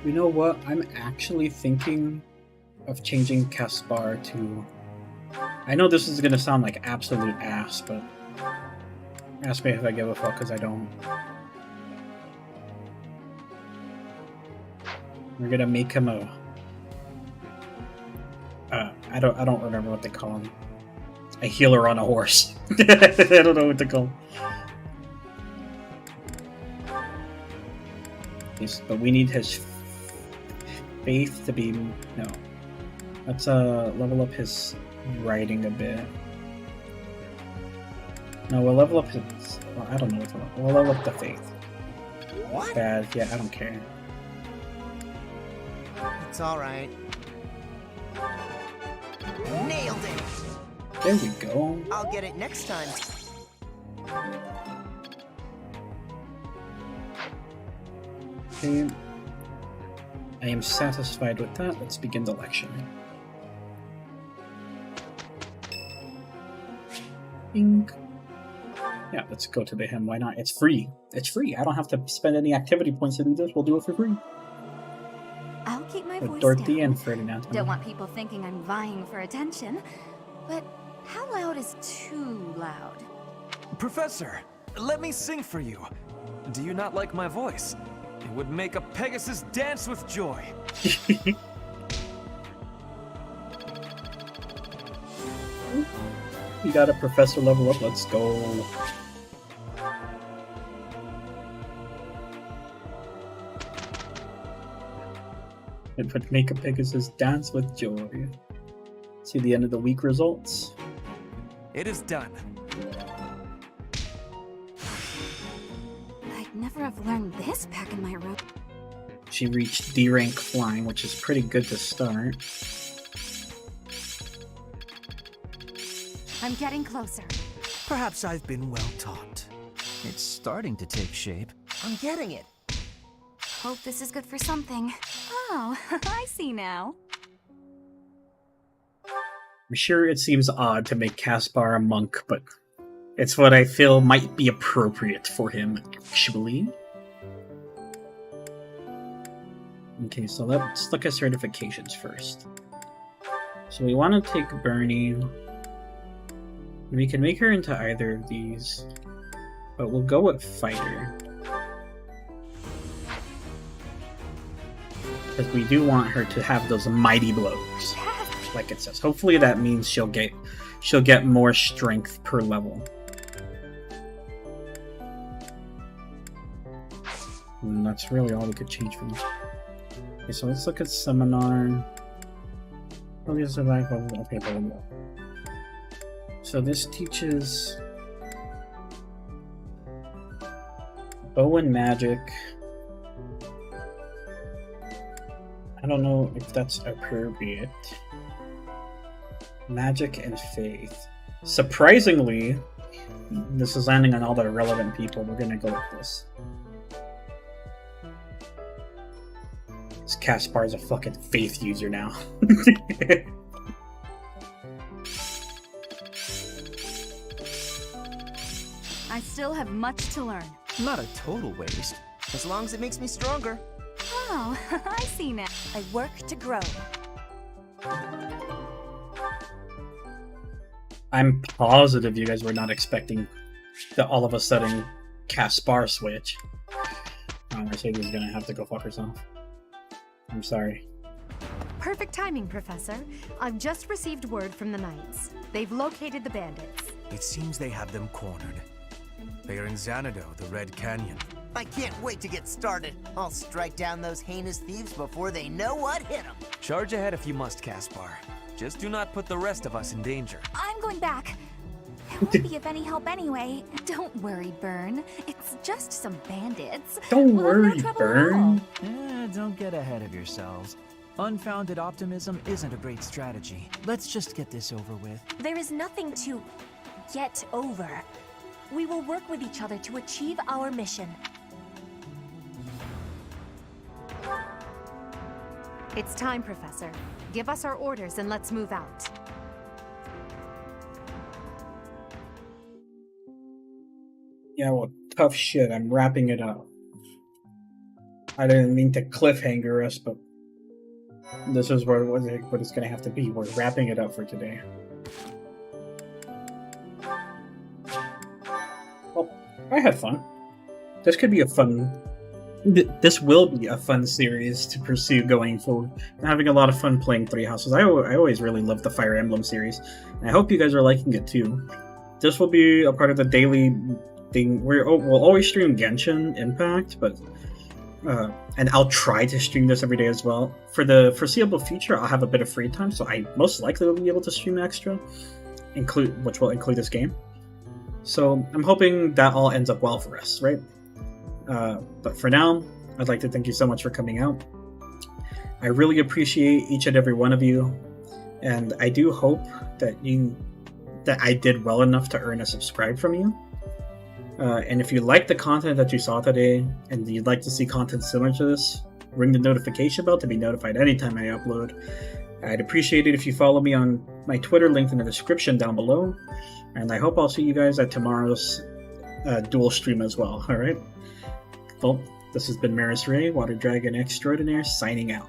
You know what? I'm actually thinking of changing Caspar to... I know this is gonna sound like absolute ass, but ask me if I give a fuck, because I don't. We're gonna make him a... I don't remember what they call him. A healer on a horse. I don't know what to call him. Yes, but we need his faith to be... No. Let's level up his writing a bit. No, we'll level up his... Well, I don't know what to level. We'll level up the faith. What? Bad. Yeah, I don't care. It's alright. Nailed it! There we go. I'll get it next time. Okay. I am satisfied with that. Let's begin the lecture. Ink. Yeah, let's go to the hymn. Why not? It's free. It's free. I don't have to spend any activity points to do this. We'll do it for free. I'll keep my voice Dorothy down. and Ferdinand. Don't want people thinking I'm vying for attention. But how loud is too loud? Professor, let me sing for you. Do you not like my voice? It would make a Pegasus dance with joy. You got a professor level up. Let's go. It would make a Pegasus dance with joy. See the end of the week results. It is done. I'd never have learned this back in my room. She reached D rank flying, which is pretty good to start. I'm getting closer. Perhaps I've been well taught. It's starting to take shape. I'm getting it. Hope this is good for something. Oh, I see now. I'm sure it seems odd to make Caspar a monk, but it's what I feel might be appropriate for him, actually. Okay, so let's look at certifications first. So we want to take Bernie. We can make her into either of these, but we'll go with Fighter. Because we do want her to have those mighty blows, like it says. Hopefully that means she'll get more strength per level. And that's really all we could change from this. Okay, so let's look at Seminar. Okay, survival. Okay, blah, blah, blah. So this teaches bow and magic. I don't know if that's appropriate. Magic and faith. Surprisingly, this is landing on all the relevant people. We're gonna go with this. This Caspar is a fucking faith user now. I still have much to learn. Not a total waste. As long as it makes me stronger. Oh, I see now. I work to grow. I'm positive you guys were not expecting the all of a sudden Caspar switch. Oh, Mercedes is gonna have to go fuck herself. I'm sorry. Perfect timing, Professor. I've just received word from the Knights. They've located the bandits. It seems they have them cornered. They are in Xanadu, the Red Canyon. I can't wait to get started. I'll strike down those heinous thieves before they know what hit them. Charge ahead if you must, Caspar. Just do not put the rest of us in danger. I'm going back. It won't be of any help anyway. Don't worry, Byrne. It's just some bandits. Don't We'll have no worry, trouble Byrne. Don't get ahead of yourselves. Unfounded optimism isn't a great strategy. Let's just get this over with. There is nothing to get over. We will work with each other to achieve our mission. It's time, Professor. Give us our orders and let's move out. Yeah, well, tough shit. I'm wrapping it up. I didn't mean to cliffhanger us, but this is what it's going to have to be. We're wrapping it up for today. Well, I had fun. This could be a fun... This will be a fun series to pursue going forward. I'm having a lot of fun playing Three Houses. I always really loved the Fire Emblem series, and I hope you guys are liking it too. This will be a part of the daily thing. We'll always stream Genshin Impact, but and I'll try to stream this every day as well. For the foreseeable future, I'll have a bit of free time, so I most likely will be able to stream extra, which will include this game. So I'm hoping that all ends up well for us, right? But for now, I'd like to thank you so much for coming out. I really appreciate each and every one of you, and I do hope that I did well enough to earn a subscribe from you. And if you like the content that you saw today, and you'd like to see content similar to this, ring the notification bell to be notified anytime I upload. I'd appreciate it if you follow me on my Twitter, linked in the description down below. And I hope I'll see you guys at tomorrow's dual stream as well, alright? Well, this has been Maris Rey, Water Dragon Extraordinaire, signing out.